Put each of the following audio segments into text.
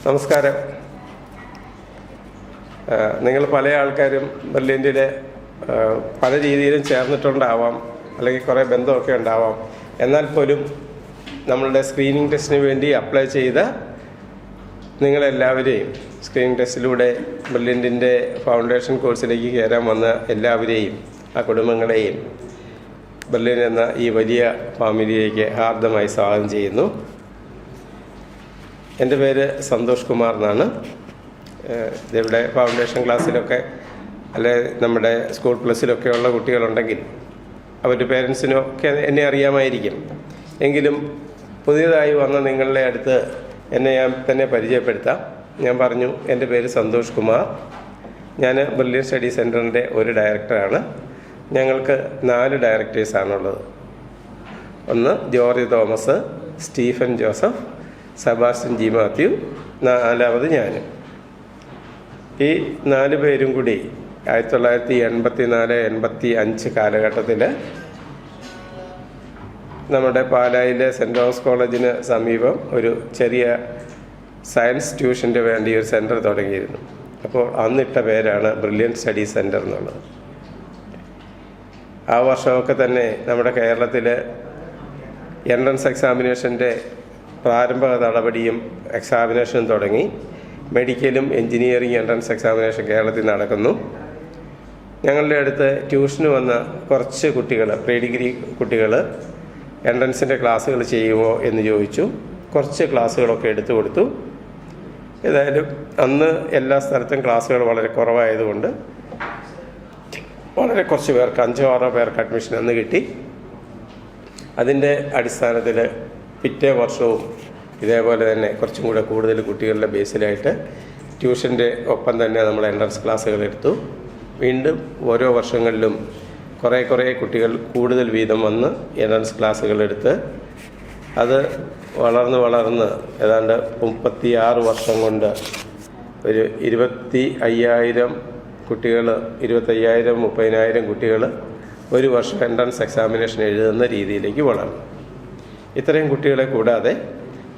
നമസ്കാരം. നിങ്ങൾ പല ആൾക്കാരും ബ്രില്യൻറ്റിൽ പല രീതിയിലും ചേർന്നിട്ടുണ്ടാവാം, അല്ലെങ്കിൽ കുറേ ബന്ധമൊക്കെ ഉണ്ടാവാം. എന്നാൽ പോലും നമ്മളുടെ സ്ക്രീനിങ് ടെസ്റ്റിന് വേണ്ടി അപ്ലൈ ചെയ്ത നിങ്ങളെല്ലാവരെയും, സ്ക്രീനിങ് ടെസ്റ്റിലൂടെ ബ്രില്യൻറ്റിൻ്റെ ഫൗണ്ടേഷൻ കോഴ്സിലേക്ക് കയറാൻ വന്ന എല്ലാവരെയും, ആ കുടുംബങ്ങളെയും ബ്രില്യൻ്റ് എന്ന ഈ വലിയ ഫാമിലിയിലേക്ക് ഹാർദമായി സ്വാഗതം ചെയ്യുന്നു. എൻ്റെ പേര് സന്തോഷ് കുമാർ എന്നാണ്. ഇവിടെ ഫൗണ്ടേഷൻ ക്ലാസ്സിലൊക്കെ അല്ലെ നമ്മുടെ സ്കൂൾ പ്ലസ്സിലൊക്കെ ഉള്ള കുട്ടികളുണ്ടെങ്കിൽ അവരുടെ പേരൻസിനൊക്കെ എന്നെ അറിയാമായിരിക്കും. എങ്കിലും പുതിയതായി വന്ന നിങ്ങളുടെ അടുത്ത് എന്നെ ഞാൻ തന്നെ പരിചയപ്പെടുത്താം. ഞാൻ പറഞ്ഞു, എൻ്റെ പേര് സന്തോഷ് കുമാർ. ഞാൻ ബ്രില്യൻ സ്റ്റഡി സെൻറ്ററിൻ്റെ ഒരു ഡയറക്ടറാണ്. ഞങ്ങൾക്ക് 4 ഡയറക്ടേഴ്സാണുള്ളത്. ഒന്ന് ജോർജ് തോമസ്, സ്റ്റീഫൻ ജോസഫ്, സെബാസ്റ്റ്യൻ ജി മാത്യു, 4ാമത് ഞാൻ. ഈ 4 പേരും കൂടി 1984-85 കാലഘട്ടത്തിൽ നമ്മുടെ പാലായിലെ സെൻറ് തോമസ് കോളേജിന് സമീപം ഒരു ചെറിയ സയൻസ് ട്യൂഷൻ്റെ വേണ്ടി ഒരു സെൻറ്റർ തുടങ്ങിയിരുന്നു. അപ്പോൾ അന്നിട്ട പേരാണ് ബ്രില്യൻ സ്റ്റഡി സെൻറ്റർ എന്നുള്ളത്. ആ വർഷമൊക്കെ തന്നെ നമ്മുടെ കേരളത്തിൽ എൻട്രൻസ് എക്സാമിനേഷൻ്റെ പ്രാരംഭ നടപടിയും എക്സാമിനേഷനും തുടങ്ങി. മെഡിക്കലും എൻജിനീയറിംഗ് എൻട്രൻസ് എക്സാമിനേഷൻ കേരളത്തിൽ നടക്കുന്നു. ഞങ്ങളുടെ അടുത്ത് ട്യൂഷന് വന്ന കുറച്ച് കുട്ടികൾ, പ്രീ ഡിഗ്രി കുട്ടികൾ, എൻട്രൻസിൻ്റെ ക്ലാസ്സുകൾ ചെയ്യുമോ എന്ന് ചോദിച്ചു. കുറച്ച് ക്ലാസ്സുകളൊക്കെ എടുത്തു കൊടുത്തു. ഏതായാലും അന്ന് എല്ലാ സ്ഥലത്തും ക്ലാസ്സുകൾ വളരെ കുറവായതുകൊണ്ട് വളരെ കുറച്ച് പേർക്ക്, 5-6 പേർക്ക് അഡ്മിഷൻ അന്ന് കിട്ടി. അതിൻ്റെ അടിസ്ഥാനത്തിൽ പിറ്റേ വർഷവും ഇതേപോലെ തന്നെ കുറച്ചും കൂടെ കൂടുതൽ കുട്ടികളുടെ ബേസിലായിട്ട് ട്യൂഷൻ്റെ ഒപ്പം തന്നെ നമ്മൾ എൻട്രൻസ് ക്ലാസ്സുകൾ എടുത്തു. വീണ്ടും ഓരോ വർഷങ്ങളിലും കുറേ കുട്ടികൾ കൂടുതൽ വീതം വന്ന് എൻട്രൻസ് ക്ലാസ്സുകൾ എടുത്ത് അത് വളർന്ന് ഏതാണ്ട് 36 വർഷം കൊണ്ട് ഒരു 25,000 കുട്ടികൾ, 25,000-30,000 കുട്ടികൾ ഒരു വർഷം എൻട്രൻസ് എക്സാമിനേഷൻ എഴുതുന്ന രീതിയിലേക്ക് വളർന്നു. ഇത്രയും കുട്ടികളെ കൂടാതെ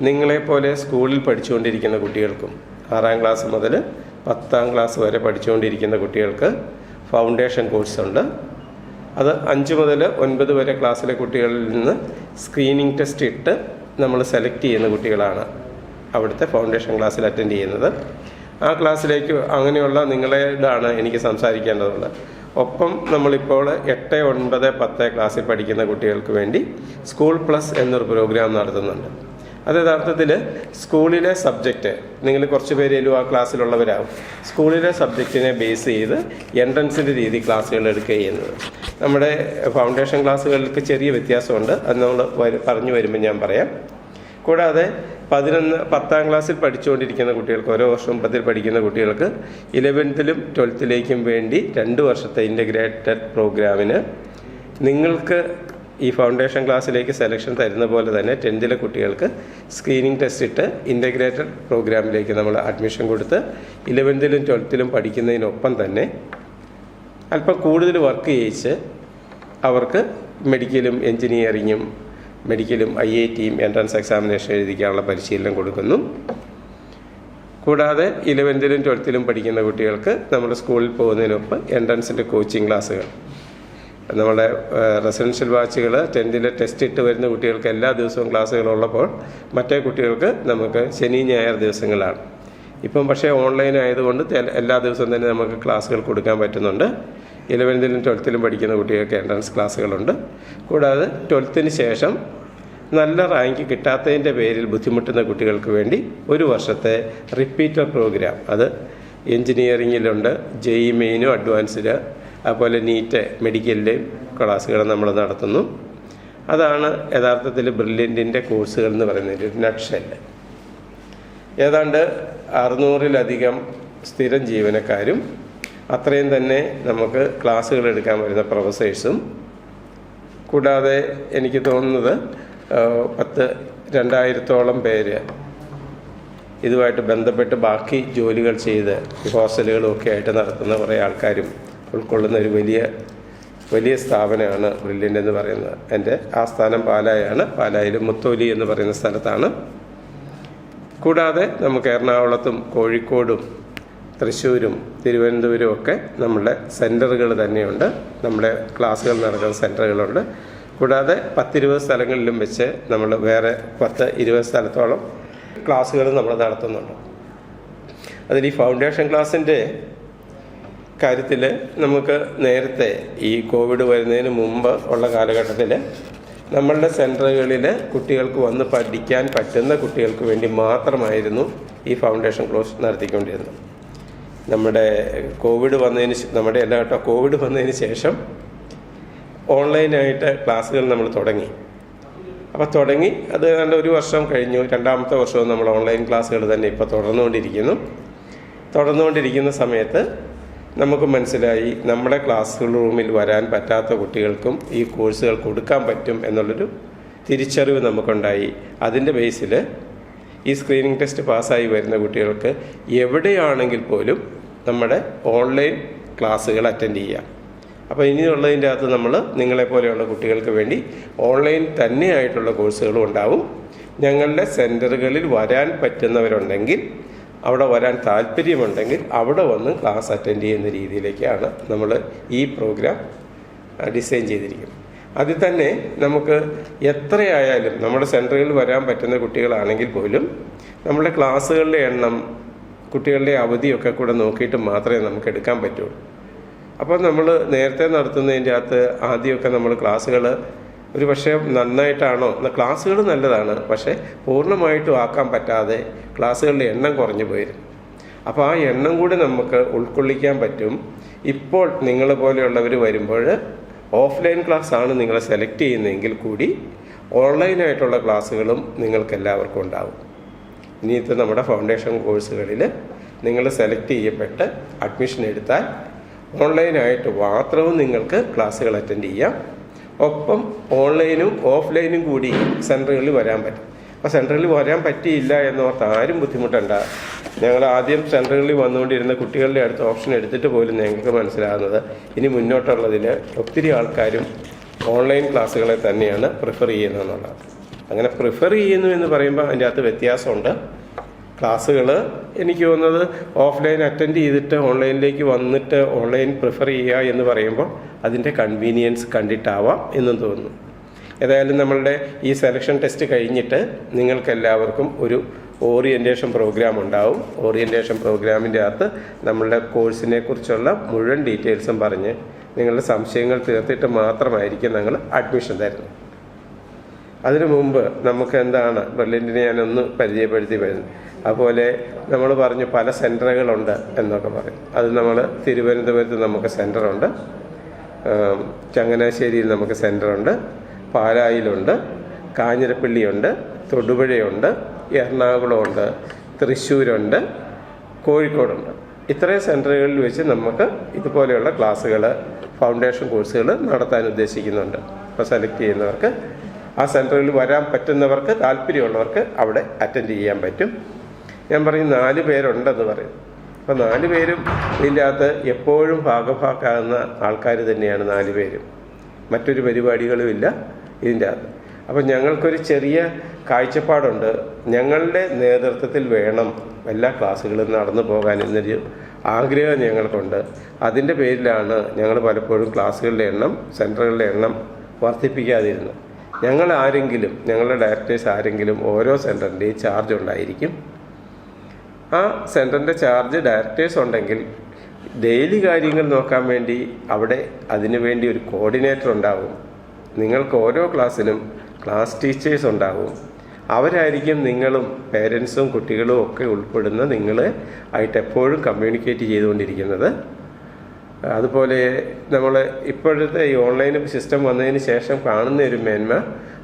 നിങ്ങളെപ്പോലെ സ്കൂളിൽ പഠിച്ചുകൊണ്ടിരിക്കുന്ന കുട്ടികൾക്കും 6ാം ക്ലാസ് മുതൽ 10ാം ക്ലാസ് വരെ പഠിച്ചുകൊണ്ടിരിക്കുന്ന കുട്ടികൾക്ക് ഫൗണ്ടേഷൻ കോഴ്സുണ്ട്. അത് 5 മുതൽ 9 വരെ ക്ലാസ്സിലെ കുട്ടികളിൽ നിന്ന് സ്ക്രീനിങ് ടെസ്റ്റ് ഇട്ട് നമ്മൾ സെലക്ട് ചെയ്യുന്ന കുട്ടികളാണ് അവിടുത്തെ ഫൗണ്ടേഷൻ ക്ലാസ്സിൽ അറ്റൻഡ് ചെയ്യുന്നത്. ആ ക്ലാസ്സിലേക്ക് അങ്ങനെയുള്ള നിങ്ങളോടാണ് എനിക്ക് സംസാരിക്കേണ്ടതുള്ളത്. ഒപ്പം നമ്മളിപ്പോൾ 8, 9, 10 ക്ലാസ്സിൽ പഠിക്കുന്ന കുട്ടികൾക്ക് വേണ്ടി സ്കൂൾ പ്ലസ് എന്നൊരു പ്രോഗ്രാം നടത്തുന്നുണ്ട്. അത് യഥാർത്ഥത്തിൽ സ്കൂളിലെ സബ്ജക്റ്റ്, നിങ്ങൾ കുറച്ച് പേരേലും ആ ക്ലാസ്സിലുള്ളവരാകും, സ്കൂളിലെ സബ്ജക്റ്റിനെ ബേസ് ചെയ്ത് എൻട്രൻസിൻ്റെ രീതി ക്ലാസ്സുകൾ എടുക്കുക ചെയ്യുന്നത്. നമ്മുടെ ഫൗണ്ടേഷൻ ക്ലാസ്സുകൾക്ക് ചെറിയ വ്യത്യാസമുണ്ട്, അത് നമ്മൾ പറഞ്ഞു വരുമ്പോൾ ഞാൻ പറയാം. കൂടാതെ 10ാം ക്ലാസ്സിൽ പഠിച്ചുകൊണ്ടിരിക്കുന്ന കുട്ടികൾക്ക്, ഓരോ വർഷവും 10ൽ പഠിക്കുന്ന കുട്ടികൾക്ക് 11ലും 12ലേക്കും വേണ്ടി 2 വർഷത്തെ ഇൻ്റഗ്രേറ്റഡ് പ്രോഗ്രാമിന് നിങ്ങൾക്ക് ഈ ഫൗണ്ടേഷൻ ക്ലാസ്സിലേക്ക് സെലക്ഷൻ തരുന്ന പോലെ തന്നെ 10ലെ കുട്ടികൾക്ക് സ്ക്രീനിങ് ടെസ്റ്റ് ഇട്ട് ഇൻ്റഗ്രേറ്റഡ് പ്രോഗ്രാമിലേക്ക് നമ്മൾ അഡ്മിഷൻ കൊടുത്ത് 11ലും 12ലും പഠിക്കുന്നതിനൊപ്പം തന്നെ അല്പം കൂടുതൽ വർക്ക് ചെയ്യിച്ച് അവർക്ക് മെഡിക്കലും എൻജിനീയറിങ്ങും മെഡിക്കലും IITയും എൻട്രൻസ് എക്സാമിനേഷൻ എഴുതിക്കാനുള്ള പരിശീലനം കൊടുക്കുന്നു. കൂടാതെ 11ലും 12ലും പഠിക്കുന്ന കുട്ടികൾക്ക് നമ്മുടെ സ്കൂളിൽ പോകുന്നതിനൊപ്പം എൻട്രൻസിൻ്റെ കോച്ചിങ് ക്ലാസ്സുകൾ, നമ്മുടെ റെസിഡൻഷ്യൽ ബാച്ചുകൾ 10ലെ ടെസ്റ്റ് ഇട്ട് വരുന്ന കുട്ടികൾക്ക് എല്ലാ ദിവസവും ക്ലാസ്സുകളുള്ളപ്പോൾ മറ്റേ കുട്ടികൾക്ക് നമുക്ക് ശനി ഞായർ ദിവസങ്ങളാണ്. ഇപ്പം പക്ഷേ ഓൺലൈൻ ആയതുകൊണ്ട് എല്ലാ ദിവസവും തന്നെ നമുക്ക് ക്ലാസ്സുകൾ കൊടുക്കാൻ പറ്റുന്നുണ്ട്. 11ലും 12ലും പഠിക്കുന്ന കുട്ടികൾക്ക് എൻട്രൻസ് ക്ലാസ്സുകളുണ്ട്. കൂടാതെ 12ന് ശേഷം നല്ല റാങ്ക് കിട്ടാത്തതിൻ്റെ പേരിൽ ബുദ്ധിമുട്ടുന്ന കുട്ടികൾക്ക് വേണ്ടി ഒരു വർഷത്തെ റിപ്പീറ്റർ പ്രോഗ്രാം, അത് എൻജിനീയറിങ്ങിലുണ്ട്, JEE മെയിനും അഡ്വാൻസ്ഡ്, അതുപോലെ നീറ്റ് മെഡിക്കലിൻ്റെയും ക്ലാസ്സുകൾ നമ്മൾ നടത്തുന്നു. അതാണ് യഥാർത്ഥത്തിൽ ബ്രില്യൻറ്റിൻ്റെ കോഴ്സുകൾ എന്ന് പറയുന്നത് ഒരു നട്ട്ഷെല്ല്. ഏതാണ്ട് 600-ലധികം സ്ഥിരം ജീവനക്കാരും അത്രയും തന്നെ നമുക്ക് ക്ലാസ്സുകൾ എടുക്കാൻ വരുന്ന പ്രൊഫസേഴ്സും, കൂടാതെ എനിക്ക് തോന്നുന്നത് 2,000-ഓളം പേര് ഇതുമായിട്ട് ബന്ധപ്പെട്ട് ബാക്കി ജോലികൾ ചെയ്ത് ഹോസ്റ്റലുകളും ഒക്കെ ആയിട്ട് നടത്തുന്ന കുറേ ആൾക്കാരും ഉൾക്കൊള്ളുന്ന ഒരു വലിയ സ്ഥാപനമാണ് ബ്രില്യൻ്റ് എന്ന് പറയുന്നത്. എൻ്റെ ആസ്ഥാനം പാലായാണ്. പാലായിൽ മുത്തോലി എന്ന് പറയുന്ന സ്ഥലത്താണ്. കൂടാതെ നമുക്ക് എറണാകുളത്തും കോഴിക്കോടും തൃശ്ശൂരും തിരുവനന്തപുരവും ഒക്കെ നമ്മുടെ സെൻറ്ററുകൾ തന്നെയുണ്ട്. നമ്മുടെ ക്ലാസ്സുകൾ നടക്കുന്ന സെൻറ്ററുകളുണ്ട്. കൂടാതെ 10-20 സ്ഥലങ്ങളിലും വെച്ച് നമ്മൾ വേറെ 10-20 സ്ഥലത്തോളം ക്ലാസ്സുകൾ നമ്മൾ നടത്തുന്നുണ്ട്. അതിൽ ഈ ഫൗണ്ടേഷൻ ക്ലാസ്സിൻ്റെ കാര്യത്തിൽ നമുക്ക് നേരത്തെ ഈ കോവിഡ് വരുന്നതിന് മുമ്പ് ഉള്ള കാലഘട്ടത്തിൽ നമ്മളുടെ സെൻറ്ററുകളിൽ കുട്ടികൾക്ക് വന്ന് പഠിക്കാൻ പറ്റുന്ന കുട്ടികൾക്ക് വേണ്ടി മാത്രമായിരുന്നു ഈ ഫൗണ്ടേഷൻ കോഴ്സ് നടത്തിക്കൊണ്ടിരുന്നത്. നമ്മുടെ കോവിഡ് വന്നതിന് ശേഷം ഓൺലൈനായിട്ട് ക്ലാസ്സുകൾ നമ്മൾ തുടങ്ങി. അപ്പോൾ അത് നല്ല 1 വർഷം കഴിഞ്ഞു. 2ാമത്തെ വർഷവും നമ്മൾ ഓൺലൈൻ ക്ലാസ്സുകൾ തന്നെ ഇപ്പോൾ തുടർന്നുകൊണ്ടിരിക്കുന്ന സമയത്ത് നമുക്ക് മനസ്സിലായി നമ്മുടെ ക്ലാസ് റൂമിൽ വരാൻ പറ്റാത്ത കുട്ടികൾക്കും ഈ കോഴ്സുകൾ കൊടുക്കാൻ പറ്റും എന്നുള്ളൊരു തിരിച്ചറിവ് നമുക്കുണ്ടായി. അതിൻ്റെ ബേസിൽ ഈ സ്ക്രീനിങ് ടെസ്റ്റ് പാസ്സായി വരുന്ന കുട്ടികൾക്ക് എവിടെയാണെങ്കിൽ പോലും നമ്മുടെ ഓൺലൈൻ ക്ലാസ്സുകൾ അറ്റൻഡ് ചെയ്യാം. അപ്പോൾ ഇനിയുള്ളതിൻ്റെ അകത്ത് നമ്മൾ നിങ്ങളെപ്പോലെയുള്ള കുട്ടികൾക്ക് വേണ്ടി ഓൺലൈൻ തന്നെയായിട്ടുള്ള കോഴ്സുകളും ഉണ്ടാവും. ഞങ്ങളുടെ സെൻറ്ററുകളിൽ വരാൻ പറ്റുന്നവരുണ്ടെങ്കിൽ, അവിടെ വരാൻ താല്പര്യമുണ്ടെങ്കിൽ അവിടെ വന്ന് ക്ലാസ് അറ്റൻഡ് ചെയ്യുന്ന രീതിയിലേക്കാണ് നമ്മൾ ഈ പ്രോഗ്രാം ഡിസൈൻ ചെയ്തിരിക്കുന്നത്. അതിൽ തന്നെ നമുക്ക് എത്രയായാലും നമ്മുടെ സെൻറ്ററുകളിൽ വരാൻ പറ്റുന്ന കുട്ടികളാണെങ്കിൽ പോലും നമ്മുടെ ക്ലാസ്സുകളുടെ എണ്ണം, കുട്ടികളുടെ അവധിയൊക്കെ കൂടെ നോക്കിയിട്ട് മാത്രമേ നമുക്ക് എടുക്കാൻ പറ്റുള്ളൂ. അപ്പോൾ നമ്മൾ നേരത്തെ നടത്തുന്നതിൻ്റെ അകത്ത് ആദ്യമൊക്കെ നമ്മൾ ക്ലാസ്സുകൾ ഒരു പക്ഷേ നന്നായിട്ടാണോ, ക്ലാസ്സുകൾ നല്ലതാണ്, പക്ഷേ പൂർണ്ണമായിട്ടും ആക്കാൻ പറ്റാതെ ക്ലാസ്സുകളുടെ എണ്ണം കുറഞ്ഞു പോയിരുന്നു. അപ്പോൾ ആ എണ്ണം കൂടി നമുക്ക് ഉൾക്കൊള്ളിക്കാൻ പറ്റും. ഇപ്പോൾ നിങ്ങളെ പോലെയുള്ളവർ വരുമ്പോൾ ഓഫ്ലൈൻ ക്ലാസ്സാണ് നിങ്ങൾ സെലക്ട് ചെയ്യുന്നതെങ്കിൽ കൂടി ഓൺലൈനായിട്ടുള്ള ക്ലാസ്സുകളും നിങ്ങൾക്ക് എല്ലാവർക്കും ഉണ്ടാവും. ഇനിയത്തെ നമ്മുടെ ഫൗണ്ടേഷൻ കോഴ്സുകളിൽ നിങ്ങൾ സെലക്ട് ചെയ്യപ്പെട്ട് അഡ്മിഷൻ എടുത്താൽ ഓൺലൈനായിട്ട് മാത്രവും നിങ്ങൾക്ക് ക്ലാസ്സുകൾ അറ്റൻഡ് ചെയ്യാം. ഒപ്പം ഓൺലൈനും ഓഫ്ലൈനും കൂടി സെൻറ്ററുകളിൽ വരാൻ പറ്റും. അപ്പോൾ സെൻറ്ററുകളിൽ വരാൻ പറ്റിയില്ല എന്നോർത്ത് ആരും ബുദ്ധിമുട്ടണ്ട. ഞങ്ങൾ ആദ്യം സെൻറ്ററുകളിൽ വന്നുകൊണ്ടിരുന്ന കുട്ടികളുടെ അടുത്ത് ഓപ്ഷൻ എടുത്തിട്ട് പോലും ഞങ്ങൾക്ക് മനസ്സിലാകുന്നത് ഇനി മുന്നോട്ടുള്ളതിൽ ഒത്തിരി ആൾക്കാരും ഓൺലൈൻ ക്ലാസ്സുകളെ തന്നെയാണ് പ്രിഫർ ചെയ്യുന്നതെന്നുള്ളത്. അങ്ങനെ പ്രിഫർ ചെയ്യുന്നു എന്ന് പറയുമ്പോൾ അതിൻ്റെ അകത്ത് വ്യത്യാസമുണ്ട്. ക്ലാസ്സുകൾ എനിക്ക് തോന്നുന്നത് ഓഫ്ലൈൻ അറ്റൻഡ് ചെയ്തിട്ട് ഓൺലൈനിലേക്ക് വന്നിട്ട് ഓൺലൈൻ പ്രിഫർ ചെയ്യുക എന്ന് പറയുമ്പോൾ അതിൻ്റെ കൺവീനിയൻസ് കണ്ടിട്ടാവാം എന്നും തോന്നുന്നു. ഏതായാലും നമ്മളുടെ ഈ സെലക്ഷൻ ടെസ്റ്റ് കഴിഞ്ഞിട്ട് നിങ്ങൾക്കെല്ലാവർക്കും ഒരു ഓറിയൻറ്റേഷൻ പ്രോഗ്രാം ഉണ്ടാവും. ഓറിയൻറ്റേഷൻ പ്രോഗ്രാമിൻ്റെ അകത്ത് നമ്മളുടെ കോഴ്സിനെ കുറിച്ചുള്ള മുഴുവൻ ഡീറ്റെയിൽസും പറഞ്ഞ് നിങ്ങളുടെ സംശയങ്ങൾ തീർത്തിട്ട് മാത്രമായിരിക്കും ഞങ്ങൾ അഡ്മിഷൻ തരുന്നത്. അതിനു മുമ്പ് നമുക്ക് എന്താണ് ബെർലിനിനെ ഞാനൊന്ന് പരിചയപ്പെടുത്തി വരുന്നത്. അതുപോലെ നമ്മൾ പറഞ്ഞു പല സെൻറ്ററുകളുണ്ട് എന്നൊക്കെ പറയും. അത് നമ്മൾ തിരുവനന്തപുരത്ത് നമുക്ക് സെൻറ്ററുണ്ട്, ചങ്ങനാശ്ശേരിയിൽ നമുക്ക് സെൻറ്ററുണ്ട്, പാലായിലുണ്ട്, കാഞ്ഞിരപ്പള്ളിയുണ്ട്, തൊടുപുഴയുണ്ട്, എറണാകുളമുണ്ട്, തൃശ്ശൂരുണ്ട്, കോഴിക്കോടുണ്ട്. ഇത്രയും സെൻറ്ററുകളിൽ വെച്ച് നമുക്ക് ഇതുപോലെയുള്ള ക്ലാസ്സുകൾ, ഫൗണ്ടേഷൻ കോഴ്സുകൾ നടത്താൻ ഉദ്ദേശിക്കുന്നുണ്ട്. അപ്പോൾ സെലക്ട് ചെയ്യുന്നവർക്ക് ആ സെൻറ്ററിൽ വരാൻ പറ്റുന്നവർക്ക്, താല്പര്യമുള്ളവർക്ക് അവിടെ അറ്റൻഡ് ചെയ്യാൻ പറ്റും. ഞാൻ പറയും 4 പേരുണ്ടെന്ന് പറയും. അപ്പോൾ 4 പേരും ഇതിൻ്റെ അകത്ത് എപ്പോഴും ഭാഗഭാക്കാകുന്ന ആൾക്കാർ തന്നെയാണ് 4 പേരും. മറ്റൊരു പരിപാടികളുമില്ല ഇതിൻ്റെ അകത്ത്. അപ്പോൾ ഞങ്ങൾക്കൊരു ചെറിയ കാഴ്ചപ്പാടുണ്ട്. ഞങ്ങളുടെ നേതൃത്വത്തിൽ വേണം എല്ലാ ക്ലാസ്സുകളും നടന്നു പോകാൻ എന്നൊരു ആഗ്രഹം ഞങ്ങൾക്കുണ്ട്. അതിൻ്റെ പേരിലാണ് ഞങ്ങൾ പലപ്പോഴും ക്ലാസ്സുകളുടെ എണ്ണം, സെൻറ്ററുകളുടെ എണ്ണം വർദ്ധിപ്പിക്കാതിരുന്നത്. ഞങ്ങളുടെ ഡയറക്ടേഴ്സ് ആരെങ്കിലും ഓരോ സെൻറ്ററിൻ്റെയും ചാർജ് ഉണ്ടായിരിക്കും. ആ സെൻറ്ററിൻ്റെ ചാർജ് ഡയറക്ടേഴ്സ് ഉണ്ടെങ്കിൽ ഡെയിലി കാര്യങ്ങൾ നോക്കാൻ വേണ്ടി അവിടെ അതിനു വേണ്ടി ഒരു കോർഡിനേറ്റർ ഉണ്ടാവും. നിങ്ങൾക്ക് ഓരോ ക്ലാസ്സിനും ക്ലാസ് ടീച്ചേഴ്സ് ഉണ്ടാവും. അവരായിരിക്കും നിങ്ങളും പേരൻസും കുട്ടികളും ഒക്കെ ഉൾപ്പെടുന്ന നിങ്ങളെ ആയിട്ട് എപ്പോഴും കമ്മ്യൂണിക്കേറ്റ് ചെയ്തുകൊണ്ടിരിക്കുന്നത്. അതുപോലെ നമ്മൾ ഇപ്പോഴത്തെ ഈ ഓൺലൈൻ സിസ്റ്റം വന്നതിന് ശേഷം കാണുന്ന ഒരു മേന്മ,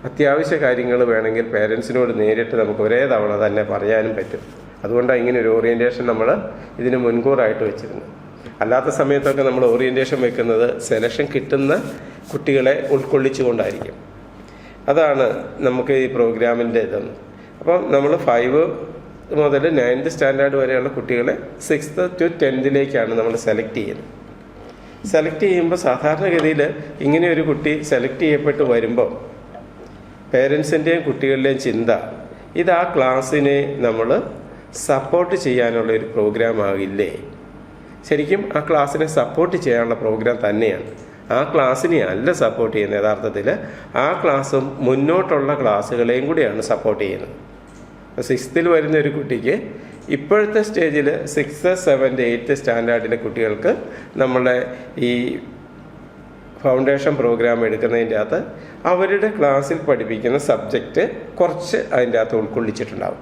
അത്യാവശ്യ കാര്യങ്ങൾ വേണമെങ്കിൽ പേരൻസിനോട് നേരിട്ട് നമുക്ക് ഒരേ തവണ തന്നെ പറയാനും പറ്റും. അതുകൊണ്ടാണ് ഇങ്ങനെ ഒരു ഓറിയൻറ്റേഷൻ നമ്മൾ ഇതിന് മുൻകൂറായിട്ട് വെച്ചിരുന്നത്. അല്ലാത്ത സമയത്തൊക്കെ നമ്മൾ ഓറിയൻറ്റേഷൻ വെക്കുന്നത് സെലക്ഷൻ കിട്ടുന്ന കുട്ടികളെ ഉൾക്കൊള്ളിച്ചുകൊണ്ടായിരിക്കും. അതാണ് നമുക്ക് ഈ പ്രോഗ്രാമിൻ്റെ ഇതെന്ന്. അപ്പം നമ്മൾ 5 മുതൽ 9th സ്റ്റാൻഡേർഡ് വരെയുള്ള കുട്ടികളെ 6th to 10th നമ്മൾ സെലക്ട് ചെയ്യുന്നത്. സെലക്ട് ചെയ്യുമ്പോൾ സാധാരണഗതിയിൽ ഇങ്ങനെ ഒരു കുട്ടി സെലക്ട് ചെയ്യപ്പെട്ട് വരുമ്പോൾ പേരൻസിൻ്റെയും കുട്ടികളുടെയും ചിന്ത ഇത് ആ ക്ലാസ്സിനെ നമ്മൾ സപ്പോർട്ട് ചെയ്യാനുള്ള ഒരു പ്രോഗ്രാം ആകില്ലേ? ശരിക്കും ആ ക്ലാസ്സിനെ സപ്പോർട്ട് ചെയ്യാനുള്ള പ്രോഗ്രാം തന്നെയാണ്. ആ ക്ലാസ്സിനെ അല്ല സപ്പോർട്ട് ചെയ്യുന്നത്. യഥാർത്ഥത്തിൽ ആ ക്ലാസ്സും മുന്നോട്ടുള്ള ക്ലാസ്സുകളെയും കൂടിയാണ് സപ്പോർട്ട് ചെയ്യുന്നത്. 6th വരുന്ന ഒരു കുട്ടിക്ക് ഇപ്പോഴത്തെ സ്റ്റേജിൽ 6th, 7th, 8th സ്റ്റാൻഡേർഡിലെ കുട്ടികൾക്ക് നമ്മളെ ഈ ഫൗണ്ടേഷൻ പ്രോഗ്രാം എടുക്കുന്നതിൻ്റെ അകത്ത് അവരുടെ ക്ലാസ്സിൽ പഠിപ്പിക്കുന്ന സബ്ജക്റ്റ് കുറച്ച് അതിൻ്റെ അകത്ത് ഉൾക്കൊള്ളിച്ചിട്ടുണ്ടാവും.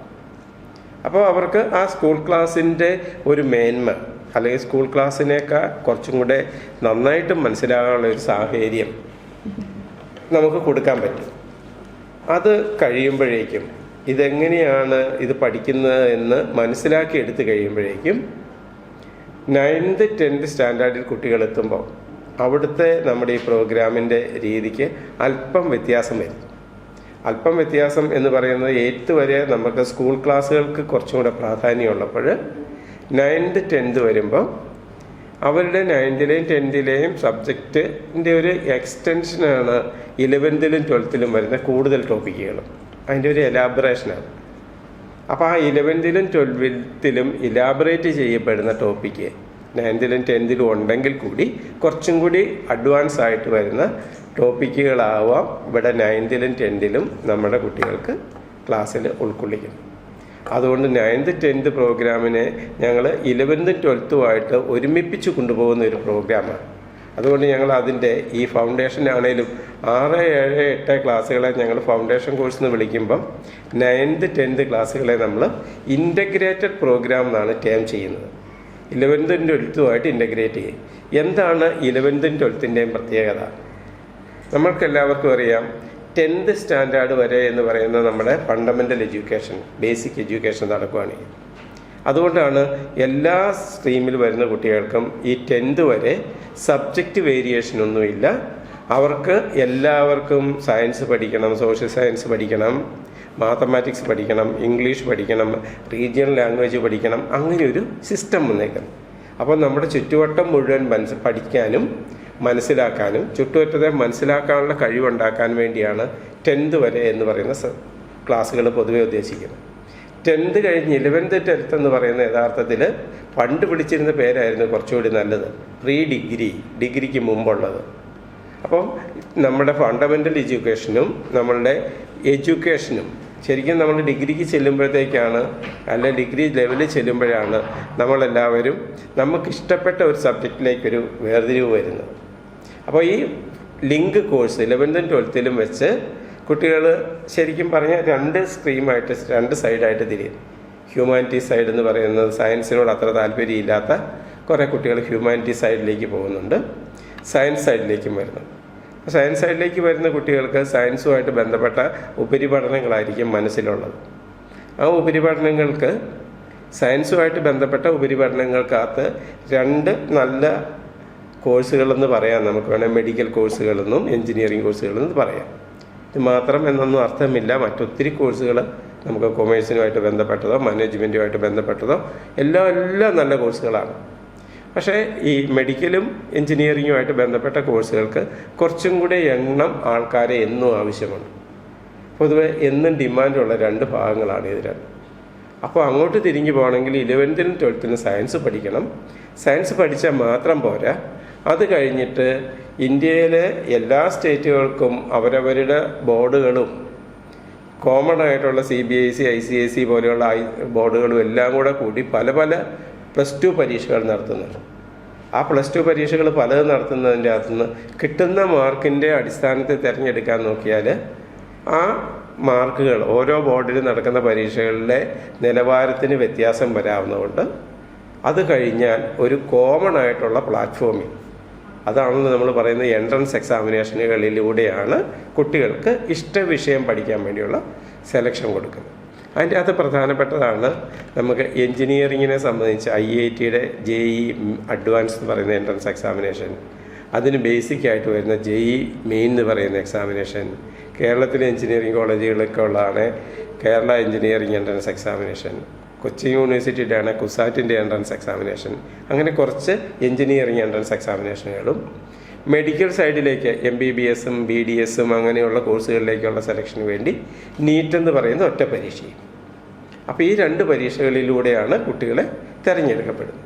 അപ്പോൾ അവർക്ക് ആ സ്കൂൾ ക്ലാസ്സിൻ്റെ ഒരു മേന്മ അല്ലെങ്കിൽ സ്കൂൾ ക്ലാസ്സിനേക്കാൾ കുറച്ചും കൂടെ നന്നായിട്ട് മനസ്സിലാകാനുള്ള ഒരു സാഹചര്യം നമുക്ക് കൊടുക്കാൻ പറ്റും. അത് കഴിയുമ്പോഴേക്കും ഇതെങ്ങനെയാണ് ഇത് പഠിക്കുന്നത് എന്ന് മനസ്സിലാക്കി എടുത്തു കഴിയുമ്പോഴേക്കും 9th, 10th സ്റ്റാൻഡേർഡിൽ കുട്ടികളെത്തുമ്പോൾ അവിടുത്തെ നമ്മുടെ ഈ പ്രോഗ്രാമിൻ്റെ രീതിക്ക് അല്പം വ്യത്യാസം വരും. അല്പം വ്യത്യാസം എന്ന് പറയുന്നത് 8th വരെ നമുക്ക് സ്കൂൾ ക്ലാസ്സുകൾക്ക് കുറച്ചും കൂടെ പ്രാധാന്യമുള്ളപ്പോൾ 9th, 10th വരുമ്പോൾ അവരുടെ 9th-ലെയും 10th-ലെയും സബ്ജക്റ്റിൻ്റെ ഒരു എക്സ്റ്റൻഷനാണ് 11th-ലും 12th-ലും വരുന്ന കൂടുതൽ ടോപ്പിക്കുകളും. അതിൻ്റെ ഒരു എലാബറേഷനാണ്. അപ്പോൾ ആ 11th-ലും 12th-ലും ഇലാബറേറ്റ് ചെയ്യപ്പെടുന്ന ടോപ്പിക്ക് 9th-ലും 10th-ലും ഉണ്ടെങ്കിൽ കൂടി കുറച്ചും കൂടി അഡ്വാൻസ് ആയിട്ട് വരുന്ന ടോപ്പിക്കുകളാവാം ഇവിടെ 9th-ലും 10th-ലും നമ്മുടെ കുട്ടികൾക്ക് ക്ലാസ്സിൽ ഉൾക്കൊള്ളിക്കുന്നു. അതുകൊണ്ട് 9th, 10th പ്രോഗ്രാമിനെ ഞങ്ങൾ 11th, 12th ഒരുമിപ്പിച്ച് കൊണ്ടുപോകുന്ന ഒരു പ്രോഗ്രാമാണ്. അതുകൊണ്ട് ഞങ്ങൾ അതിൻ്റെ ഈ ഫൗണ്ടേഷനാണേലും 6, 7, 8 ക്ലാസ്സുകളെ ഞങ്ങൾ ഫൗണ്ടേഷൻ കോഴ്സ് എന്ന് വിളിക്കുമ്പം 9th, 10th ക്ലാസ്സുകളെ നമ്മൾ ഇൻ്റഗ്രേറ്റഡ് പ്രോഗ്രാം എന്നാണ് ടേം ചെയ്യുന്നത്. 11th, 12th ഇൻ്റഗ്രേറ്റ് ചെയ്യും. എന്താണ് 11th, 12th പ്രത്യേകത? നമ്മൾക്കെല്ലാവർക്കും അറിയാം 10th സ്റ്റാൻഡേർഡ് വരെ എന്ന് പറയുന്നത് നമ്മുടെ ഫണ്ടമെൻ്റൽ എഡ്യൂക്കേഷൻ, ബേസിക് എഡ്യൂക്കേഷൻ നടക്കുകയാണ്. അതുകൊണ്ടാണ് എല്ലാ സ്ട്രീമിൽ വരുന്ന കുട്ടികൾക്കും ഈ 10th വരെ സബ്ജക്റ്റ് വേരിയേഷനൊന്നുമില്ല. അവർക്ക് എല്ലാവർക്കും സയൻസ് പഠിക്കണം, സോഷ്യൽ സയൻസ് പഠിക്കണം, മാത്തമാറ്റിക്സ് പഠിക്കണം, ഇംഗ്ലീഷ് പഠിക്കണം, റീജിയണൽ ലാംഗ്വേജ് പഠിക്കണം, അങ്ങനെയൊരു സിസ്റ്റം വന്നേക്കണം. അപ്പോൾ നമ്മുടെ ചുറ്റുവട്ടം മുഴുവൻ പഠിക്കാനും മനസ്സിലാക്കാനും ചുറ്റുവട്ടത്തെ മനസ്സിലാക്കാനുള്ള കഴിവുണ്ടാക്കാൻ വേണ്ടിയാണ് 10th വരെ എന്ന് പറയുന്ന ക്ലാസ്സുകൾ പൊതുവെ ഉദ്ദേശിക്കുന്നത്. 10th കഴിഞ്ഞ് 11th, 12th എന്ന് പറയുന്ന യഥാർത്ഥത്തിൽ പണ്ട് വിളിച്ചിരുന്ന പേരായിരുന്നു കുറച്ചുകൂടി നല്ലത്, പ്രീ ഡിഗ്രി, ഡിഗ്രിക്ക് മുമ്പുള്ളത്. അപ്പം നമ്മുടെ ഫണ്ടമെൻ്റൽ എഡ്യൂക്കേഷനും നമ്മളുടെ എഡ്യൂക്കേഷനും ശരിക്കും നമ്മൾ ഡിഗ്രിക്ക് ചെല്ലുമ്പോഴത്തേക്കാണ്, അല്ല ഡിഗ്രി ലെവലിൽ ചെല്ലുമ്പോഴാണ് നമ്മളെല്ലാവരും നമുക്കിഷ്ടപ്പെട്ട ഒരു സബ്ജക്റ്റിലേക്കൊരു വേർതിരിവ് വരുന്നത്. അപ്പോൾ ഈ ലിങ്ക് കോഴ്സ് 11th, 12th വെച്ച് കുട്ടികൾ ശരിക്കും പറഞ്ഞാൽ 2 സ്ട്രീമായിട്ട്, 2 സൈഡായിട്ട് തിരിയും. ഹ്യൂമാനിറ്റീസ് സൈഡ് എന്ന് പറയുന്നത് സയൻസിനോട് അത്ര താല്പര്യമില്ലാത്ത കുറേ കുട്ടികൾ ഹ്യൂമാനിറ്റീസ് സൈഡിലേക്ക് പോകുന്നുണ്ട്, സയൻസ് സൈഡിലേക്കും വരുന്നുണ്ട്. സയൻസ് സൈഡിലേക്ക് വരുന്ന കുട്ടികൾക്ക് സയൻസുമായിട്ട് ബന്ധപ്പെട്ട ഉപരിപഠനങ്ങളായിരിക്കും മനസ്സിലുള്ളത്. ആ ഉപരിപഠനങ്ങൾക്ക്, സയൻസുമായിട്ട് ബന്ധപ്പെട്ട ഉപരിപഠനങ്ങൾക്കകത്ത് 2 നല്ല കോഴ്സുകളെന്ന് പറയാം. നമുക്ക് വേണമെങ്കിൽ മെഡിക്കൽ കോഴ്സുകളെന്നും എൻജിനീയറിംഗ് കോഴ്സുകളെന്ന് പറയാം. ഇത് മാത്രം എന്നൊന്നും അർത്ഥമില്ല. മറ്റൊത്തിരി കോഴ്സുകൾ നമുക്ക് കൊമേഴ്സിനുമായിട്ട് ബന്ധപ്പെട്ടതോ മാനേജ്മെൻറ്റുമായിട്ട് ബന്ധപ്പെട്ടതോ എല്ലാം നല്ല കോഴ്സുകളാണ്. പക്ഷേ ഈ മെഡിക്കലും എൻജിനീയറിങ്ങുമായിട്ട് ബന്ധപ്പെട്ട കോഴ്സുകൾക്ക് കുറച്ചും കൂടെ എണ്ണം ആൾക്കാരെ എന്നും ആവശ്യമാണ്. പൊതുവെ എന്നും ഡിമാൻഡുള്ള 2 ഭാഗങ്ങളാണ് ഇത് 2. അപ്പോൾ അങ്ങോട്ട് തിരിഞ്ഞു പോകണമെങ്കിൽ 11th-ലും 12th-ലും സയൻസ് പഠിക്കണം. സയൻസ് പഠിച്ചാൽ മാത്രം പോരാ, അത് കഴിഞ്ഞിട്ട് ഇന്ത്യയിലെ എല്ലാ സ്റ്റേറ്റുകൾക്കും അവരവരുടെ ബോർഡുകളും കോമൺ ആയിട്ടുള്ള CBSE, ICSE പോലെയുള്ള ബോർഡുകളും എല്ലാം കൂടി പല +2 പരീക്ഷകൾ നടത്തുന്നുണ്ട്. ആ +2 പരീക്ഷകൾ പലതും നടത്തുന്നതിൻ്റെ അകത്തുനിന്ന് കിട്ടുന്ന മാർക്കിൻ്റെ അടിസ്ഥാനത്തിൽ തിരഞ്ഞെടുക്കാൻ നോക്കിയാൽ ആ മാർക്കുകൾ ഓരോ ബോർഡിൽ നടക്കുന്ന പരീക്ഷകളിലെ നിലവാരത്തിന് വ്യത്യാസം വരാവുന്നതുകൊണ്ട് അത് കഴിഞ്ഞാൽ ഒരു കോമൺ ആയിട്ടുള്ള പ്ലാറ്റ്ഫോമിൽ, അതാണല്ലോ നമ്മൾ പറയുന്ന എൻട്രൻസ് എക്സാമിനേഷനുകളിലൂടെയാണ് കുട്ടികൾക്ക് ഇഷ്ട വിഷയം പഠിക്കാൻ വേണ്ടിയുള്ള സെലക്ഷൻ കൊടുക്കുന്നത്. അതിൻ്റെ അകത്ത് പ്രധാനപ്പെട്ടതാണ് നമുക്ക് എൻജിനീയറിങ്ങിനെ സംബന്ധിച്ച് IIT-യുടെ JEE അഡ്വാൻസ് എന്ന് പറയുന്ന എൻട്രൻസ് എക്സാമിനേഷൻ, അതിന് ബേസിക്കായിട്ട് വരുന്ന JEE മെയിൻ എന്ന് പറയുന്ന എക്സാമിനേഷൻ, കേരളത്തിലെ എഞ്ചിനീയറിംഗ് കോളേജുകളൊക്കെ ഉള്ളതാണ് Kerala engineering entrance examination, Kochi യൂണിവേഴ്സിറ്റിയുടെ ആണ് കുസാറ്റിൻ്റെ എൻട്രൻസ് എക്സാമിനേഷൻ, അങ്ങനെ എഞ്ചിനീയറിംഗ് എൻട്രൻസ് എക്സാമിനേഷനുകളും മെഡിക്കൽ സൈഡിലേക്ക് MBBS-ഉം BDS-ഉം അങ്ങനെയുള്ള കോഴ്സുകളിലേക്കുള്ള സെലക്ഷന് വേണ്ടി നീറ്റ് എന്ന് പറയുന്ന ഒറ്റ പരീക്ഷയും അപ്പോൾ ഈ 2 പരീക്ഷകളിലൂടെയാണ് കുട്ടികളെ തിരഞ്ഞെടുക്കപ്പെടുന്നത്.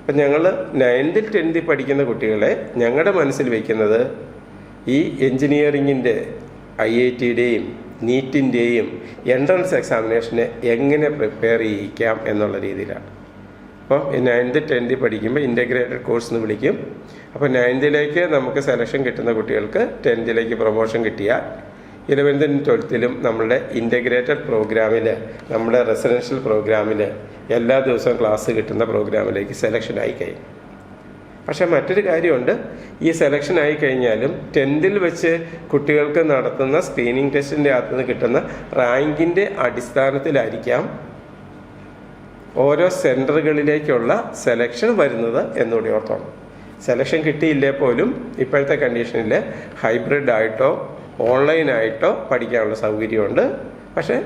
അപ്പം ഞങ്ങൾ 9th 10th പഠിക്കുന്ന കുട്ടികളെ ഞങ്ങളുടെ മനസ്സിൽ വയ്ക്കുന്നത് ഈ എൻജിനീയറിങ്ങിൻ്റെ IITയുടെയും നീറ്റിൻ്റെയും എൻട്രൻസ് എക്സാമിനേഷനെ എങ്ങനെ പ്രിപ്പയർ ചെയ്യിക്കാം എന്നുള്ള രീതിയിലാണ്. അപ്പോൾ 9th 10th പഠിക്കുമ്പോൾ ഇൻ്റഗ്രേറ്റഡ് കോഴ്സ് എന്ന് വിളിക്കും. അപ്പോൾ 9th നമുക്ക് സെലക്ഷൻ കിട്ടുന്ന കുട്ടികൾക്ക് 10th പ്രൊമോഷൻ കിട്ടിയാൽ 11th 12th നമ്മളുടെ ഇൻ്റഗ്രേറ്റഡ് പ്രോഗ്രാമിൽ, നമ്മുടെ റെസിഡൻഷ്യൽ പ്രോഗ്രാമിൽ എല്ലാ ദിവസവും ക്ലാസ് കിട്ടുന്ന പ്രോഗ്രാമിലേക്ക് സെലക്ഷൻ ആയി കഴിയും. പക്ഷേ മറ്റൊരു കാര്യമുണ്ട്, ഈ സെലക്ഷൻ ആയി കഴിഞ്ഞാലും 10th വെച്ച് കുട്ടികൾക്ക് നടത്തുന്ന സ്ക്രീനിങ് ടെസ്റ്റിൻ്റെ അകത്ത് നിന്ന് കിട്ടുന്ന റാങ്കിൻ്റെ അടിസ്ഥാനത്തിലായിരിക്കാം ഓരോ സെൻറ്ററുകളിലേക്കുള്ള സെലക്ഷൻ വരുന്നത് എന്നുകൂടി ഓർത്തോണം. സെലക്ഷൻ കിട്ടിയില്ലേ പോലും ഇപ്പോഴത്തെ കണ്ടീഷനിൽ ഹൈബ്രിഡ് ആയിട്ടോ ഓൺലൈനായിട്ടോ പഠിക്കാനുള്ള സൗകര്യമുണ്ട്. പക്ഷേ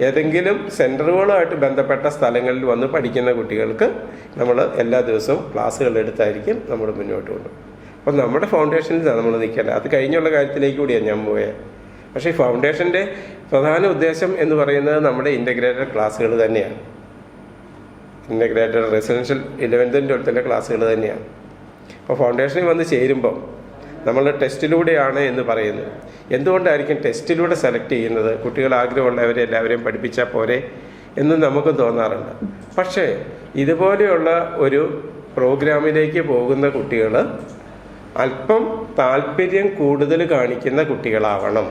ഏതെങ്കിലും സെൻറ്ററുകളുമായിട്ട് ബന്ധപ്പെട്ട സ്ഥലങ്ങളിൽ വന്ന് പഠിക്കുന്ന കുട്ടികൾക്ക് നമ്മൾ എല്ലാ ദിവസവും ക്ലാസ്സുകൾ എടുത്തായിരിക്കും നമ്മൾ മുന്നോട്ട് കൊണ്ടുപോകും. അപ്പം നമ്മുടെ ഫൗണ്ടേഷനിൽ നമ്മൾ നിൽക്കേണ്ടത്. അത് കഴിഞ്ഞുള്ള കാര്യത്തിലേക്ക് കൂടിയാണ് ഞാൻ പോയത്. പക്ഷേ ഈ ഫൗണ്ടേഷൻ്റെ പ്രധാന ഉദ്ദേശം എന്ന് പറയുന്നത് നമ്മുടെ ഇൻ്റഗ്രേറ്റഡ് ക്ലാസ്സുകൾ തന്നെയാണ്. ഇൻ്റഗ്രേറ്റഡ് റെസിഡൻഷ്യൽ 11th 12th ക്ലാസ്സുകൾ തന്നെയാണ്. അപ്പോൾ ഫൗണ്ടേഷനിൽ വന്ന് ചേരുമ്പം നമ്മൾ ടെസ്റ്റിലൂടെയാണ് എന്ന് പറയുന്നത്. എന്തുകൊണ്ടായിരിക്കും ടെസ്റ്റിലൂടെ സെലക്ട് ചെയ്യുന്നത്? കുട്ടികൾ ആഗ്രഹമുള്ളവരെ എല്ലാവരെയും പഠിപ്പിച്ചാൽ പോരെ എന്ന് നമുക്കും തോന്നാറുണ്ട്. പക്ഷേ ഇതുപോലെയുള്ള ഒരു പ്രോഗ്രാമിലേക്ക് പോകുന്ന കുട്ടികൾ അല്പം താല്പര്യം കൂടുതൽ കാണിക്കുന്ന കുട്ടികളാവണം.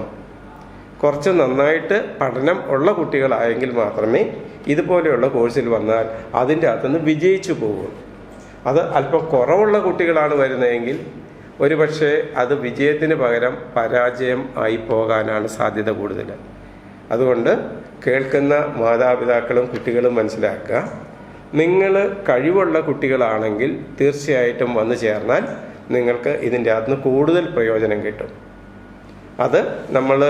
കുറച്ച് നന്നായിട്ട് പഠനം ഉള്ള കുട്ടികളായെങ്കിൽ മാത്രമേ ഇതുപോലെയുള്ള കോഴ്സിൽ വന്നാൽ അതിൻ്റെ അകത്തുനിന്ന് വിജയിച്ചു പോകും. അത് അല്പം കുറവുള്ള കുട്ടികളാണ് വരുന്നതെങ്കിൽ ഒരുപക്ഷെ അത് വിജയത്തിന് പകരം പരാജയം ആയി പോകാനാണ് സാധ്യത കൂടുതൽ. അതുകൊണ്ട് കേൾക്കുന്ന മാതാപിതാക്കളും കുട്ടികളും മനസ്സിലാക്കുക, നിങ്ങൾ കഴിവുള്ള കുട്ടികളാണെങ്കിൽ തീർച്ചയായിട്ടും വന്നു ചേർന്നാൽ നിങ്ങൾക്ക് ഇതിൻ്റെ അകത്തുനിന്ന് കൂടുതൽ പ്രയോജനം കിട്ടും. അത് നമ്മൾ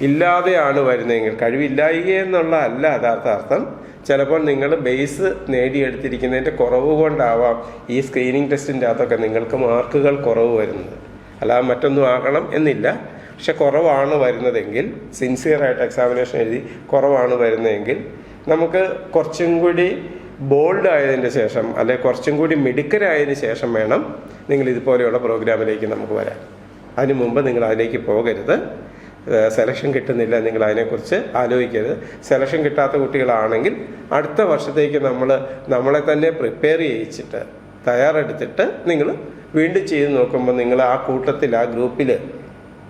ഇല്ലാതെയാണ് വരുന്നതെങ്കിൽ, കഴിവില്ലായിക എന്നുള്ള അല്ല യഥാർത്ഥ അർത്ഥം. ചിലപ്പോൾ നിങ്ങൾ ബേസ് നേടിയെടുത്തിരിക്കുന്നതിൻ്റെ കുറവ് കൊണ്ടാവാം ഈ സ്ക്രീനിങ് ടെസ്റ്റിൻ്റെ അകത്തൊക്കെ നിങ്ങൾക്ക് മാർക്കുകൾ കുറവ് വരുന്നത്. അല്ലാതെ മറ്റൊന്നും ആകണം എന്നില്ല. പക്ഷെ കുറവാണ് വരുന്നതെങ്കിൽ, സിൻസിയറായിട്ട് എക്സാമിനേഷൻ എഴുതി കുറവാണ് വരുന്നതെങ്കിൽ നമുക്ക് കുറച്ചും കൂടി ബോൾഡ് ആയതിന് ശേഷം, അല്ലെങ്കിൽ കുറച്ചും കൂടി മിടുക്കരായതിനു ശേഷം വേണം നിങ്ങൾ ഇതുപോലെയുള്ള പ്രോഗ്രാമിലേക്ക് നമുക്ക് വരാൻ. അതിനു മുമ്പ് നിങ്ങൾ അതിലേക്ക് പോകരുത്. സെലക്ഷൻ കിട്ടുന്നില്ല, നിങ്ങൾ അതിനെക്കുറിച്ച് ആലോചിക്കരുത്. സെലക്ഷൻ കിട്ടാത്ത കുട്ടികളാണെങ്കിൽ അടുത്ത വർഷത്തേക്ക് നമ്മളെ തന്നെ പ്രിപ്പയർ ചെയ്യിച്ചിട്ട് തയ്യാറെടുത്തിട്ട് നിങ്ങൾ വീണ്ടും ചെയ്ത് നോക്കുമ്പോൾ നിങ്ങൾ ആ കൂട്ടത്തിൽ, ആ ഗ്രൂപ്പിൽ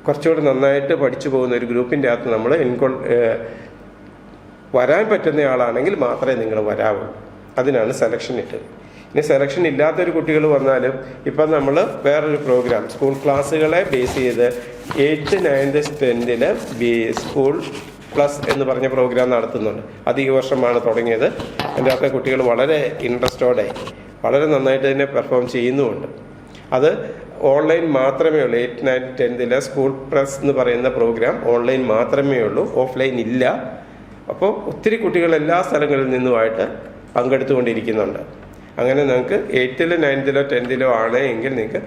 കുറച്ചുകൂടി നന്നായിട്ട് പഠിച്ചു പോകുന്ന ഒരു ഗ്രൂപ്പിൻ്റെ അകത്ത് നമ്മൾ വരാൻ പറ്റുന്നയാളാണെങ്കിൽ മാത്രമേ നിങ്ങൾ വരാവൂ. അതിനാണ് സെലക്ഷൻ ഇട്ടത്. ഇനി സെലക്ഷൻ ഇല്ലാത്തൊരു കുട്ടികൾ വന്നാലും ഇപ്പം നമ്മൾ വേറൊരു പ്രോഗ്രാം, സ്കൂൾ ക്ലാസ്സുകളെ ബേസ് ചെയ്ത് 8th 9th 10th school plus എന്ന് പറഞ്ഞ പ്രോഗ്രാം നടത്തുന്നുണ്ട്. അത് ഈ വർഷമാണ് തുടങ്ങിയത്. എൻ്റെ അകത്തെ കുട്ടികൾ വളരെ ഇൻട്രസ്റ്റോടെ വളരെ നന്നായിട്ട് തന്നെ പെർഫോം ചെയ്യുന്നുമുണ്ട്. അത് ഓൺലൈൻ മാത്രമേ ഉള്ളൂ. 8th 9th 10th school plus എന്ന് പറയുന്ന പ്രോഗ്രാം ഓൺലൈൻ മാത്രമേ ഉള്ളൂ, ഓഫ്ലൈൻ ഇല്ല. അപ്പോൾ ഒത്തിരി കുട്ടികൾ എല്ലാ സ്ഥലങ്ങളിൽ നിന്നുമായിട്ട് പങ്കെടുത്തുകൊണ്ടിരിക്കുന്നുണ്ട്. അങ്ങനെ നിങ്ങൾക്ക് 8th 9th 10th ആണ് എങ്കിൽ നിങ്ങൾക്ക്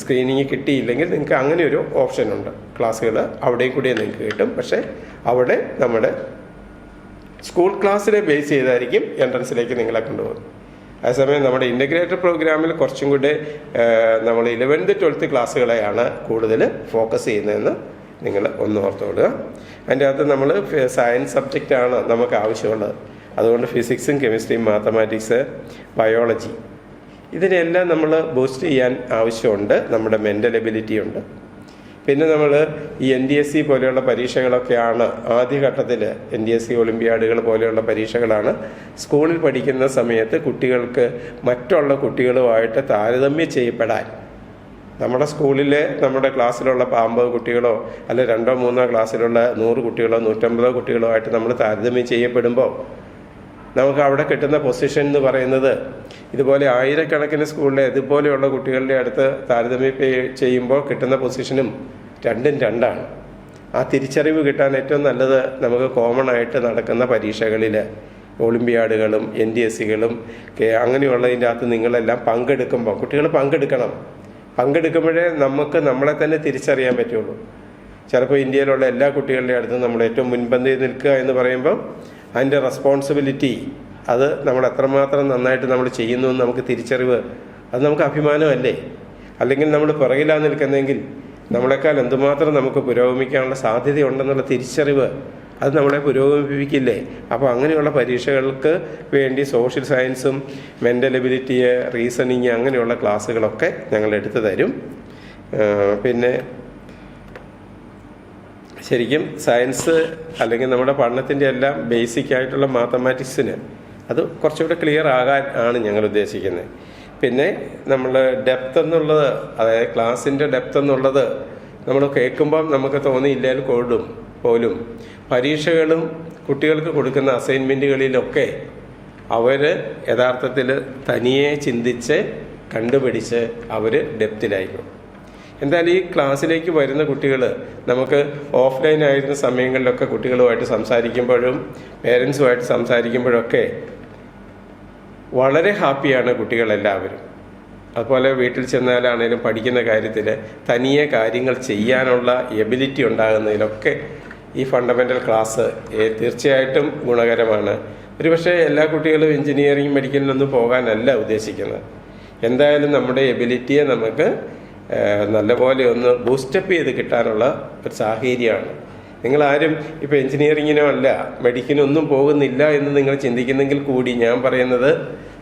സ്ക്രീനിങ് കിട്ടിയില്ലെങ്കിൽ നിങ്ങൾക്ക് അങ്ങനെ ഒരു ഓപ്ഷനുണ്ട്. ക്ലാസ്സുകൾ അവിടെയും കൂടി നിങ്ങൾക്ക് കിട്ടും. പക്ഷേ അവിടെ നമ്മുടെ സ്കൂൾ ക്ലാസ്സിനെ ബേസ് ചെയ്തായിരിക്കും എൻട്രൻസിലേക്ക് നിങ്ങളെ കൊണ്ടുപോകുന്നത്. അതേസമയം നമ്മുടെ ഇൻ്റഗ്രേറ്റഡ് പ്രോഗ്രാമിൽ കുറച്ചും കൂടെ നമ്മൾ 11th 12th ക്ലാസ്സുകളെയാണ് കൂടുതൽ ഫോക്കസ് ചെയ്യുന്നതെന്ന് നിങ്ങൾ ഒന്ന് ഓർത്തോടുക. അതിൻ്റെ അകത്ത് നമ്മൾ സയൻസ് സബ്ജക്റ്റാണ് നമുക്ക് ആവശ്യമുള്ളത്. അതുകൊണ്ട് ഫിസിക്സും കെമിസ്ട്രിയും മാത്തമാറ്റിക്സ് ബയോളജി ഇതിനെല്ലാം നമ്മൾ ബൂസ്റ്റ് ചെയ്യാൻ ആവശ്യമുണ്ട്. നമ്മുടെ മെൻ്റൽ എബിലിറ്റി ഉണ്ട്. പിന്നെ നമ്മൾ ഈ NDSC പോലെയുള്ള പരീക്ഷകളൊക്കെയാണ് ആദ്യഘട്ടത്തിൽ, NDSC ഒളിമ്പ്യാഡുകൾ പോലെയുള്ള പരീക്ഷകളാണ് സ്കൂളിൽ പഠിക്കുന്ന സമയത്ത് കുട്ടികൾക്ക് മറ്റുള്ള കുട്ടികളുമായിട്ട് താരതമ്യം ചെയ്യപ്പെടാൻ. നമ്മുടെ സ്കൂളിലെ നമ്മുടെ ക്ലാസ്സിലുള്ള 50 കുട്ടികളോ അല്ല 2 3 ക്ലാസ്സിലുള്ള 100 കുട്ടികളോ 150 കുട്ടികളോ ആയിട്ട് നമ്മൾ താരതമ്യം ചെയ്യപ്പെടുമ്പോൾ നമുക്ക് അവിടെ കിട്ടുന്ന പൊസിഷൻ എന്ന് പറയുന്നത് ഇതുപോലെ ആയിരക്കണക്കിന് സ്കൂളിലെ ഇതുപോലെയുള്ള കുട്ടികളുടെ അടുത്ത് താരതമ്യം ചെയ്യുമ്പോൾ കിട്ടുന്ന പൊസിഷനും രണ്ടും രണ്ടാണ്. ആ തിരിച്ചറിവ് കിട്ടാൻ ഏറ്റവും നല്ലത് നമുക്ക് കോമൺ ആയിട്ട് നടക്കുന്ന പരീക്ഷകളിൽ ഒളിമ്പ്യാഡുകളും NDSCകളും അങ്ങനെയുള്ളതിൻ്റെ അകത്ത് നിങ്ങളെല്ലാം പങ്കെടുക്കുമ്പോൾ കുട്ടികൾ പങ്കെടുക്കുമ്പോഴേ നമുക്ക് നമ്മളെ തന്നെ തിരിച്ചറിയാൻ പറ്റുള്ളൂ. ചിലപ്പോൾ ഇന്ത്യയിലുള്ള എല്ലാ കുട്ടികളുടെ അടുത്തും നമ്മൾ ഏറ്റവും മുൻപന്തിയിൽ നിൽക്കുക എന്ന് പറയുമ്പോൾ അതിൻ്റെ റെസ്പോൺസിബിലിറ്റി, അത് നമ്മൾ എത്രമാത്രം നന്നായിട്ട് നമ്മൾ ചെയ്യുന്നു എന്ന് നമുക്ക് തിരിച്ചറിവ്, അത് നമുക്ക് അഭിമാനമല്ലേ? അല്ലെങ്കിൽ നമ്മൾ പിറകിലാ നിൽക്കുന്നെങ്കിൽ നമ്മളെക്കാൾ എന്തുമാത്രം നമുക്ക് പുരോഗമിക്കാനുള്ള സാധ്യതയുണ്ടെന്നുള്ള തിരിച്ചറിവ്, അത് നമ്മളെ പുരോഗമിപ്പിക്കില്ലേ? അപ്പോൾ അങ്ങനെയുള്ള പരീക്ഷകൾക്ക് വേണ്ടി സോഷ്യൽ സയൻസും മെൻ്റൽ എബിലിറ്റി, റീസണിങ് അങ്ങനെയുള്ള ക്ലാസ്സുകളൊക്കെ ഞങ്ങൾ എടുത്തു തരും. പിന്നെ ശരിക്കും സയൻസ് അല്ലെങ്കിൽ നമ്മുടെ പഠനത്തിൻ്റെ എല്ലാം ബേസിക് ആയിട്ടുള്ള മാത്തമാറ്റിക്സിന് അത് കുറച്ചുകൂടെ ക്ലിയർ ആകാൻ ആണ് ഞങ്ങൾ ഉദ്ദേശിക്കുന്നത്. പിന്നെ നമ്മൾ ഡെപ്ത് എന്നുള്ളത്, അതായത് ക്ലാസ്സിൻ്റെ ഡെപ്ത് എന്നുള്ളത് നമ്മൾ കേൾക്കുമ്പം നമുക്ക് തോന്നിയില്ലെങ്കിൽ പോലും പരീക്ഷകളും കുട്ടികൾക്ക് കൊടുക്കുന്ന അസൈൻമെൻറ്റുകളിലൊക്കെ അവർ യഥാർത്ഥത്തിൽ തനിയെ ചിന്തിച്ച് കണ്ടുപിടിച്ച് അവർ ഡെപ്തിലായിരിക്കും. എന്തായാലും ഈ ക്ലാസ്സിലേക്ക് വരുന്ന കുട്ടികൾ നമുക്ക് ഓഫ്ലൈൻ ആയിരുന്ന സമയങ്ങളിലൊക്കെ കുട്ടികളുമായിട്ട് സംസാരിക്കുമ്പോഴും പേരൻസുമായിട്ട് സംസാരിക്കുമ്പോഴൊക്കെ വളരെ ഹാപ്പിയാണ് കുട്ടികളെല്ലാവരും. അതുപോലെ വീട്ടിൽ ചെന്നാലാണേലും പഠിക്കുന്ന കാര്യത്തിൽ തനിയെ കാര്യങ്ങൾ ചെയ്യാനുള്ള എബിലിറ്റി ഉണ്ടാകുന്നതിലൊക്കെ ഈ ഫണ്ടമെൻ്റൽ ക്ലാസ് തീർച്ചയായിട്ടും ഗുണകരമാണ്. ഒരുപക്ഷെ എല്ലാ കുട്ടികളും എഞ്ചിനീയറിംഗ് മെഡിക്കലിനൊന്നും പോകാനല്ല ഉദ്ദേശിക്കുന്നത്. എന്തായാലും നമ്മുടെ എബിലിറ്റിയെ നമുക്ക് നല്ലപോലെ ഒന്ന് ബൂസ്റ്റപ്പ് ചെയ്ത് കിട്ടാനുള്ള ഒരു സാഹചര്യമാണ്. നിങ്ങളാരും ഇപ്പോൾ എഞ്ചിനീയറിങ്ങിനോ അല്ല മെഡിക്കലിനൊന്നും പോകുന്നില്ല എന്ന് നിങ്ങൾ ചിന്തിക്കുന്നെങ്കിൽ കൂടി ഞാൻ പറയുന്നത്,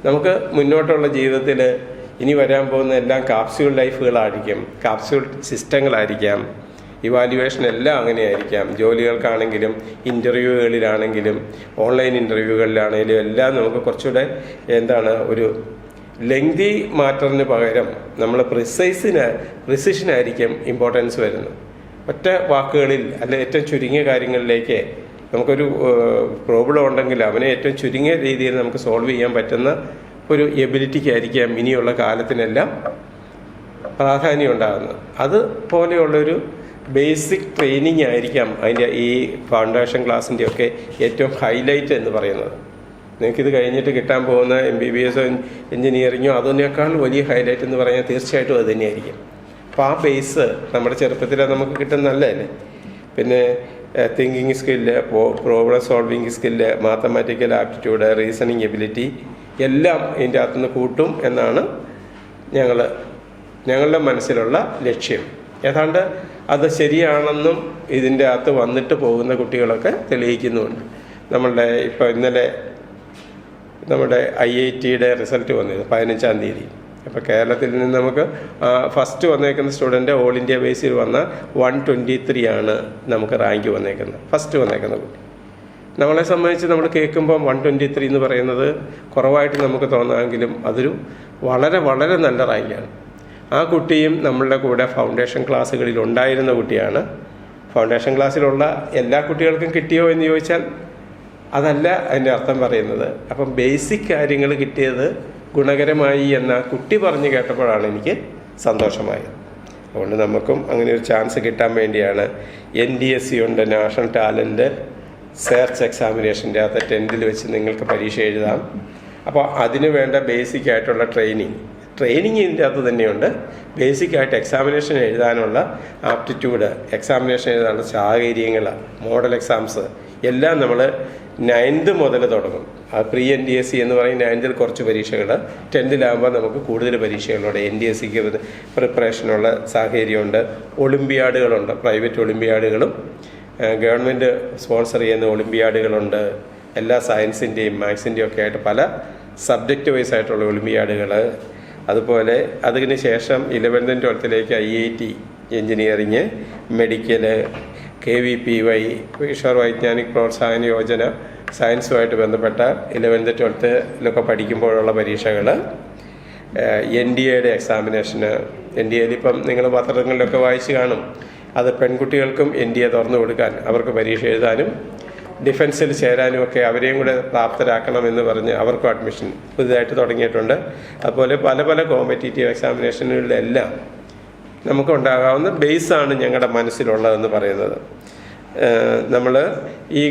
നമുക്ക് മുന്നോട്ടുള്ള ജീവിതത്തിൽ ഇനി വരാൻ പോകുന്ന എല്ലാം കാപ്സ്യൂൾ ലൈഫുകളായിരിക്കും, കാപ്സ്യൂൾ സിസ്റ്റങ്ങളായിരിക്കാം, ഇവാലുവേഷൻ എല്ലാം അങ്ങനെയായിരിക്കാം. ജോലികൾക്കാണെങ്കിലും ഇൻ്റർവ്യൂകളിലാണെങ്കിലും ഓൺലൈൻ ഇൻ്റർവ്യൂകളിലാണെങ്കിലും എല്ലാം നമുക്ക് കുറച്ചുകൂടെ ഒരു ലെങ്തി മാറ്ററിന് പകരം നമ്മൾ പ്രിസിഷനായിരിക്കും ഇമ്പോർട്ടൻസ് വരുന്നത്. ഒറ്റ വാക്കുകളിൽ അല്ലെ ഏറ്റവും ചുരുങ്ങിയ കാര്യങ്ങളിലേക്ക് നമുക്കൊരു പ്രോബ്ലം ഉണ്ടെങ്കിൽ അവനെ ഏറ്റവും ചുരുങ്ങിയ രീതിയിൽ നമുക്ക് സോൾവ് ചെയ്യാൻ പറ്റുന്ന ഒരു എബിലിറ്റിക്കായിരിക്കാം ഇനിയുള്ള കാലത്തിനെല്ലാം പ്രാധാന്യം ഉണ്ടാകുന്നത്. അതുപോലെയുള്ളൊരു ബേസിക് ട്രെയിനിങ് ആയിരിക്കാം അതിൻ്റെ ഈ ഫൗണ്ടേഷൻ ക്ലാസ്സിൻ്റെ ഒക്കെ ഏറ്റവും ഹൈലൈറ്റ് എന്ന് പറയുന്നത്. നിങ്ങൾക്കിത് കഴിഞ്ഞിട്ട് കിട്ടാൻ പോകുന്ന MBBS എഞ്ചിനീയറിങ്ങോ അതിനേക്കാൾ വലിയ ഹൈലൈറ്റ് എന്ന് പറഞ്ഞാൽ തീർച്ചയായിട്ടും അത് തന്നെയായിരിക്കും. അപ്പോൾ ആ ബേസ് നമ്മുടെ ചെറുപ്പത്തിൽ നമുക്ക് കിട്ടുന്ന നല്ലതല്ലേ. പിന്നെ thinking skill, problem solving skill, mathematical aptitude, reasoning ability എല്ലാം ഇതിൻ്റെ അകത്തുനിന്ന് കൂട്ടും എന്നാണ് ഞങ്ങളുടെ മനസ്സിലുള്ള ലക്ഷ്യം. ഏതാണ്ട് അത് ശരിയാണെന്നും ഇതിൻ്റെ അകത്ത് വന്നിട്ട് പോകുന്ന കുട്ടികളൊക്കെ തെളിയിക്കുന്നുമുണ്ട്. ഇപ്പോൾ ഇന്നലെ നമ്മുടെ IITയുടെ റിസൾട്ട് വന്നത് 15-ാം തീയതി. അപ്പോൾ കേരളത്തിൽ നിന്ന് നമുക്ക് ഫസ്റ്റ് വന്നേക്കുന്ന സ്റ്റുഡൻറ്റ് ഓൾ ഇന്ത്യ ബേസിൽ വന്ന 123 ആണ് നമുക്ക് റാങ്ക് വന്നേക്കുന്നത്, ഫസ്റ്റ് വന്നേക്കുന്ന കുട്ടി. നമ്മളെ സംബന്ധിച്ച് നമ്മൾ കേൾക്കുമ്പം 123 എന്ന് പറയുന്നത് കുറവായിട്ട് നമുക്ക് തോന്നാമെങ്കിലും അതൊരു വളരെ വളരെ നല്ല റാങ്കാണ്. ആ കുട്ടിയും നമ്മളുടെ കൂടെ ഫൗണ്ടേഷൻ ക്ലാസ്സുകളിൽ ഉണ്ടായിരുന്ന കുട്ടിയാണ്. ഫൗണ്ടേഷൻ ക്ലാസ്സിലുള്ള എല്ലാ കുട്ടികൾക്കും കിട്ടിയോ എന്ന് ചോദിച്ചാൽ അതല്ല അതിൻ്റെ അർത്ഥം പറയുന്നത്. അപ്പം ബേസിക് കാര്യങ്ങൾ കിട്ടിയത് ഗുണകരമായി എന്ന കുട്ടി പറഞ്ഞു കേട്ടപ്പോഴാണ് എനിക്ക് സന്തോഷമായത്. അതുകൊണ്ട് നമുക്കും അങ്ങനെ ഒരു ചാൻസ് കിട്ടാൻ വേണ്ടിയാണ് NDSC ഉണ്ട്, നാഷണൽ ടാലൻറ്റ് സെർച്ച് എക്സാമിനേഷൻ്റെ അകത്ത് 10th വെച്ച് നിങ്ങൾക്ക് പരീക്ഷ എഴുതാം. അപ്പോൾ അതിന് വേണ്ട ബേസിക് ആയിട്ടുള്ള ട്രെയിനിങ് ഇതിൻ്റെ അകത്ത് തന്നെയുണ്ട്. ബേസിക്കായിട്ട് എക്സാമിനേഷൻ എഴുതാനുള്ള ആപ്റ്റിറ്റ്യൂഡ്, എക്സാമിനേഷൻ എഴുതാനുള്ള സാഹചര്യങ്ങൾ, മോഡൽ എക്സാംസ് എല്ലാം നമ്മൾ 9th മുതൽ തുടങ്ങും. ആ പ്രീ NDSC എന്ന് പറയും. 9th കുറച്ച് പരീക്ഷകൾ, 10th നമുക്ക് കൂടുതൽ പരീക്ഷകളുണ്ട്. NDSCക്ക് പ്രിപ്പറേഷനുള്ള സാഹചര്യമുണ്ട്. ഒളിമ്പിയാഡുകളുണ്ട്, പ്രൈവറ്റ് ഒളിമ്പിയാഡുകളും ഗവൺമെൻറ് സ്പോൺസർ ചെയ്യുന്ന ഒളിമ്പിയാഡുകളുണ്ട്. എല്ലാ സയൻസിൻ്റെയും മാത്സിൻ്റെയും ഒക്കെ ആയിട്ട് പല സബ്ജക്റ്റ് വൈസ് ആയിട്ടുള്ള ഒളിമ്പിയാഡുകൾ. അതുപോലെ അതിന് ശേഷം 11th and 12th IIT engineering, medical, KVPY Kishore Vaigyanik പ്രോത്സാഹന യോജന, സയൻസുമായിട്ട് ബന്ധപ്പെട്ട 11th 12th പഠിക്കുമ്പോഴുള്ള പരീക്ഷകൾ, NDAയുടെ എക്സാമിനേഷന്. NDAയിൽ ഇപ്പം നിങ്ങൾ പത്രങ്ങളിലൊക്കെ വായിച്ച് കാണും. അത് പെൺകുട്ടികൾക്കും NDA തുറന്നു കൊടുക്കാൻ, അവർക്ക് പരീക്ഷ എഴുതാനും ഡിഫൻസിൽ ചേരാനും ഒക്കെ അവരെയും കൂടെ പ്രാപ്തരാക്കണമെന്ന് പറഞ്ഞ് അവർക്കും അഡ്മിഷൻ പുതുതായിട്ട് തുടങ്ങിയിട്ടുണ്ട്. അതുപോലെ പല പല കോമ്പറ്റീറ്റീവ് എക്സാമിനേഷനുകളിലെല്ലാം നമുക്കുണ്ടാകാവുന്ന ബേസാണ് ഞങ്ങളുടെ മനസ്സിലുള്ളതെന്ന് പറയുന്നത്. നമ്മൾ ഈ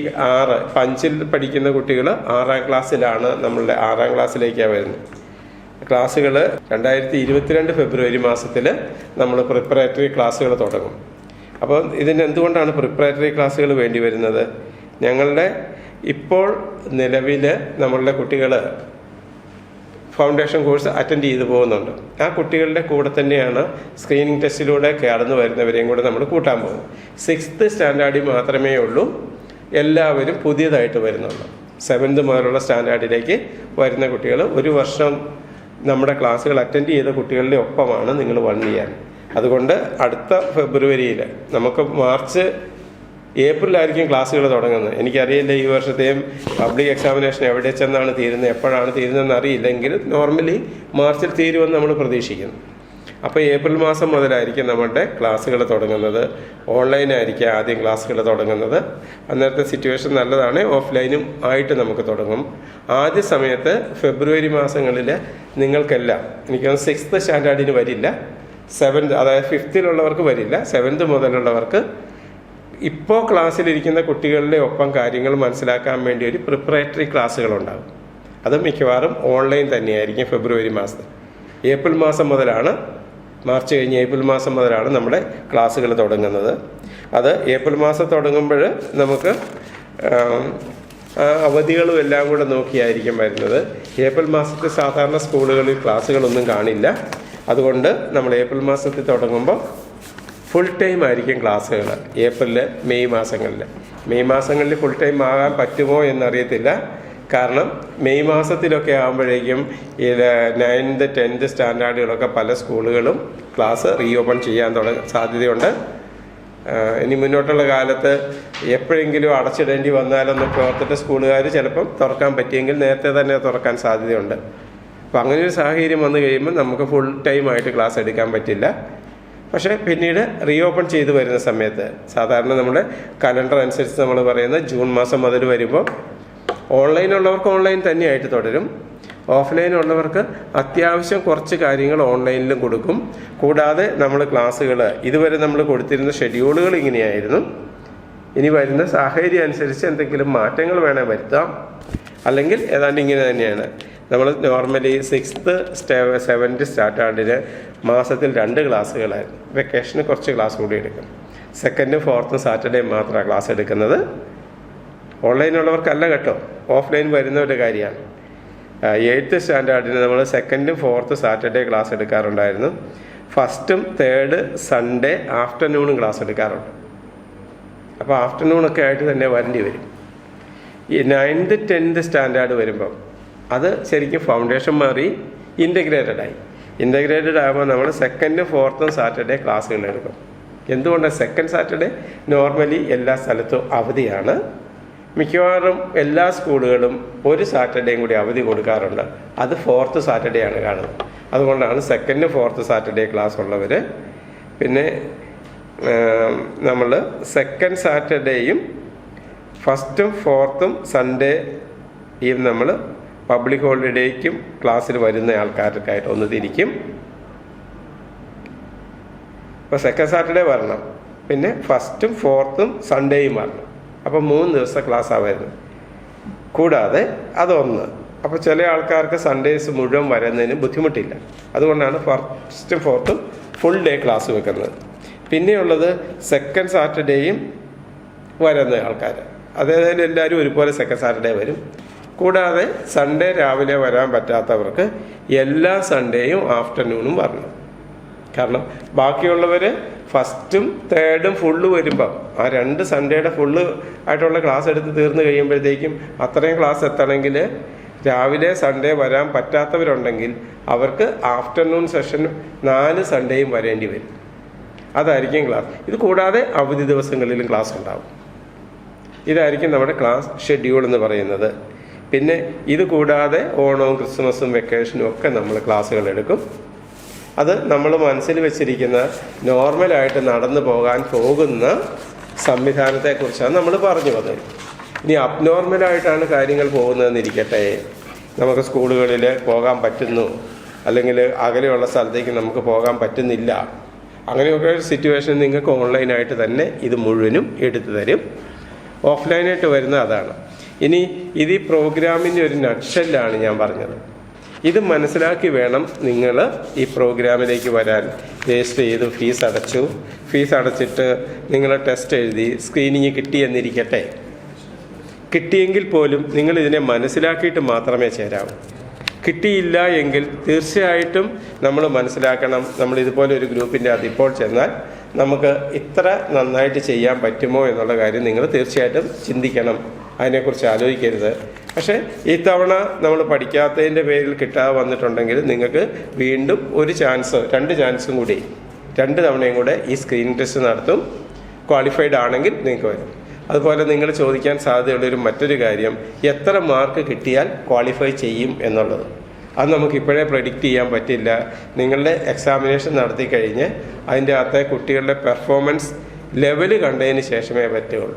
5ൽ പഠിക്കുന്ന കുട്ടികൾ 6ാം ക്ലാസ്സിലാണ്, നമ്മളുടെ 6ാം ക്ലാസ്സിലേക്കാണ് വരുന്നത്. ക്ലാസ്സുകൾ 2022 ഫെബ്രുവരി മാസത്തിൽ നമ്മൾ പ്രിപ്പറേറ്ററി ക്ലാസ്സുകൾ തുടങ്ങും. അപ്പോൾ ഇതിന് എന്തുകൊണ്ടാണ് പ്രിപ്പറേറ്ററി ക്ലാസ്സുകൾ വേണ്ടി വരുന്നത്? ഞങ്ങളുടെ ഇപ്പോൾ നിലവിൽ നമ്മളുടെ കുട്ടികൾ ഫൗണ്ടേഷൻ കോഴ്സ് അറ്റൻഡ് ചെയ്തു പോകുന്നുണ്ട്. ആ കുട്ടികളുടെ കൂടെ തന്നെയാണ് സ്ക്രീനിങ് ടെസ്റ്റിലൂടെ കടന്നു വരുന്നവരെയും കൂടെ നമ്മൾ കൂട്ടാൻ പോകുന്നത്. 6th സ്റ്റാൻഡേർഡിൽ മാത്രമേ ഉള്ളൂ എല്ലാവരും പുതിയതായിട്ട് വരുന്നുള്ളൂ. 7th മുതലുള്ള സ്റ്റാൻഡേർഡിലേക്ക് വരുന്ന കുട്ടികൾ ഒരു വർഷം നമ്മുടെ ക്ലാസ്സുകൾ അറ്റൻഡ് ചെയ്ത കുട്ടികളുടെ ഒപ്പമാണ് നിങ്ങൾ 1 ഇയർ. അതുകൊണ്ട് അടുത്ത ഫെബ്രുവരിയിൽ നമുക്ക് ഏപ്രിലായിരിക്കും ക്ലാസ്സുകൾ തുടങ്ങുന്നത്. എനിക്കറിയില്ല ഈ വർഷത്തെയും പബ്ലിക് എക്സാമിനേഷൻ എവിടെ ചെന്നാണ് തീരുന്നത്, എപ്പോഴാണ് തീരുന്നതെന്ന് അറിയില്ലെങ്കിൽ നോർമലി മാർച്ചിൽ തീരുമെന്ന് നമ്മൾ പ്രതീക്ഷിക്കുന്നു. അപ്പോൾ ഏപ്രിൽ മാസം മുതലായിരിക്കും നമ്മുടെ ക്ലാസ്സുകൾ തുടങ്ങുന്നത്. ഓൺലൈനായിരിക്കും ആദ്യം ക്ലാസ്സുകൾ തുടങ്ങുന്നത്. അന്നേരത്തെ സിറ്റുവേഷൻ നല്ലതാണ്, ഓഫ്ലൈനും ആയിട്ട് നമുക്ക് തുടങ്ങും. ആദ്യ സമയത്ത് ഫെബ്രുവരി മാസങ്ങളിൽ നിങ്ങൾക്കെല്ലാം എനിക്ക് 6th സ്റ്റാൻഡേർഡിന് വരില്ല, 7th അതായത് 5th വരില്ല, 7th മുതലുള്ളവർക്ക് ഇപ്പോൾ ക്ലാസ്സിലിരിക്കുന്ന കുട്ടികളുടെ ഒപ്പം കാര്യങ്ങൾ മനസ്സിലാക്കാൻ വേണ്ടി ഒരു പ്രിപ്പറേറ്ററി ക്ലാസ്സുകളുണ്ടാകും. അത് മിക്കവാറും ഓൺലൈൻ തന്നെയായിരിക്കും ഫെബ്രുവരി മാസത്തിൽ. ഏപ്രിൽ മാസം മുതലാണ്, മാർച്ച് കഴിഞ്ഞ് ഏപ്രിൽ മാസം മുതലാണ് നമ്മുടെ ക്ലാസ്സുകൾ തുടങ്ങുന്നത്. അത് ഏപ്രിൽ മാസം തുടങ്ങുമ്പോൾ നമുക്ക് അവധികളും എല്ലാം കൂടെ നോക്കിയായിരിക്കും വരുന്നത്. ഏപ്രിൽ മാസത്തിൽ സാധാരണ സ്കൂളുകളിൽ ക്ലാസ്സുകളൊന്നും കാണില്ല. അതുകൊണ്ട് നമ്മൾ ഏപ്രിൽ മാസത്തിൽ തുടങ്ങുമ്പോൾ ഫുൾ ടൈം ആയിരിക്കും ക്ലാസ്സുകൾ. മെയ് മാസങ്ങളിൽ ഫുൾ ടൈം ആകാൻ പറ്റുമോ എന്നറിയത്തില്ല. കാരണം മെയ് മാസത്തിലൊക്കെ ആകുമ്പോഴേക്കും ഈ 9th 10th സ്റ്റാൻഡേർഡുകളൊക്കെ പല സ്കൂളുകളും ക്ലാസ് റീഓപ്പൺ ചെയ്യാൻ സാധ്യതയുണ്ട്. ഇനി മുന്നോട്ടുള്ള കാലത്ത് എപ്പോഴെങ്കിലും അടച്ചിടേണ്ടി വന്നാലൊന്നൊക്കെ ഓർത്തിട്ട് സ്കൂളുകാർ ചിലപ്പം തുറക്കാൻ പറ്റിയെങ്കിൽ നേരത്തെ തന്നെ തുറക്കാൻ സാധ്യതയുണ്ട്. അപ്പം അങ്ങനെ ഒരു സാഹചര്യം വന്നു കഴിയുമ്പോൾ നമുക്ക് ഫുൾ ടൈം ആയിട്ട് ക്ലാസ് എടുക്കാൻ പറ്റില്ല. പക്ഷേ പിന്നീട് റീഓപ്പൺ ചെയ്ത് വരുന്ന സമയത്ത് സാധാരണ നമ്മുടെ കലണ്ടർ അനുസരിച്ച് നമ്മൾ പറയുന്ന ജൂൺ മാസം മുതൽ വരുമ്പോൾ ഓൺലൈനുള്ളവർക്ക് ഓൺലൈൻ തന്നെയായിട്ട് തുടരും. ഓഫ്ലൈൻ ഉള്ളവർക്ക് അത്യാവശ്യം കുറച്ച് കാര്യങ്ങൾ ഓൺലൈനിലും കൊടുക്കും. കൂടാതെ നമ്മൾ ക്ലാസ്സുകൾ ഇതുവരെ നമ്മൾ കൊടുത്തിരുന്ന ഷെഡ്യൂളുകൾ ഇങ്ങനെയായിരുന്നു. ഇനി വരുന്ന സാഹചര്യം അനുസരിച്ച് എന്തെങ്കിലും മാറ്റങ്ങൾ വേണേൽ വരുത്താം. അല്ലെങ്കിൽ ഏതാണ്ട് ഇങ്ങനെ തന്നെയാണ്. നമ്മൾ നോർമലി 6th 7th സ്റ്റാൻഡേർഡിന് മാസത്തിൽ 2 ക്ലാസ്സുകളായിരുന്നു. വെക്കേഷന് കുറച്ച് ക്ലാസ് കൂടി എടുക്കും. 2nd 4th സാറ്റർഡേ മാത്രമാണ് ക്ലാസ് എടുക്കുന്നത്. ഓൺലൈനുള്ളവർക്കല്ല കേട്ടോ, ഓഫ്ലൈൻ വരുന്നവരുടെ കാര്യമാണ്. 8th സ്റ്റാൻഡേർഡിന് നമ്മൾ 2nd 4th സാറ്റർഡേ ക്ലാസ് എടുക്കാറുണ്ടായിരുന്നു. 1st 3rd സൺഡേ ആഫ്റ്റർനൂണും ക്ലാസ് എടുക്കാറുണ്ട്. അപ്പോൾ ആഫ്റ്റർനൂണൊക്കെ ആയിട്ട് തന്നെ വരേണ്ടി വരും. ഈ 9th 10th സ്റ്റാൻഡേർഡ് വരുമ്പം അത് ശരിക്കും ഫൗണ്ടേഷൻ മാറി ഇൻ്റഗ്രേറ്റഡ് ആകുമ്പോൾ നമ്മൾ 2nd 4th സാറ്റർഡേ ക്ലാസ്സുകൾ എടുക്കും. എന്തുകൊണ്ടാണ് 2nd സാറ്റർഡേ നോർമലി എല്ലാ സ്ഥലത്തും അവധിയാണ്. മിക്കവാറും എല്ലാ സ്കൂളുകളും ഒരു സാറ്റർഡേയും കൂടി അവധി കൊടുക്കാറുണ്ട്. അത് 4th സാറ്റർഡേ ആണ് കാണുന്നത്. അതുകൊണ്ടാണ് 2nd 4th സാറ്റർഡേ ക്ലാസ് ഉള്ളവർ. പിന്നെ നമ്മൾ 2nd സാറ്റർഡേയും 1st 4th സൺഡേയും നമ്മൾ പബ്ലിക് ഹോളിഡേക്കും ക്ലാസ്സിൽ വരുന്ന ആൾക്കാർക്കായിട്ട് ഒന്ന് തിരിക്കും. അപ്പോൾ 2nd സാറ്റർഡേ വരണം, പിന്നെ 1st 4th സൺഡേയും വരണം. അപ്പോൾ 3 ദിവസത്തെ ക്ലാസ്സാണ് വരുന്നത്. കൂടാതെ അതൊന്ന്, അപ്പോൾ ചില ആൾക്കാർക്ക് സൺഡേസ് മുഴുവൻ വരുന്നതിന് ബുദ്ധിമുട്ടില്ല. അതുകൊണ്ടാണ് 1st 4th full day class വെക്കുന്നത്. പിന്നെയുള്ളത് 2nd സാറ്റർഡേയും വരുന്ന ആൾക്കാർ, അതായത് എല്ലാവരും ഒരുപോലെ 2nd സാറ്റർഡേ വരും. കൂടാതെ സൺഡേ രാവിലെ വരാൻ പറ്റാത്തവർക്ക് എല്ലാ സൺഡേയും ആഫ്റ്റർനൂണും വരണം. കാരണം ബാക്കിയുള്ളവർ 1st 3rd ഫുള്ള് വരുമ്പം ആ 2 സൺഡേയുടെ ഫുള്ള് ആയിട്ടുള്ള ക്ലാസ് എടുത്ത് തീർന്നു കഴിയുമ്പോഴത്തേക്കും അത്രയും ക്ലാസ് എത്തണമെങ്കിൽ രാവിലെ സൺഡേ വരാൻ പറ്റാത്തവരുണ്ടെങ്കിൽ അവർക്ക് ആഫ്റ്റർനൂൺ സെഷൻ 4 സൺഡേയും വരേണ്ടി വരും. അതായിരിക്കും ക്ലാസ്. ഇത് കൂടാതെ അവധി ദിവസങ്ങളിലും ക്ലാസ് ഉണ്ടാവും. ഇതായിരിക്കും നമ്മുടെ ക്ലാസ് ഷെഡ്യൂൾ എന്ന് പറയുന്നത്. പിന്നെ ഇത് കൂടാതെ ഓണവും ക്രിസ്മസും വെക്കേഷനും ഒക്കെ നമ്മൾ ക്ലാസ്സുകൾ എടുക്കും. അത് നമ്മൾ മനസ്സിൽ വെച്ചിരിക്കുന്ന നോർമലായിട്ട് നടന്നു പോകുന്ന സംവിധാനത്തെക്കുറിച്ചാണ് നമ്മൾ പറഞ്ഞു വന്നത്. ഇനി അബ്നോർമലായിട്ടാണ് കാര്യങ്ങൾ പോകുന്നതെന്നിരിക്കട്ടെ, നമുക്ക് സ്കൂളുകളിൽ പോകാൻ പറ്റുന്നു, അല്ലെങ്കിൽ അകലെയുള്ള സ്ഥലത്തേക്ക് നമുക്ക് പോകാൻ പറ്റുന്നില്ല, അങ്ങനെയൊക്കെ സിറ്റുവേഷൻ നിങ്ങൾക്ക് ഓൺലൈനായിട്ട് തന്നെ ഇത് മുഴുവനും എടുത്തു തരും. ഓഫ്ലൈനായിട്ട് വരുന്ന അതാണ്. ഇനി ഇത് ഈ പ്രോഗ്രാമിൻ്റെ ഒരു നട്ട്ഷെല്ലാണ് ഞാൻ പറഞ്ഞത്. ഇത് മനസ്സിലാക്കി വേണം നിങ്ങൾ ഈ പ്രോഗ്രാമിലേക്ക് വരാൻ. രജിസ്റ്റർ ചെയ്തു, ഫീസ് അടച്ചിട്ട് നിങ്ങൾ ടെസ്റ്റ് എഴുതി സ്ക്രീനിങ് കിട്ടിയെന്നിരിക്കട്ടെ. കിട്ടിയെങ്കിൽ പോലും നിങ്ങൾ ഇതിനെ മനസ്സിലാക്കിയിട്ട് മാത്രമേ ചേരാവൂ. കിട്ടിയില്ല എങ്കിൽ തീർച്ചയായിട്ടും നമ്മൾ മനസ്സിലാക്കണം, നമ്മൾ ഇതുപോലെ ഒരു ഗ്രൂപ്പിൻ്റെ അത് ഇപ്പോൾ ചെന്നാൽ നമുക്ക് ഇത്ര നന്നായിട്ട് ചെയ്യാൻ പറ്റുമോ എന്നുള്ള കാര്യം നിങ്ങൾ തീർച്ചയായിട്ടും ചിന്തിക്കണം, അതിനെക്കുറിച്ച് ആലോചിക്കരുത്. പക്ഷേ ഈ തവണ നമ്മൾ പഠിക്കാത്തതിൻ്റെ പേരിൽ കിട്ടാതെ വന്നിട്ടുണ്ടെങ്കിൽ നിങ്ങൾക്ക് വീണ്ടും ഒരു ചാൻസ്, 2 ചാൻസും കൂടി 2 തവണയും കൂടെ ഈ സ്ക്രീനിങ് ടെസ്റ്റ് നടത്തും. ക്വാളിഫൈഡ് ആണെങ്കിൽ നിങ്ങൾക്ക് വരും. അതുപോലെ നിങ്ങൾ ചോദിക്കാൻ സാധ്യതയുള്ളൊരു മറ്റൊരു കാര്യം, എത്ര മാർക്ക് കിട്ടിയാൽ ക്വാളിഫൈ ചെയ്യും എന്നുള്ളത്. അത് നമുക്കിപ്പോഴേ പ്രെഡിക്റ്റ് ചെയ്യാൻ പറ്റില്ല. നിങ്ങളുടെ എക്സാമിനേഷൻ നടത്തി കഴിഞ്ഞ് അതിൻ്റെ അകത്തെ കുട്ടികളുടെ പെർഫോമൻസ് ലെവൽ കണ്ടതിന് ശേഷമേ പറ്റുള്ളൂ.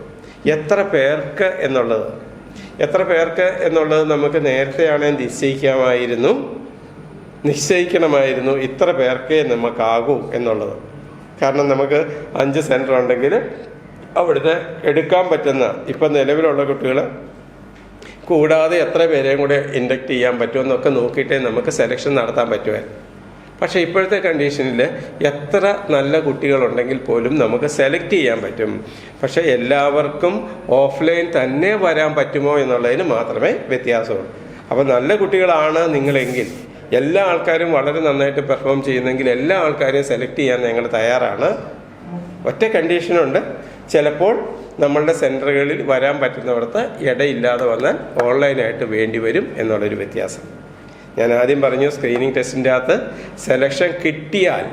എത്ര പേർക്ക് എന്നുള്ളത് നമുക്ക് നേരത്തെയാണെങ്കിൽ നിശ്ചയിക്കണമായിരുന്നു ഇത്ര പേർക്കേ നമുക്കാകൂ എന്നുള്ളത്. കാരണം നമുക്ക് 5 സെൻറ്റർ ഉണ്ടെങ്കിൽ അവിടുത്തെ എടുക്കാൻ പറ്റുന്ന ഇപ്പം നിലവിലുള്ള കുട്ടികൾ കൂടാതെ എത്ര പേരെയും കൂടെ ഇൻഡക്റ്റ് ചെയ്യാൻ പറ്റുമെന്നൊക്കെ നോക്കിയിട്ടേ നമുക്ക് സെലക്ഷൻ നടത്താൻ പറ്റുമായിരുന്നു. പക്ഷേ ഇപ്പോഴത്തെ കണ്ടീഷനിൽ എത്ര നല്ല കുട്ടികളുണ്ടെങ്കിൽ പോലും നമുക്ക് സെലക്ട് ചെയ്യാൻ പറ്റും. പക്ഷേ എല്ലാവർക്കും ഓഫ്ലൈൻ തന്നെ വരാൻ പറ്റുമോ എന്നുള്ളതിന് മാത്രമേ വ്യത്യാസമുള്ളൂ. അപ്പോൾ നല്ല കുട്ടികളാണ് നിങ്ങളെങ്കിൽ, എല്ലാ ആൾക്കാരും വളരെ നന്നായിട്ട് പെർഫോം ചെയ്യുന്നെങ്കിൽ എല്ലാ ആൾക്കാരെയും സെലക്ട് ചെയ്യാൻ ഞങ്ങൾ തയ്യാറാണ്. ഒറ്റ കണ്ടീഷനുണ്ട്, ചിലപ്പോൾ നമ്മളുടെ സെൻറ്ററുകളിൽ വരാൻ പറ്റുന്നവിടത്ത് ഇടയില്ലാതെ വന്നാൽ ഓൺലൈനായിട്ട് വേണ്ടി വരും എന്നുള്ളൊരു വ്യത്യാസം. ഞാൻ ആദ്യം പറഞ്ഞു, സ്ക്രീനിങ് ടെസ്റ്റിൻ്റെ അകത്ത് സെലക്ഷൻ കിട്ടിയാൽ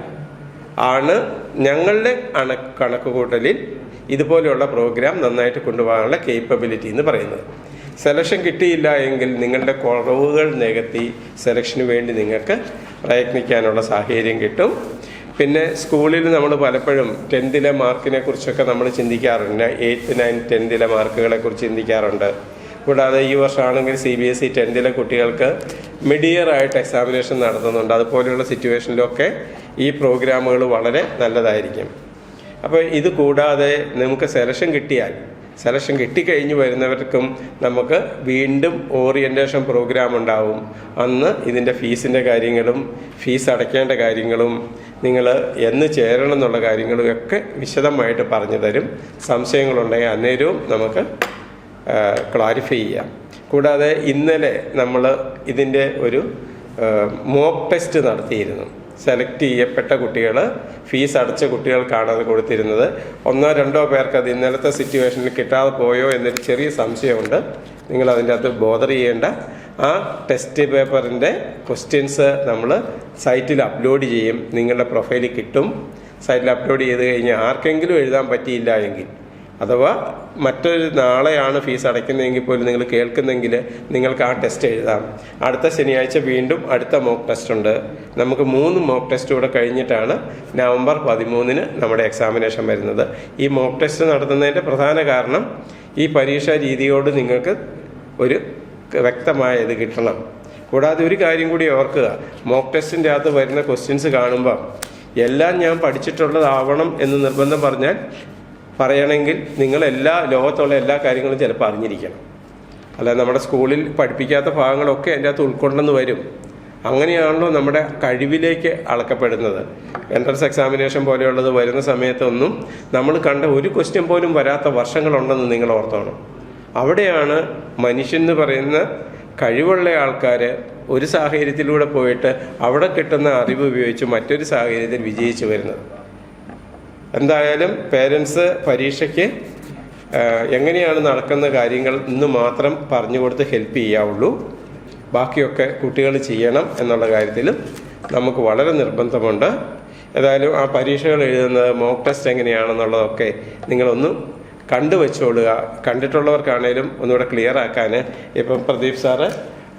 ആണ് ഞങ്ങളുടെ കണക്കുകൂട്ടലിൽ ഇതുപോലെയുള്ള പ്രോഗ്രാം നന്നായിട്ട് കൊണ്ടുപോകാനുള്ള കേപ്പബിലിറ്റി എന്ന് പറയുന്നത്. സെലക്ഷൻ കിട്ടിയില്ല എങ്കിൽ നിങ്ങളുടെ കുറവുകൾ നികത്തി സെലക്ഷന് വേണ്ടി നിങ്ങൾക്ക് പ്രയത്നിക്കാനുള്ള സാഹചര്യം കിട്ടും. പിന്നെ സ്കൂളിൽ നമ്മൾ പലപ്പോഴും 10th മാർക്കിനെ കുറിച്ചൊക്കെ നമ്മൾ ചിന്തിക്കാറുണ്ട്. 8th, 9th, 10th മാർക്കുകളെ കുറിച്ച് ചിന്തിക്കാറുണ്ട്. കൂടാതെ ഈ വർഷമാണെങ്കിൽ CBSE 10th കുട്ടികൾക്ക് മിഡ് ഇയർ ആയിട്ട് എക്സാമിനേഷൻ നടത്തുന്നുണ്ട്. അതുപോലെയുള്ള സിറ്റുവേഷനിലൊക്കെ ഈ പ്രോഗ്രാമുകൾ വളരെ നല്ലതായിരിക്കും. അപ്പോൾ ഇത് കൂടാതെ നമുക്ക് സെലക്ഷൻ കിട്ടിക്കഴിഞ്ഞ് വരുന്നവർക്കും നമുക്ക് വീണ്ടും ഓറിയൻറ്റേഷൻ പ്രോഗ്രാം ഉണ്ടാവും. അന്ന് ഇതിൻ്റെ ഫീസിൻ്റെ കാര്യങ്ങളും ഫീസ് അടയ്ക്കേണ്ട കാര്യങ്ങളും നിങ്ങൾ എന്ന് ചേരണം എന്നുള്ള കാര്യങ്ങളും ഒക്കെ വിശദമായിട്ട് പറഞ്ഞു തരും. സംശയങ്ങളുണ്ടെങ്കിൽ അന്നേരവും നമുക്ക് ക്ലാരിഫൈ ചെയ്യാം. കൂടാതെ ഇന്നലെ നമ്മൾ ഇതിൻ്റെ ഒരു മോക്ക് ടെസ്റ്റ് നടത്തിയിരുന്നു. സെലക്ട് ചെയ്യപ്പെട്ട കുട്ടികൾ, ഫീസ് അടച്ച കുട്ടികൾക്കാണ് അത് കൊടുത്തിരുന്നത്. 1-2 പേർക്ക് അത് ഇന്നലത്തെ സിറ്റുവേഷനിൽ കിട്ടാതെ പോയോ എന്നൊരു ചെറിയ സംശയമുണ്ട്. നിങ്ങൾ അതിൻ്റെ അകത്ത് ബോദർ ചെയ്യേണ്ട. ആ ടെസ്റ്റ് പേപ്പറിൻ്റെ ക്വസ്റ്റ്യൻസ് നമ്മൾ സൈറ്റിൽ അപ്ലോഡ് ചെയ്യും. നിങ്ങളുടെ പ്രൊഫൈലിൽ കിട്ടും. സൈറ്റിൽ അപ്ലോഡ് ചെയ്ത് കഴിഞ്ഞാൽ ആർക്കെങ്കിലും എഴുതാൻ പറ്റിയില്ല എങ്കിൽ, അഥവാ മറ്റൊരു നാളെയാണ് ഫീസ് അടയ്ക്കുന്നതെങ്കിൽ പോലും നിങ്ങൾ കേൾക്കുന്നെങ്കിൽ നിങ്ങൾക്ക് ആ ടെസ്റ്റ് എഴുതാം. അടുത്ത ശനിയാഴ്ച വീണ്ടും അടുത്ത മോക്ക് ടെസ്റ്റ് ഉണ്ട്. നമുക്ക് 3 മോക്ക് ടെസ്റ്റ് കൂടെ കഴിഞ്ഞിട്ടാണ് നവംബർ 13 നമ്മുടെ എക്സാമിനേഷൻ വരുന്നത്. ഈ മോക്ക് ടെസ്റ്റ് നടത്തുന്നതിൻ്റെ പ്രധാന കാരണം ഈ പരീക്ഷാ രീതിയോട് നിങ്ങൾക്ക് ഒരു വ്യക്തമായ ഇത് കിട്ടണം. കൂടാതെ ഒരു കാര്യം കൂടി ഓർക്കുക, മോക്ക് ടെസ്റ്റിൻ്റെ അകത്ത് വരുന്ന ക്വസ്റ്റ്യൻസ് കാണുമ്പോൾ എല്ലാം ഞാൻ പഠിച്ചിട്ടുള്ളതാവണം എന്ന് നിർബന്ധം പറയണമെങ്കിൽ നിങ്ങൾ ലോകത്തുള്ള എല്ലാ കാര്യങ്ങളും ചിലപ്പോൾ അറിഞ്ഞിരിക്കണം. അല്ല, നമ്മുടെ സ്കൂളിൽ പഠിപ്പിക്കാത്ത ഭാഗങ്ങളൊക്കെ അതിൻ്റെ അകത്ത് ഉൾക്കൊണ്ടെന്ന് വരും. അങ്ങനെയാണല്ലോ നമ്മുടെ കഴിവിലേക്ക് അളക്കപ്പെടുന്നത്. എൻട്രൻസ് എക്സാമിനേഷൻ പോലെയുള്ളത് വരുന്ന സമയത്തൊന്നും നമ്മൾ കണ്ട ഒരു ക്വസ്റ്റ്യൻ പോലും വരാത്ത വർഷങ്ങളുണ്ടെന്ന് നിങ്ങൾ ഓർത്തോണം. അവിടെയാണ് മനുഷ്യൻ എന്ന് പറയുന്ന കഴിവുള്ള ആൾക്കാർ ഒരു സാഹചര്യത്തിലൂടെ പോയിട്ട് അവിടെ കിട്ടുന്ന അറിവ് ഉപയോഗിച്ച് മറ്റൊരു സാഹചര്യത്തിൽ വിജയിച്ചു വരുന്നത്. എന്തായാലും പേരൻസ് പരീക്ഷയ്ക്ക് എങ്ങനെയാണ് നടക്കുന്ന കാര്യങ്ങൾ ഇന്ന് മാത്രം പറഞ്ഞു കൊടുത്ത് ഹെൽപ്പ് ചെയ്യാവുള്ളൂ. ബാക്കിയൊക്കെ കുട്ടികൾ ചെയ്യണം എന്നുള്ള കാര്യത്തിലും നമുക്ക് വളരെ നിർബന്ധമുണ്ട്. ഏതായാലും ആ പരീക്ഷകൾ എഴുതുന്നത്, മോക്ക് ടെസ്റ്റ് എങ്ങനെയാണെന്നുള്ളതൊക്കെ നിങ്ങളൊന്ന് കണ്ടുവെച്ചോളുക. കണ്ടിട്ടുള്ളവർക്കാണേലും ഒന്നുകൂടെ ക്ലിയർ ആക്കാൻ ഇപ്പം പ്രദീപ് സാറ്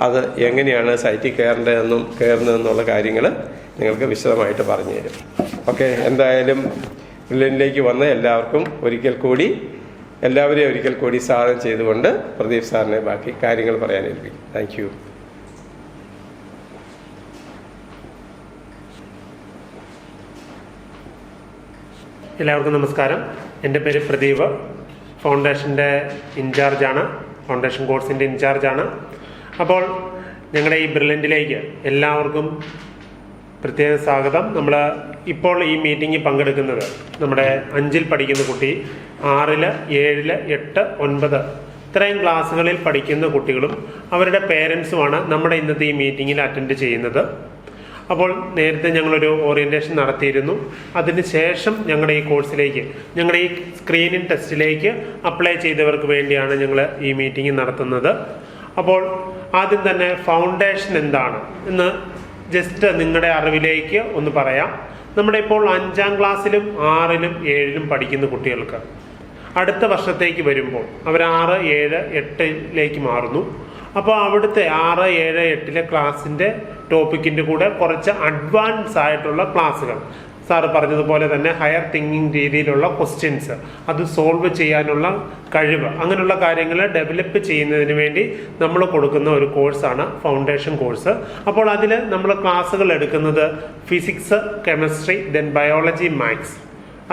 അത് എങ്ങനെയാണ് സൈറ്റിൽ കയറുന്നതെന്നുള്ള കാര്യങ്ങൾ നിങ്ങൾക്ക് വിശദമായിട്ട് പറഞ്ഞു തരും. ഓക്കെ, എന്തായാലും ബ്രില്യൻറ്റിലേക്ക് വന്ന എല്ലാവരെയും ഒരിക്കൽ കൂടി സ്വാഗതം ചെയ്തുകൊണ്ട് പ്രദീപ് സാറിനെ ബാക്കി കാര്യങ്ങൾ പറയാനിരിക്കും. Thank you. എല്ലാവർക്കും നമസ്കാരം. എൻ്റെ പേര് പ്രദീപ്, ഫൗണ്ടേഷൻ്റെ ഇൻചാർജാണ്, ഫൗണ്ടേഷൻ കോഴ്സിൻ്റെ ഇൻചാർജാണ്. അപ്പോൾ ഞങ്ങളുടെ ഈ ബ്രില്യൻറ്റിലേക്ക് എല്ലാവർക്കും പ്രത്യേക സ്വാഗതം. നമ്മൾ ഇപ്പോൾ ഈ മീറ്റിങ്ങിൽ പങ്കെടുക്കുന്നത് നമ്മുടെ 5ൽ പഠിക്കുന്ന കുട്ടി, 6, 7, 8, 9 ഇത്രയും ക്ലാസ്സുകളിൽ പഠിക്കുന്ന കുട്ടികളും അവരുടെ പേരൻസുമാണ് നമ്മുടെ ഇന്നത്തെ ഈ മീറ്റിങ്ങിൽ അറ്റൻഡ് ചെയ്യുന്നത്. അപ്പോൾ നേരത്തെ ഞങ്ങളൊരു ഓറിയൻറ്റേഷൻ നടത്തിയിരുന്നു. അതിനുശേഷം ഞങ്ങളുടെ ഈ കോഴ്സിലേക്ക്, ഞങ്ങളുടെ ഈ സ്ക്രീനിങ് ടെസ്റ്റിലേക്ക് അപ്ലൈ ചെയ്തവർക്ക് വേണ്ടിയാണ് ഞങ്ങൾ ഈ മീറ്റിംഗ് നടത്തുന്നത്. അപ്പോൾ ആദ്യം തന്നെ ഫൗണ്ടേഷൻ എന്താണ് എന്ന് ജസ്റ്റ് നിങ്ങളുടെ അറിവിലേക്ക് ഒന്ന് പറയാം. നമ്മുടെ ഇപ്പോൾ 5ാം ക്ലാസ്സിലും 6ലും 7ലും പഠിക്കുന്ന കുട്ടികൾക്ക് അടുത്ത വർഷത്തേക്ക് വരുമ്പോൾ അവർ 6, 7, 8ലേക്ക് മാറുന്നു. അപ്പോൾ അവിടുത്തെ 6, 7, 8ലെ ക്ലാസ്സിൻ്റെ ടോപ്പിക്കിൻ്റെ കൂടെ കുറച്ച് അഡ്വാൻസ് ആയിട്ടുള്ള ക്ലാസ്സുകൾ, സാറ് പറഞ്ഞതുപോലെ തന്നെ ഹയർ തിങ്കിങ് രീതിയിലുള്ള ക്വസ്റ്റ്യൻസ്, അത് സോൾവ് ചെയ്യാനുള്ള കഴിവ്, അങ്ങനെയുള്ള കാര്യങ്ങൾ ഡെവലപ്പ് ചെയ്യുന്നതിന് വേണ്ടി നമ്മൾ കൊടുക്കുന്ന ഒരു കോഴ്സാണ് ഫൗണ്ടേഷൻ കോഴ്സ്. അപ്പോൾ അതിൽ നമ്മൾ ക്ലാസ്സുകൾ എടുക്കുന്നത് physics, chemistry, then biology, maths.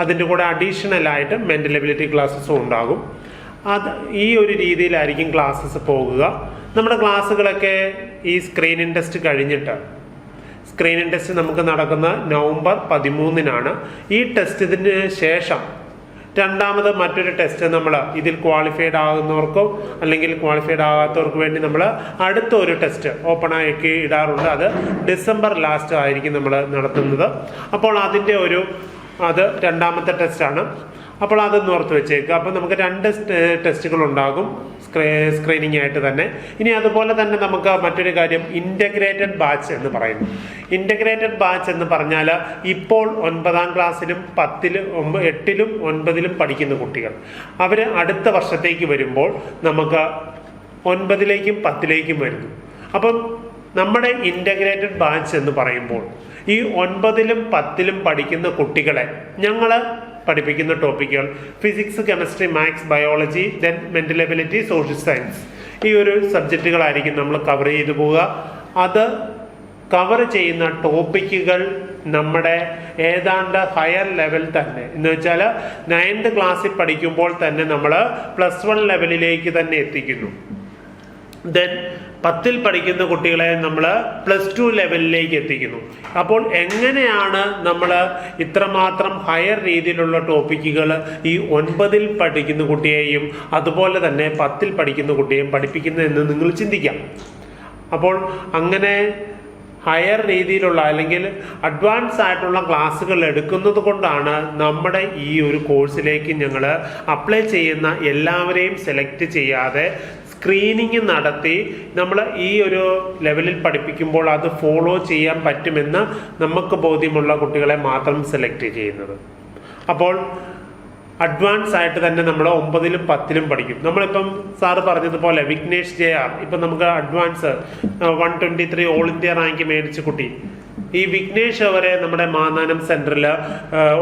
അതിൻ്റെ കൂടെ അഡീഷണൽ ആയിട്ട് മെൻ്റൽ എബിലിറ്റി ക്ലാസ്സസും ഉണ്ടാകും. അത് ഈ ഒരു രീതിയിലായിരിക്കും ക്ലാസ്സസ് പോകുക. നമ്മുടെ ക്ലാസ്സുകളൊക്കെ ഈ സ്ക്രീനിങ് ടെസ്റ്റ് കഴിഞ്ഞിട്ട്, സ്ക്രീനിങ് ടെസ്റ്റ് നമുക്ക് നടക്കുന്ന നവംബർ 13-നാണ്. ഈ ടെസ്റ്റിന് ശേഷം രണ്ടാമത് മറ്റൊരു ടെസ്റ്റ് നമ്മൾ ഇതിൽ ക്വാളിഫൈഡ് ആകുന്നവർക്കോ അല്ലെങ്കിൽ ക്വാളിഫൈഡ് ആകാത്തവർക്ക് വേണ്ടി നമ്മൾ അടുത്ത ഒരു ടെസ്റ്റ് ഓപ്പൺ ആക്കി ഇടാറുണ്ട്. അത് ഡിസംബർ ലാസ്റ്റ് ആയിരിക്കും നമ്മൾ നടത്തുന്നത്. അപ്പോൾ അതിൻ്റെ അത് രണ്ടാമത്തെ ടെസ്റ്റാണ്. അപ്പോൾ അതൊന്ന് ഓർത്ത് വെച്ചേക്കുക. അപ്പോൾ നമുക്ക് 2 ടെസ്റ്റുകൾ ഉണ്ടാകും സ്ക്രീനിങ് ആയിട്ട് തന്നെ. ഇനി അതുപോലെ തന്നെ നമുക്ക് മറ്റൊരു കാര്യം ഇൻ്റഗ്രേറ്റഡ് ബാച്ച് എന്ന് പറയുന്നു. ഇൻ്റഗ്രേറ്റഡ് ബാച്ച് എന്ന് പറഞ്ഞാൽ ഇപ്പോൾ 9ാം ക്ലാസ്സിലും 10ലും 8ലും 9ലും പഠിക്കുന്ന കുട്ടികൾ അവർ അടുത്ത വർഷത്തേക്ക് വരുമ്പോൾ നമുക്ക് 9ലേക്കും 10ലേക്കും വരുന്നു. അപ്പം നമ്മുടെ ഇൻ്റഗ്രേറ്റഡ് ബാച്ച് എന്ന് പറയുമ്പോൾ ഈ 9ലും 10ലും പഠിക്കുന്ന കുട്ടികളെ ഞങ്ങൾ പഠിപ്പിക്കുന്ന ടോപ്പിക്കുകൾ physics, chemistry, maths, biology, then mental ability, social science, ഈ ഒരു സബ്ജക്റ്റുകളായിരിക്കും നമ്മൾ കവർ ചെയ്തു പോവുക. അത് കവർ ചെയ്യുന്ന ടോപ്പിക്കുകൾ നമ്മുടെ ഏതാണ്ട് ഹയർ ലെവൽ തന്നെ, എന്ന് വെച്ചാൽ 9th ക്ലാസ്സിൽ പഠിക്കുമ്പോൾ തന്നെ നമ്മൾ +1 ലെവലിലേക്ക് തന്നെ എത്തിക്കുന്നു. ദെൻ 10ൽ പഠിക്കുന്ന കുട്ടികളെ നമ്മൾ +2 ലെവലിലേക്ക് എത്തിക്കുന്നു. അപ്പോൾ എങ്ങനെയാണ് നമ്മൾ ഇത്രമാത്രം ഹയർ രീതിയിലുള്ള ടോപ്പിക്കുകൾ ഈ 9ൽ പഠിക്കുന്ന കുട്ടിയെയും അതുപോലെ തന്നെ 10ൽ പഠിക്കുന്ന കുട്ടിയെയും പഠിപ്പിക്കുന്നതെന്ന് നിങ്ങൾ ചിന്തിക്കാം. അപ്പോൾ അങ്ങനെ ഹയർ രീതിയിലുള്ള അല്ലെങ്കിൽ അഡ്വാൻസ് ആയിട്ടുള്ള ക്ലാസ്സുകൾ എടുക്കുന്നത് കൊണ്ടാണ് നമ്മുടെ ഈ ഒരു കോഴ്സിലേക്ക് ഞങ്ങൾ അപ്ലൈ ചെയ്യുന്ന എല്ലാവരെയും സെലക്ട് ചെയ്യാതെ സ്ക്രീനിങ് നടത്തി നമ്മൾ ഈ ഒരു ലെവലിൽ പഠിപ്പിക്കുമ്പോൾ അത് ഫോളോ ചെയ്യാൻ പറ്റുമെന്ന് നമുക്ക് ബോധ്യമുള്ള കുട്ടികളെ മാത്രം സെലക്ട് ചെയ്യുന്നത്. അപ്പോൾ അഡ്വാൻസ് ആയിട്ട് തന്നെ നമ്മൾ 9ലും 10ലും പഠിക്കും. നമ്മളിപ്പം സാറ് പറഞ്ഞതുപോലെ വിഘ്നേഷ് JR ഇപ്പം നമുക്ക് അഡ്വാൻസ് 123 ഓൾ ഇന്ത്യ റാങ്ക് മേടിച്ച കുട്ടി, ഈ വിഘ്നേഷ് അവരെ നമ്മുടെ മാന്നാനം സെന്ററിൽ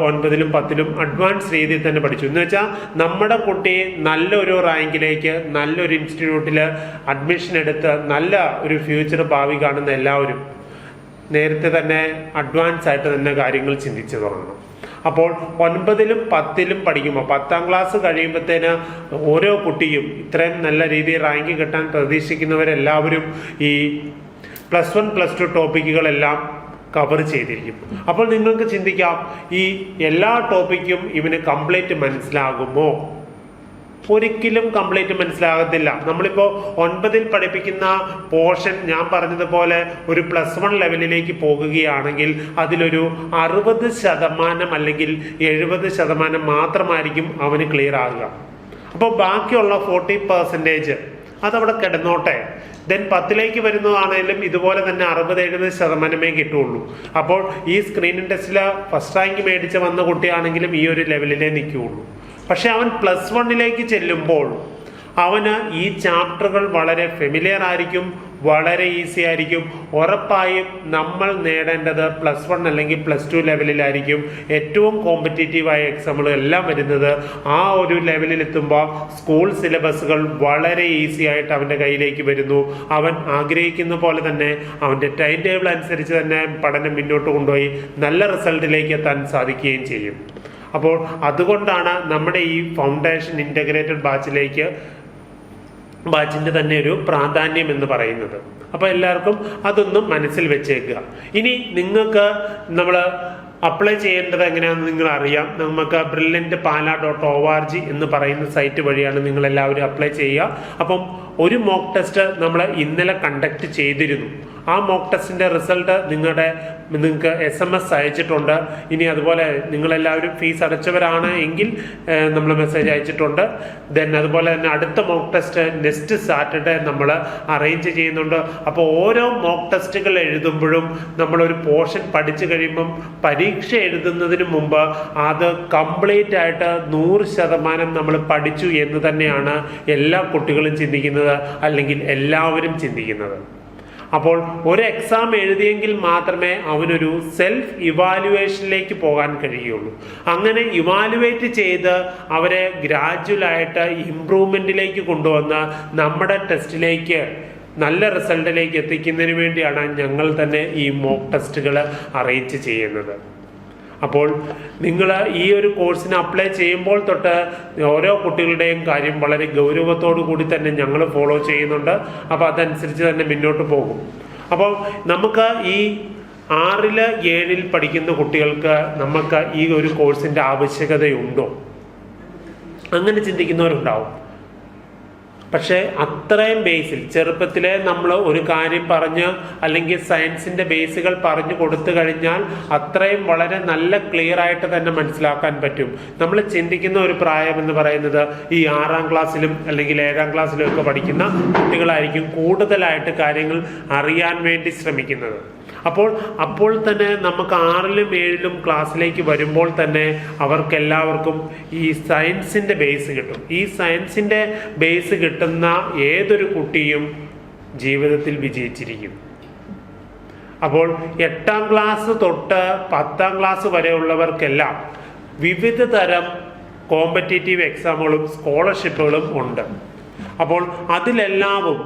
9ലും 10ലും അഡ്വാൻസ് രീതിയിൽ തന്നെ പഠിച്ചു. എന്ന് വെച്ചാൽ നമ്മുടെ കുട്ടി നല്ലൊരു റാങ്കിലേക്ക് നല്ലൊരു ഇൻസ്റ്റിറ്റ്യൂട്ടിൽ അഡ്മിഷൻ എടുത്ത് നല്ല ഒരു ഫ്യൂച്ചർ ഭാവി കാണുന്ന എല്ലാവരും നേരത്തെ തന്നെ അഡ്വാൻസ് ആയിട്ട് തന്നെ കാര്യങ്ങൾ ചിന്തിച്ചു തുടങ്ങണം. അപ്പോൾ 9ലും 10ലും പഠിക്കുമ്പോൾ 10ാം ക്ലാസ് കഴിയുമ്പോഴത്തേന് ഓരോ കുട്ടിയും ഇത്രയും നല്ല രീതിയിൽ റാങ്ക് കിട്ടാൻ പ്രതീക്ഷിക്കുന്നവരെല്ലാവരും ഈ +1, +2 ടോപ്പിക്കുകളെല്ലാം കവർ ചെയ്തിരിക്കും. അപ്പോൾ നിങ്ങൾക്ക് ചിന്തിക്കാം, ഈ എല്ലാ ടോപ്പിക്കും ഇവന് കംപ്ലീറ്റ് മനസ്സിലാകുമോ? ഒരിക്കലും കംപ്ലീറ്റ് മനസ്സിലാകത്തില്ല. നമ്മളിപ്പോൾ 9ൽ പഠിപ്പിക്കുന്ന പോർഷൻ ഞാൻ പറഞ്ഞതുപോലെ ഒരു +1 ലെവലിലേക്ക് പോകുകയാണെങ്കിൽ അതിലൊരു 60% അല്ലെങ്കിൽ 70% മാത്രമായിരിക്കും അവന് ക്ലിയർ ആകുക. അപ്പോൾ ബാക്കിയുള്ള 40% അതവിടെ കിടന്നോട്ടെ. ദെൻ 10ലേക്ക് വരുന്നതാണെങ്കിലും ഇതുപോലെ തന്നെ 60-70% കിട്ടുള്ളൂ. അപ്പോൾ ഈ സ്ക്രീനിങ് ടെസ്റ്റിൽ ഫസ്റ്റ് റാങ്ക് മേടിച്ച് വന്ന കുട്ടിയാണെങ്കിലും ഈ ഒരു ലെവലിലേ നിൽക്കുകയുള്ളൂ. പക്ഷെ അവൻ +1ലേക്ക് ചെല്ലുമ്പോൾ അവന് ഈ ചാപ്റ്ററുകൾ വളരെ ഫെമിലിയർ ആയിരിക്കും, വളരെ ഈസി ആയിരിക്കും. ഉറപ്പായും നമ്മൾ നേടേണ്ടത് +1 അല്ലെങ്കിൽ +2 ലെവലിലായിരിക്കും. ഏറ്റവും കോമ്പറ്റീറ്റീവായ എക്സാമുകൾ എല്ലാം വരുന്നത് ആ ഒരു ലെവലിൽ എത്തുമ്പോൾ സ്കൂൾ സിലബസുകൾ വളരെ ഈസി ആയിട്ട് അവൻ്റെ കയ്യിലേക്ക് വരുന്നു. അവൻ ആഗ്രഹിക്കുന്ന പോലെ തന്നെ അവൻ്റെ ടൈം ടേബിൾ അനുസരിച്ച് തന്നെ പഠനം മുന്നോട്ട് കൊണ്ടുപോയി നല്ല റിസൾട്ടിലേക്ക് എത്താൻ സാധിക്കുകയും ചെയ്യും. അപ്പോൾ അതുകൊണ്ടാണ് നമ്മുടെ ഈ ഫൗണ്ടേഷൻ ഇൻ്റഗ്രേറ്റഡ് ബാച്ചിൻ്റെ തന്നെ ഒരു പ്രാധാന്യം എന്ന് പറയുന്നത്. അപ്പോൾ എല്ലാവർക്കും അതൊന്നും മനസ്സിൽ വെച്ചേക്കുക. ഇനി നിങ്ങൾക്ക് നമ്മൾ അപ്ലൈ ചെയ്യേണ്ടത് എങ്ങനെയാണെന്ന് നിങ്ങൾ അറിയാം. നമുക്ക് brilliantpala.org എന്ന് പറയുന്ന സൈറ്റ് വഴിയാണ് നിങ്ങൾ എല്ലാവരും അപ്ലൈ ചെയ്യുക. അപ്പം ഒരു മോക്ക് ടെസ്റ്റ് നമ്മൾ ഇന്നലെ കണ്ടക്ട് ചെയ്തിരുന്നു. ആ മോക്ക് ടെസ്റ്റിന്റെ റിസൾട്ട് നിങ്ങൾക്ക് SMS അയച്ചിട്ടുണ്ട്. ഇനി അതുപോലെ നിങ്ങളെല്ലാവരും ഫീസ് അടച്ചവരാണ് എങ്കിൽ നമ്മൾ മെസ്സേജ് അയച്ചിട്ടുണ്ട്. ദെൻ അതുപോലെ തന്നെ അടുത്ത മോക്ക് ടെസ്റ്റ് നെക്സ്റ്റ് സാറ്റർഡേ നമ്മൾ അറേഞ്ച് ചെയ്യുന്നുണ്ട്. അപ്പോൾ ഓരോ മോക്ക് ടെസ്റ്റുകൾ എഴുതുമ്പോഴും നമ്മളൊരു പോർഷൻ പഠിച്ചു കഴിയുമ്പം പരീക്ഷ എഴുതുന്നതിന് മുമ്പ് അത് കംപ്ലീറ്റ് ആയിട്ട് 100% നമ്മൾ പഠിച്ചു എന്ന് തന്നെയാണ് എല്ലാ കുട്ടികളും ചിന്തിക്കുന്നത്, അല്ലെങ്കിൽ എല്ലാവരും ചിന്തിക്കുന്നത്. അപ്പോൾ ഒരു എക്സാം എഴുതിയെങ്കിൽ മാത്രമേ അവനൊരു സെൽഫ് ഇവാലുവേഷനിലേക്ക് പോകാൻ കഴിയുള്ളൂ. അങ്ങനെ ഇവാലുവേറ്റ് ചെയ്ത് അവരെ ഗ്രാജുവലായിട്ട് ഇംപ്രൂവ്മെന്റിലേക്ക് കൊണ്ടുവന്ന് നമ്മുടെ ടെസ്റ്റിലേക്ക് നല്ല റിസൾട്ടിലേക്ക് എത്തിക്കുന്നതിന് വേണ്ടിയാണ് ഞങ്ങൾ തന്നെ ഈ മോക്ക് ടെസ്റ്റുകൾ അറേഞ്ച് ചെയ്യുന്നത്. അപ്പോൾ നിങ്ങൾ ഈ ഒരു കോഴ്സിന് അപ്ലൈ ചെയ്യുമ്പോൾ തൊട്ട് ഓരോ കുട്ടികളുടെയും കാര്യം വളരെ ഗൗരവത്തോടു കൂടി തന്നെ ഞങ്ങൾ ഫോളോ ചെയ്യുന്നുണ്ട്. അപ്പോൾ അതനുസരിച്ച് തന്നെ മുന്നോട്ട് പോകും. അപ്പോൾ നമുക്ക് ഈ 6, 7 പഠിക്കുന്ന കുട്ടികൾക്ക് നമുക്ക് ഈ ഒരു കോഴ്സിൻ്റെ ആവശ്യകതയുണ്ടോ? അങ്ങനെ ചിന്തിക്കുന്നവരുണ്ടാവും. പക്ഷേ അത്രയും ബേസിൽ ചെറുപ്പത്തിലെ നമ്മൾ ഒരു കാര്യം പറഞ്ഞ് അല്ലെങ്കിൽ സയൻസിന്റെ ബേസുകൾ പറഞ്ഞു കൊടുത്തു കഴിഞ്ഞാൽ അത്രയും വളരെ നല്ല ക്ലിയർ ആയിട്ട് തന്നെ മനസ്സിലാക്കാൻ പറ്റും. നമ്മൾ ചിന്തിക്കുന്ന ഒരു പ്രായം എന്ന് പറയുന്നത് ഈ 6ാം ക്ലാസ്സിലും അല്ലെങ്കിൽ 7ാം ക്ലാസ്സിലും ഒക്കെ പഠിക്കുന്ന കുട്ടികളായിരിക്കും കൂടുതലായിട്ട് കാര്യങ്ങൾ അറിയാൻ വേണ്ടി ശ്രമിക്കുന്നത്. അപ്പോൾ തന്നെ നമുക്ക് 6ലും 7ലും ക്ലാസ്സിലേക്ക് വരുമ്പോൾ തന്നെ അവർക്കെല്ലാവർക്കും ഈ സയൻസിന്റെ ബേസ് കിട്ടും. ഈ സയൻസിന്റെ ബേസ് കിട്ടുന്ന ഏതൊരു കുട്ടിയും ജീവിതത്തിൽ വിജയിച്ചിരിക്കും. അപ്പോൾ 8ാം ക്ലാസ് തൊട്ട് 10ാം ക്ലാസ് വരെയുള്ളവർക്കെല്ലാം വിവിധ തരം കോമ്പറ്റേറ്റീവ് എക്സാമുകളും സ്കോളർഷിപ്പുകളും ഉണ്ട്. അപ്പോൾ അതിലെല്ലാവും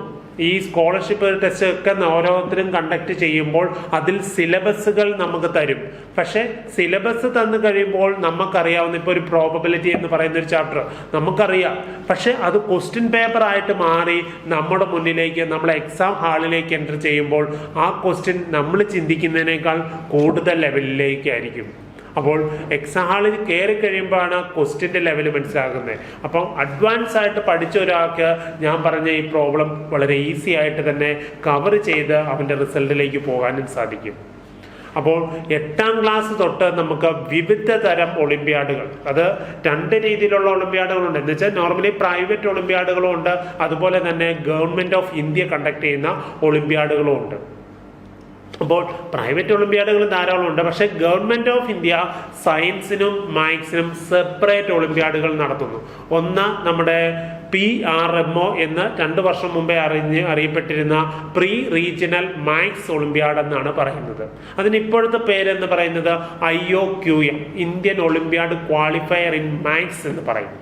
ഈ സ്കോളർഷിപ്പ് ടെസ്റ്റ് ഒക്കെ ഓരോരുത്തരും കണ്ടക്ട് ചെയ്യുമ്പോൾ അതിൽ സിലബസുകൾ നമുക്ക് തരും. പക്ഷെ സിലബസ് തന്നു കഴിയുമ്പോൾ നമുക്കറിയാവുന്ന ഇപ്പോൾ ഒരു പ്രോബബിലിറ്റി എന്ന് പറയുന്ന ഒരു ചാപ്റ്റർ നമുക്കറിയാം. പക്ഷെ അത് ക്വസ്റ്റ്യൻ പേപ്പർ ആയിട്ട് മാറി നമ്മുടെ മുന്നിലേക്ക് നമ്മൾ എക്സാം ഹാളിലേക്ക് എൻ്റർ ചെയ്യുമ്പോൾ ആ ക്വസ്റ്റ്യൻ നമ്മൾ ചിന്തിക്കുന്നതിനേക്കാൾ കൂടുതൽ ലെവലിലേക്കായിരിക്കും. അപ്പോൾ എക്സാം ഹാളിൽ കയറി കഴിയുമ്പോഴാണ് ക്വസ്റ്റ്യൻ്റെ ലെവൽ മനസ്സിലാക്കുന്നത്. അപ്പം അഡ്വാൻസ് ആയിട്ട് പഠിച്ച ഒരാൾക്ക് ഞാൻ പറഞ്ഞ ഈ പ്രോബ്ലം വളരെ ഈസി ആയിട്ട് തന്നെ കവർ ചെയ്ത് അവൻ്റെ റിസൾട്ടിലേക്ക് പോകാനും സാധിക്കും. അപ്പോൾ 8ാം ക്ലാസ് തൊട്ട് നമുക്ക് വിവിധ തരം ഒളിമ്പ്യാഡുകൾ, അത് 2 രീതിയിലുള്ള ഒളിമ്പ്യാഡുകളുണ്ട്. എന്ന് വെച്ചാൽ നോർമലി പ്രൈവറ്റ് ഒളിമ്പ്യാഡുകളും ഉണ്ട്, അതുപോലെ തന്നെ ഗവൺമെൻറ് ഓഫ് ഇന്ത്യ കണ്ടക്ട് ചെയ്യുന്ന ഒളിമ്പ്യാഡുകളും ഉണ്ട്. അപ്പോൾ പ്രൈവറ്റ് ഒളിമ്പ്യാഡുകൾ ധാരാളം ഉണ്ട്. പക്ഷേ ഗവൺമെൻറ് ഓഫ് ഇന്ത്യ സയൻസിനും മാത്സിനും സെപ്പറേറ്റ് ഒളിമ്പ്യാഡുകൾ നടത്തുന്നു. ഒന്ന് നമ്മുടെ PRMO എന്ന് 2 വർഷം മുമ്പേ അറിയപ്പെട്ടിരുന്ന പ്രീ റീജിയണൽ മാത്സ് ഒളിമ്പ്യാഡ് എന്നാണ് പറയുന്നത്. അതിന് ഇപ്പോഴത്തെ പേരെന്ന് പറയുന്നത് IOQM, Indian Olympiad qualifier in maths എന്ന് പറയും.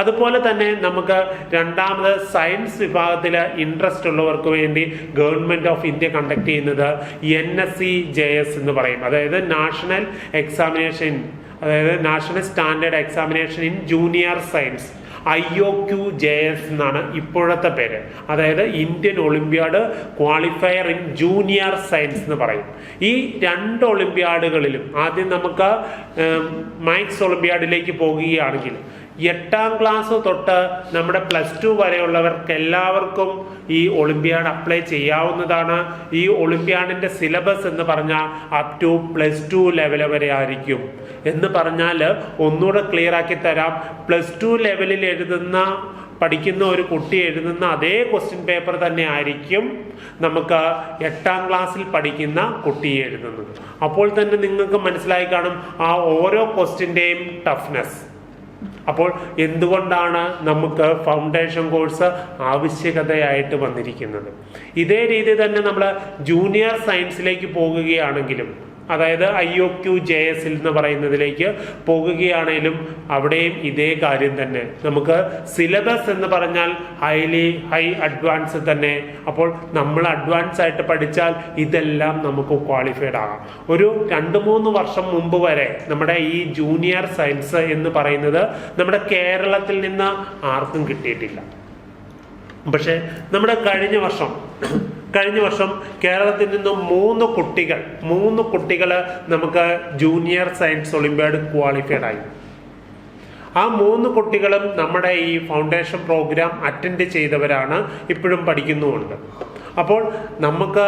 അതുപോലെ തന്നെ നമുക്ക് രണ്ടാമത് സയൻസ് വിഭാഗത്തിൽ ഇൻട്രസ്റ്റ് ഉള്ളവർക്ക് വേണ്ടി ഗവൺമെൻറ് ഓഫ് ഇന്ത്യ കണ്ടക്ട് ചെയ്യുന്നത് NSE-JS എന്ന് പറയും. അതായത് national standard examination in junior science, IOQJS എന്നാണ് ഇപ്പോഴത്തെ പേര്. അതായത് Indian Olympiad qualifier in junior science എന്ന് പറയും. ഈ 2 ഒളിമ്പ്യാഡുകളിലും ആദ്യം നമുക്ക് മാത്സ് ഒളിമ്പ്യാഡിലേക്ക് പോകുകയാണെങ്കിൽ 8ാം ക്ലാസ് തൊട്ട് നമ്മുടെ +2 വരെയുള്ളവർക്ക് എല്ലാവർക്കും ഈ ഒളിമ്പ്യാഡ് അപ്ലൈ ചെയ്യാവുന്നതാണ്. ഈ ഒളിമ്പ്യാഡിന്റെ സിലബസ് എന്ന് പറഞ്ഞാൽ അപ് ടു +2 ലെവൽ വരെ ആയിരിക്കും. എന്ന് പറഞ്ഞാൽ ഒന്നുകൂടെ ക്ലിയർ ആക്കി തരാം. +2 ലെവലിൽ പഠിക്കുന്ന ഒരു കുട്ടി എഴുതുന്ന അതേ ക്വസ്റ്റ്യൻ പേപ്പർ തന്നെ ആയിരിക്കും നമുക്ക് 8ാം ക്ലാസ്സിൽ പഠിക്കുന്ന കുട്ടി എഴുതുന്നത്. അപ്പോൾ തന്നെ നിങ്ങൾക്ക് മനസ്സിലായി കാണും ആ ഓരോ ക്വസ്റ്റ്യൻ്റെയും ടഫ്നെസ്. അപ്പോൾ എന്തുകൊണ്ടാണ് നമുക്ക് ഫൗണ്ടേഷൻ കോഴ്സ് ആവശ്യകതയായിട്ട് വന്നിരിക്കുന്നത്? ഇതേ രീതി തന്നെ നമ്മൾ ജൂനിയർ സയൻസിലേക്ക് പോകുകയാണെങ്കിലും, അതായത് IOQJS എന്ന് പറയുന്നതിലേക്ക് പോകുകയാണെങ്കിലും അവിടെയും ഇതേ കാര്യം തന്നെ. നമുക്ക് സിലബസ് എന്ന് പറഞ്ഞാൽ ഹൈ അഡ്വാൻസ് തന്നെ. അപ്പോൾ നമ്മൾ അഡ്വാൻസ് ആയിട്ട് പഠിച്ചാൽ ഇതെല്ലാം നമുക്ക് ക്വാളിഫൈഡ് ആകാം. ഒരു 2-3 വർഷം മുമ്പ് വരെ നമ്മുടെ ഈ ജൂനിയർ സയൻസ് എന്ന് പറയുന്നത് നമ്മുടെ കേരളത്തിൽ നിന്ന് ആർക്കും കിട്ടിയിട്ടില്ല. പക്ഷെ നമ്മുടെ കഴിഞ്ഞ വർഷം കഴിഞ്ഞ വർഷം കേരളത്തിൽ നിന്നും മൂന്ന് കുട്ടികൾ നമുക്ക് ജൂനിയർ സയൻസ് ഒളിമ്പ്യാഡ് ക്വാളിഫൈഡ് ആയി. ആ 3 കുട്ടികളും നമ്മുടെ ഈ ഫൗണ്ടേഷൻ പ്രോഗ്രാം അറ്റൻഡ് ചെയ്തവരാണ്, ഇപ്പോഴും പഠിക്കുന്നുമുണ്ട്. അപ്പോൾ നമുക്ക്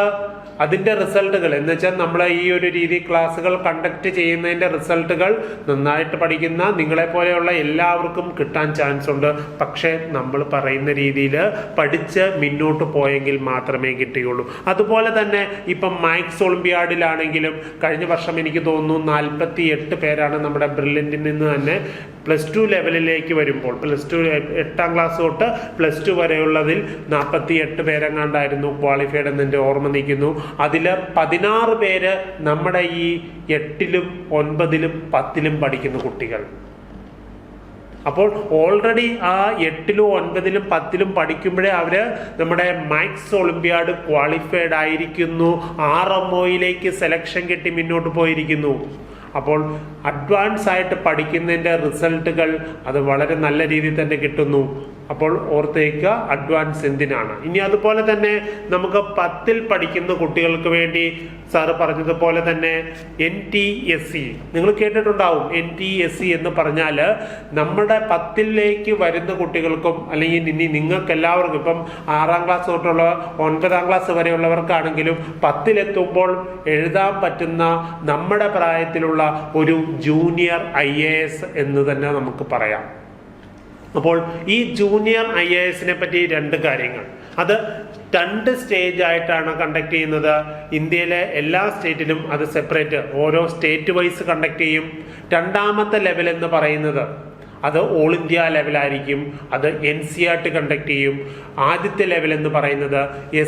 അതിൻ്റെ റിസൾട്ടുകൾ എന്ന് വെച്ചാൽ നമ്മൾ ഈ ഒരു രീതി ക്ലാസ്സുകൾ കണ്ടക്ട് ചെയ്യുന്നതിൻ്റെ റിസൾട്ടുകൾ നന്നായിട്ട് പഠിക്കുന്ന നിങ്ങളെപ്പോലെയുള്ള എല്ലാവർക്കും കിട്ടാൻ ചാൻസ് ഉണ്ട്. പക്ഷേ നമ്മൾ പറയുന്ന രീതിയിൽ പഠിച്ച് മുന്നോട്ട് പോയെങ്കിൽ മാത്രമേ കിട്ടുകയുള്ളൂ. അതുപോലെ തന്നെ ഇപ്പം മാത്സ് ഒളിമ്പ്യാഡിലാണെങ്കിലും കഴിഞ്ഞ വർഷം എനിക്ക് തോന്നുന്നു 48 പേരാണ് നമ്മുടെ ബ്രില്യൻറ്റിൽ നിന്ന് തന്നെ +2 ലെവലിലേക്ക് വരുമ്പോൾ, +2 8ാം ക്ലാസ് തൊട്ട് +2 വരെയുള്ളതിൽ 48 പേരെങ്ങാണ്ടായിരുന്നു ക്വാളിഫൈഡ് എന്ന് എൻ്റെ ഓർമ്മ നിൽക്കുന്നു. അതിൽ 16 പേര് നമ്മുടെ ഈ 8ലും 9ലും 10ലും പഠിക്കുന്ന കുട്ടികൾ. അപ്പോൾ ഓൾറെഡി ആ 8ലും 9ലും 10ലും പഠിക്കുമ്പോഴേ അവര് നമ്മുടെ മാത്സ് ഒളിമ്പ്യാഡ് ക്വാളിഫൈഡ് ആയിരിക്കുന്നു, RMOയിലേക്ക് സെലക്ഷൻ കിട്ടി മുന്നോട്ട് പോയിരിക്കുന്നു. അപ്പോൾ അഡ്വാൻസ് ആയിട്ട് പഠിക്കുന്നതിൻ്റെ റിസൾട്ടുകൾ അത് വളരെ നല്ല രീതിയിൽ തന്നെ കിട്ടുന്നു. അപ്പോൾ ഓർത്തേക്കുക, അഡ്വാൻസ് എന്തിനാണ്. ഇനി അതുപോലെ തന്നെ നമുക്ക് 10ൽ പഠിക്കുന്ന കുട്ടികൾക്ക് വേണ്ടി സാറ് പറഞ്ഞതുപോലെ തന്നെ NTSE നിങ്ങൾ കേട്ടിട്ടുണ്ടാവും. NTSE എന്ന് പറഞ്ഞാൽ നമ്മുടെ 10ലേക്ക് വരുന്ന കുട്ടികൾക്കും അല്ലെങ്കിൽ ഇനി നിങ്ങൾക്ക് എല്ലാവർക്കും ഇപ്പം 6ാം ക്ലാസ് തൊട്ടുള്ള 9ാം ക്ലാസ് വരെയുള്ളവർക്കാണെങ്കിലും 10ലെത്തുമ്പോൾ എഴുതാൻ പറ്റുന്ന നമ്മുടെ പ്രായത്തിലുള്ള ഒരു ജൂനിയർ IAS എന്ന് തന്നെ നമുക്ക് പറയാം. അപ്പോൾ ഈ ജൂനിയർ IASനെ പറ്റി 2 കാര്യങ്ങൾ. അത് 2 സ്റ്റേജ് ആയിട്ടാണ് കണ്ടക്ട് ചെയ്യുന്നത്. ഇന്ത്യയിലെ എല്ലാ സ്റ്റേറ്റിലും അത് സെപ്പറേറ്റ് ഓരോ സ്റ്റേറ്റ് വൈസ് കണ്ടക്ട് ചെയ്യും. 2ാമത്തെ ലെവൽ എന്ന് പറയുന്നത് അത് ഓൾ ഇന്ത്യ ലെവലായിരിക്കും. അത് NCERT കണ്ടക്ട് ചെയ്യും. ആദ്യത്തെ ലെവൽ എന്ന് പറയുന്നത്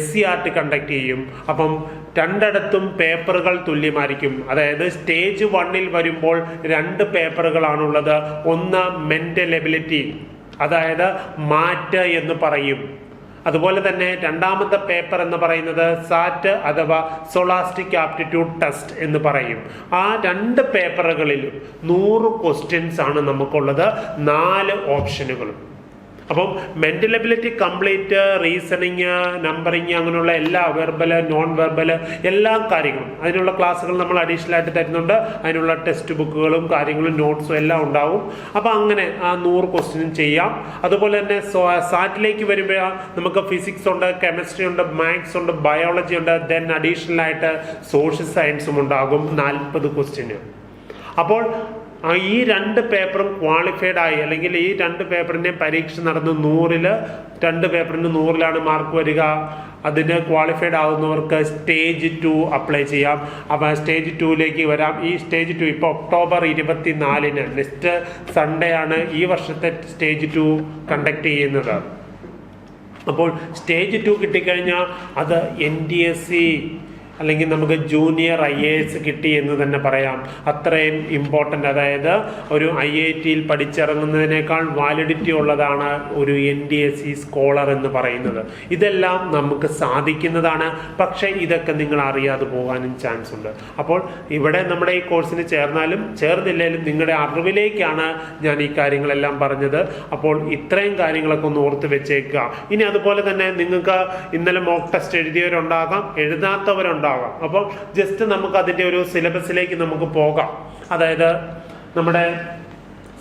SCERT കണ്ടക്ട് ചെയ്യും. അപ്പം 2ഇടത്തും പേപ്പറുകൾ തുല്യമായിരിക്കും. അതായത് സ്റ്റേജ് 1ൽ വരുമ്പോൾ 2 പേപ്പറുകളാണുള്ളത്. ഒന്ന് മെന്റൽ എബിലിറ്റി, അതായത് മാറ്റ് എന്ന് പറയും. അതുപോലെ തന്നെ 2ാമത്തെ പേപ്പർ എന്ന് പറയുന്നത് SAT അഥവാ സോളാസ്റ്റിക് ആപ്റ്റിറ്റ്യൂഡ് ടെസ്റ്റ് എന്ന് പറയും. ആ 2 പേപ്പറുകളിലും 100 ക്വസ്റ്റ്യൻസ് ആണ് നമുക്കുള്ളത്, 4 ഓപ്ഷനുകളും. അപ്പം mental ability complete, reasoning, numbering, അങ്ങനെയുള്ള എല്ലാ വെർബല്, നോൺ വെർബല് എല്ലാ കാര്യങ്ങളും അതിനുള്ള ക്ലാസ്സുകൾ നമ്മൾ അഡീഷണൽ ആയിട്ട് തരുന്നുണ്ട്. അതിനുള്ള ടെക്സ്റ്റ് ബുക്കുകളും കാര്യങ്ങളും നോട്ട്സും എല്ലാം ഉണ്ടാവും. അപ്പം അങ്ങനെ ആ 100 ക്വസ്റ്റ്യനും ചെയ്യാം. അതുപോലെ തന്നെ സാറ്റിലേക്ക് വരുമ്പോൾ നമുക്ക് ഫിസിക്സ് ഉണ്ട്, കെമിസ്ട്രി ഉണ്ട്, മാത്സ് ഉണ്ട്, ബയോളജി ഉണ്ട്, ദെൻ അഡീഷണൽ ആയിട്ട് സോഷ്യൽ സയൻസും ഉണ്ടാകും, 40 ക്വസ്റ്റ്യന്. അപ്പോൾ ഈ 2 പേപ്പറും ക്വാളിഫൈഡ് ആയി, അല്ലെങ്കിൽ ഈ 2 പേപ്പറിന്റെ പരീക്ഷ നടന്ന് 100ൽ 2 പേപ്പറിന് 100ലാണ് മാർക്ക് വരിക. അതിന് ക്വാളിഫൈഡ് ആവുന്നവർക്ക് സ്റ്റേജ് 2 അപ്ലൈ ചെയ്യാം. അപ്പോൾ സ്റ്റേജ് 2ലേക്ക് വരാം. ഈ സ്റ്റേജ് 2 ഇപ്പോൾ ഒക്ടോബർ 24-ന് നെക്സ്റ്റ് സൺഡേ ആണ് ഈ വർഷത്തെ സ്റ്റേജ് 2 കണ്ടക്ട് ചെയ്യുന്നത്. അപ്പോൾ സ്റ്റേജ് 2 കിട്ടിക്കഴിഞ്ഞാൽ അത് NTSE അല്ലെങ്കിൽ നമുക്ക് ജൂനിയർ IAS കിട്ടി എന്ന് തന്നെ പറയാം. അത്രയും ഇമ്പോർട്ടൻ്റ്, അതായത് ഒരു IITയിൽ പഠിച്ചിറങ്ങുന്നതിനേക്കാൾ വാലിഡിറ്റി ഉള്ളതാണ് ഒരു NTSE സ്കോളർ എന്ന് പറയുന്നത്. ഇതെല്ലാം നമുക്ക് സാധിക്കുന്നതാണ്. പക്ഷേ ഇതൊക്കെ നിങ്ങൾ അറിയാതെ പോകാനും ചാൻസ് ഉണ്ട്. അപ്പോൾ ഇവിടെ നമ്മുടെ ഈ കോഴ്സിന് ചേർന്നാലും ചേർന്നില്ലെങ്കിലും നിങ്ങളുടെ അറിവിലേക്കാണ് ഞാൻ ഈ കാര്യങ്ങളെല്ലാം പറഞ്ഞത്. അപ്പോൾ ഇത്രയും കാര്യങ്ങളൊക്കെ ഒന്ന് ഓർത്ത് വെച്ചേക്കുക. ഇനി അതുപോലെ തന്നെ നിങ്ങൾക്ക് ഇന്നലെ മോക്ക് ടെസ്റ്റ് എഴുതിയവരുണ്ടാകാം, എഴുതാത്തവരുണ്ടാകാം. അപ്പോൾ ജസ്റ്റ് നമുക്ക് അതിൻ്റെ ഒരു സിലബസിലേക്ക് നമുക്ക് പോകാം. അതായത് നമ്മുടെ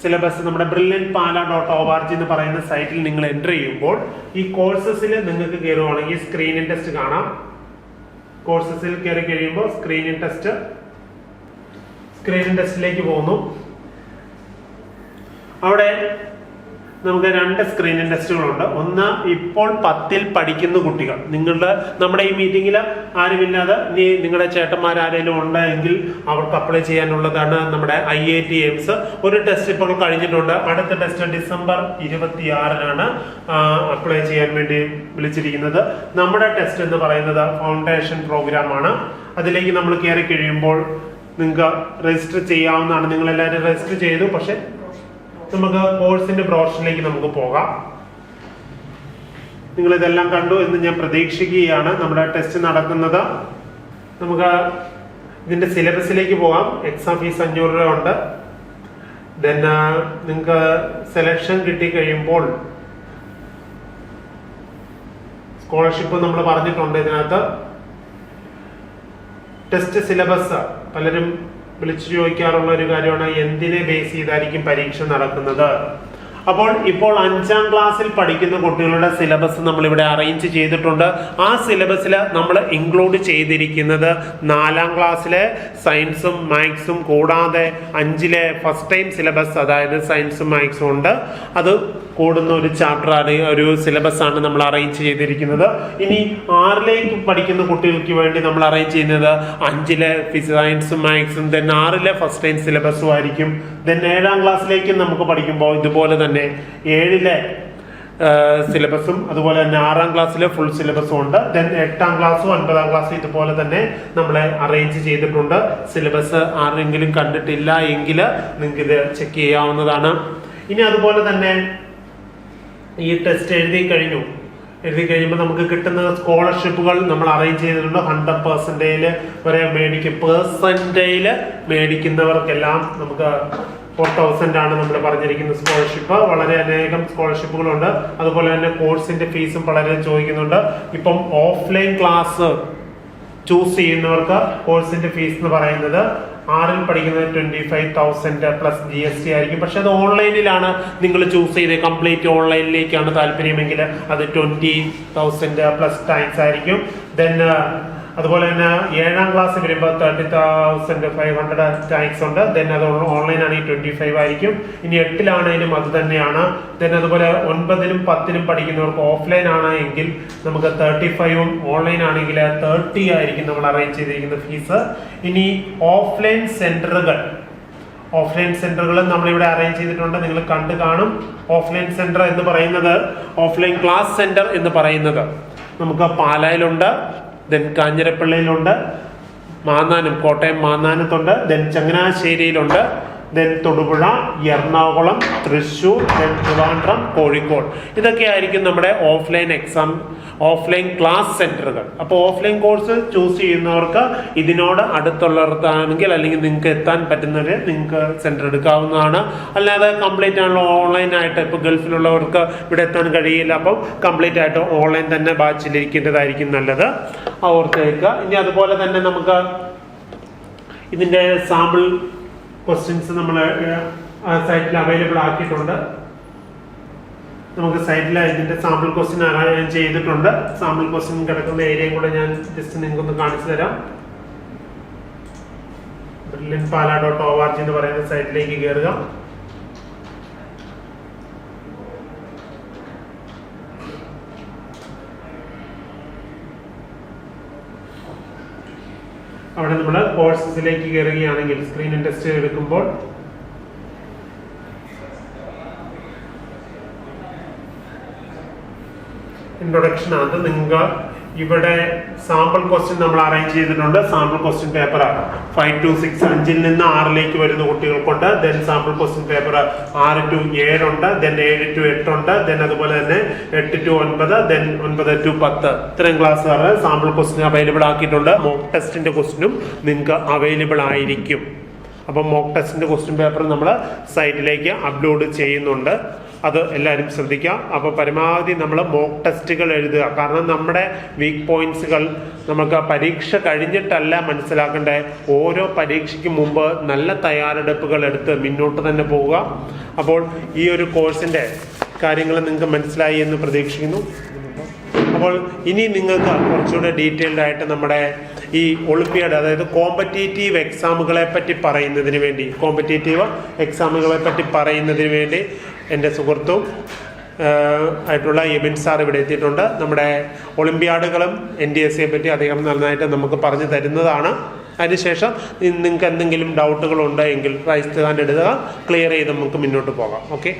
സിലബസ് നമ്മുടെ brilliantpala.org എന്ന് പറയുന്ന സൈറ്റിൽ നിങ്ങൾ എൻ്റർ ചെയ്യുമ്പോൾ ഈ കോഴ്സസിൽ നിങ്ങൾക്ക് കയറുവാണെങ്കിൽ സ്ക്രീനിങ് ടെസ്റ്റ് കാണാം. കോഴ്സസിൽ കയറി കഴിയുമ്പോൾ സ്ക്രീനിങ് ടെസ്റ്റിലേക്ക് പോകുന്നു. അവിടെ നമുക്ക് 2 സ്ക്രീനിങ് ടെസ്റ്റുകളുണ്ട്. ഒന്ന് ഇപ്പോൾ 10ൽ പഠിക്കുന്ന കുട്ടികൾ, നമ്മുടെ ഈ മീറ്റിംഗിൽ ആരുമില്ലാതെ ഇനി നിങ്ങളുടെ ചേട്ടന്മാരാരെങ്കിലും ഉണ്ടെങ്കിൽ അവർക്ക് അപ്ലൈ ചെയ്യാനുള്ളതാണ് നമ്മുടെ IIT എയിംസ്. ഒരു ടെസ്റ്റ് ഇപ്പോൾ കഴിഞ്ഞിട്ടുണ്ട്. അടുത്ത ടെസ്റ്റ് ഡിസംബർ 26-നാണ് അപ്ലൈ ചെയ്യാൻ വേണ്ടി വിളിച്ചിരിക്കുന്നത്. നമ്മുടെ ടെസ്റ്റ് എന്ന് പറയുന്നത് ഫൗണ്ടേഷൻ പ്രോഗ്രാമാണ്. അതിലേക്ക് നമ്മൾ കയറി കഴിയുമ്പോൾ നിങ്ങൾക്ക് രജിസ്റ്റർ ചെയ്യാവുന്നതാണ്. നിങ്ങളെല്ലാവരും രജിസ്റ്റർ ചെയ്തു. പക്ഷെ നമുക്ക് കോഴ്സിന്റെ ബ്രോഷറിലേക്ക് നമുക്ക് പോകാം. നിങ്ങൾ ഇതെല്ലാം കണ്ടു എന്ന് ഞാൻ പ്രതീക്ഷിക്കുകയാണ്. നമ്മുടെ ടെസ്റ്റ് നടക്കുന്നത്. നമുക്ക് ഇതിന്റെ സിലബസിലേക്ക് പോകാം. എക്സാം ഫീസ് 500 രൂപ ഉണ്ട്. ദെൻ നിങ്ങൾക്ക് സെലക്ഷൻ കിട്ടി കഴിയുമ്പോൾ സ്കോളർഷിപ്പ് നമ്മൾ പറഞ്ഞിട്ടുണ്ട്. ഇതിനകത്ത് ടെസ്റ്റ് സിലബസ് പലരും വിളിച്ചു ചോദിക്കാറുള്ള ഒരു കാര്യമാണ്, എന്തിനെ ബേസ് ചെയ്തായിരിക്കും പരീക്ഷ നടക്കുന്നത്. അപ്പോൾ ഇപ്പോൾ 5ാം ക്ലാസ്സിൽ പഠിക്കുന്ന കുട്ടികളുടെ സിലബസ് നമ്മൾ ഇവിടെ അറേഞ്ച് ചെയ്തിട്ടുണ്ട്. ആ സിലബസിൽ നമ്മൾ ഇൻക്ലൂഡ് ചെയ്തിരിക്കുന്നത് 4ാം ക്ലാസ്സിലെ സയൻസും മാത്സും കൂടാതെ 5ലെ ഫസ്റ്റ് ടൈം സിലബസ്, അതായത് സയൻസും മാത്സും ഉണ്ട്. അത് കൂടുന്ന ഒരു ചാപ്റ്റർ ഒരു സിലബസ് ആണ് നമ്മൾ അറേഞ്ച് ചെയ്തിരിക്കുന്നത്. ഇനി 6ലേക്ക് പഠിക്കുന്ന കുട്ടികൾക്ക് വേണ്ടി നമ്മൾ അറേഞ്ച് ചെയ്യുന്നത് 5ലെ സയൻസും മാത്സും, ദെൻ 6ലെ ഫസ്റ്റ് ടൈം സിലബസും ആയിരിക്കും. ദെൻ 7ാം ക്ലാസ്സിലേക്ക് നമുക്ക് പഠിക്കുമ്പോൾ ഇതുപോലെ തന്നെ 7ലെ സിലബസും അതുപോലെ തന്നെ 6ാം ക്ലാസ്സിലെ ഫുൾ സിലബസും ഉണ്ട്. ദെൻ 8ാം ക്ലാസ്സും 9ാം ക്ലാസ്സും ഇതുപോലെ തന്നെ നമ്മളെ അറേഞ്ച് ചെയ്തിട്ടുണ്ട്. സിലബസ് ആരെങ്കിലും കണ്ടിട്ടില്ല എങ്കിൽ നിങ്ങൾക്ക് ഇത് ചെക്ക് ചെയ്യാവുന്നതാണ്. ഇനി അതുപോലെ തന്നെ ഈ ടെസ്റ്റ് എഴുതി കഴിയുമ്പോൾ നമുക്ക് കിട്ടുന്ന സ്കോളർഷിപ്പുകൾ നമ്മൾ അറേഞ്ച് ചെയ്തിട്ടുണ്ട്. 100% വരെ പെർസെന്റേജിൽ മേടിക്കുന്നവർക്കെല്ലാം നമുക്ക് 4,000 ആണ് നമ്മൾ പറഞ്ഞിരിക്കുന്ന സ്കോളർഷിപ്പ്. വളരെ അനേകം സ്കോളർഷിപ്പുകളുണ്ട്. അതുപോലെ തന്നെ കോഴ്സിന്റെ ഫീസും പലരും ചോദിക്കുന്നുണ്ട്. ഇപ്പം ഓഫ്ലൈൻ ക്ലാസ് ചൂസ് ചെയ്യുന്നവർക്ക് കോഴ്സിന്റെ ഫീസ് എന്ന് പറയുന്നത് 6ൽ പഠിക്കുന്നത് 25,000 പ്ലസ് GST ആയിരിക്കും. പക്ഷെ അത് ഓൺലൈനിലാണ് നിങ്ങൾ ചൂസ് ചെയ്ത് കംപ്ലീറ്റ് ഓൺലൈനിലേക്കാണ് താല്പര്യമെങ്കിൽ അത് 20,000 പ്ലസ് ടൈംസ് ആയിരിക്കും. ദെൻ അതുപോലെ തന്നെ 7ാം ക്ലാസ് വരുമ്പോൾ 30,500 ടൈംസ് ഉണ്ട്. ദെൻ അത് ഓൺലൈൻ ആണെങ്കിൽ 25 ആയിരിക്കും. ഇനി 8ലാണെങ്കിലും അത് തന്നെയാണ്. ദെൻ അതുപോലെ 9ലും 10ലും പഠിക്കുന്നവർക്ക് ഓഫ്ലൈൻ ആണ് എങ്കിൽ നമുക്ക് 35ഉം ഓൺലൈൻ ആണെങ്കിൽ 30 ആയിരിക്കും നമ്മൾ അറേഞ്ച് ചെയ്തിരിക്കുന്ന ഫീസ്. ഇനി ഓഫ്ലൈൻ സെന്ററുകൾ നമ്മളിവിടെ അറേഞ്ച് ചെയ്തിട്ടുണ്ട്. നിങ്ങൾ കണ്ടു കാണും. ഓഫ്ലൈൻ സെന്റർ എന്ന് പറയുന്നത്, ഓഫ്ലൈൻ ക്ലാസ് സെന്റർ എന്ന് പറയുന്നത് നമുക്ക് പാലായിലുണ്ട്, ദെൻ കാഞ്ഞിരപ്പള്ളിയിലുണ്ട്, കോട്ടയം മാന്നാനത്തുണ്ട്, ദെൻ ചങ്ങനാശ്ശേരിയിലുണ്ട്, ദെൻ തൊടുപുഴ, എറണാകുളം, തൃശ്ശൂർ, ദെൻ ട്രിവാൻഡ്രം, കോഴിക്കോട്. ഇതൊക്കെ ആയിരിക്കും നമ്മുടെ ഓഫ്ലൈൻ ക്ലാസ് സെന്ററുകൾ. അപ്പോൾ ഓഫ്ലൈൻ കോഴ്സ് ചൂസ് ചെയ്യുന്നവർക്ക് ഇതിനോട് അടുത്തുള്ളവർക്കാണെങ്കിൽ അല്ലെങ്കിൽ നിങ്ങൾക്ക് എത്താൻ പറ്റുന്നവര് നിങ്ങൾക്ക് സെന്റർ എടുക്കാവുന്നതാണ്. അല്ലാതെ കംപ്ലീറ്റ് ആണല്ലോ ഓൺലൈൻ ആയിട്ട്, ഇപ്പോൾ ഗൾഫിലുള്ളവർക്ക് ഇവിടെ എത്താൻ കഴിയില്ല. അപ്പം കംപ്ലീറ്റ് ആയിട്ട് ഓൺലൈൻ തന്നെ ബാച്ചിലിരിക്കേണ്ടതായിരിക്കും നല്ലത്. ഓർത്തേക്കുക. ഇനി അതുപോലെ തന്നെ നമുക്ക് ഇതിന്റെ സാമ്പിൾ ക്വസ്റ്റ്യൻസ് നമ്മൾ സൈറ്റിൽ അവൈലബിൾ ആക്കിയിട്ടുണ്ട്. നമുക്ക് സൈറ്റിൽ ഇതിന്റെ സാമ്പിൾ ക്വസ്റ്റ്യൻ ഞാൻ ചെയ്തിട്ടുണ്ട്. സാമ്പിൾ ക്വസ്റ്റ്യൻ കിടക്കുന്ന ഏരിയയും കൂടെ ഞാൻ ജസ്റ്റ് നിങ്ങൾക്കൊന്ന് കാണിച്ചു തരാം. brilliantpala.org എന്ന് പറയുന്ന സൈറ്റിലേക്ക് കയറുക. അവിടെ നമ്മൾ കോഴ്സസിലേക്ക് കയറുകയാണെങ്കിൽ സ്ക്രീൻ ടെസ്റ്റ് എടുക്കുമ്പോൾ ഇൻട്രൊഡക്ഷൻ ആണ്. നിങ്ങൾക്ക് ഇവിടെ സാമ്പിൾ ക്വസ്റ്റ്യൻ നമ്മൾ അറേഞ്ച് ചെയ്തിട്ടുണ്ട്. സാമ്പിൾ ക്വസ്റ്റ്യൻ പേപ്പർ 5 to 6 5ൽ നിന്ന് 6ലേക്ക് വരുന്ന കുട്ടികൾക്കുണ്ട്. Then sample question paper 6 to 7 ഉണ്ട്. ദെൻ 7 to 8 ഉണ്ട്. ദെൻ അതുപോലെ തന്നെ 8 to 9, ദെൻ 9 to 10 ഇത്രയും ക്ലാസ്സുകാർ സാമ്പിൾ ക്വസ്റ്റ്യൻ അവൈലബിൾ ആക്കിയിട്ടുണ്ട്. മോക്ക് ടെസ്റ്റിന്റെ ക്വസ്റ്റ്യനും നിങ്ങൾക്ക് അവൈലബിൾ ആയിരിക്കും. അപ്പം മോക്ക് ടെസ്റ്റിന്റെ ക്വസ്റ്റ്യൻ പേപ്പർ നമ്മൾ സൈറ്റിലേക്ക് അപ്ലോഡ് ചെയ്യുന്നുണ്ട്. അത് എല്ലാവരും ശ്രദ്ധിക്കുക. അപ്പോൾ പരമാവധി നമ്മൾ മോക്ക് ടെസ്റ്റുകൾ എഴുതുക. കാരണം നമ്മുടെ വീക്ക് പോയിന്റ്സുകൾ നമുക്ക് പരീക്ഷ കഴിഞ്ഞിട്ടല്ല മനസ്സിലാക്കേണ്ടത്. ഓരോ പരീക്ഷയ്ക്ക് മുമ്പ് നല്ല തയ്യാറെടുപ്പുകൾ എടുത്ത് മുന്നോട്ട് തന്നെ പോവുക. അപ്പോൾ ഈ ഒരു കോഴ്സിൻ്റെ കാര്യങ്ങൾ നിങ്ങൾക്ക് മനസ്സിലായി എന്ന് പ്രതീക്ഷിക്കുന്നു. അപ്പോൾ ഇനി നിങ്ങൾക്ക് കുറച്ചുകൂടെ ഡീറ്റെയിൽഡ് ആയിട്ട് നമ്മുടെ ഈ ഒളിമ്പിയാഡ്, അതായത് കോമ്പറ്റേറ്റീവ് എക്സാമുകളെ പറ്റി പറയുന്നതിന് വേണ്ടി എൻ്റെ സുഹൃത്തും ആയിട്ടുള്ള എബിൻ സാർ ഇവിടെ എത്തിയിട്ടുണ്ട്. നമ്മുടെ ഒളിമ്പിയാഡുകളും NDSA പറ്റി അദ്ദേഹം നന്നായിട്ട് നമുക്ക് പറഞ്ഞു തരുന്നതാണ്. അതിനുശേഷം നിങ്ങൾക്ക് എന്തെങ്കിലും ഡൗട്ടുകളുണ്ടോ എങ്കിൽ റൈസ് ഹാൻഡ് എടുക്കുക, ക്ലിയർ ചെയ്ത് നമുക്ക് മുന്നോട്ട് പോകാം. ഓക്കെ.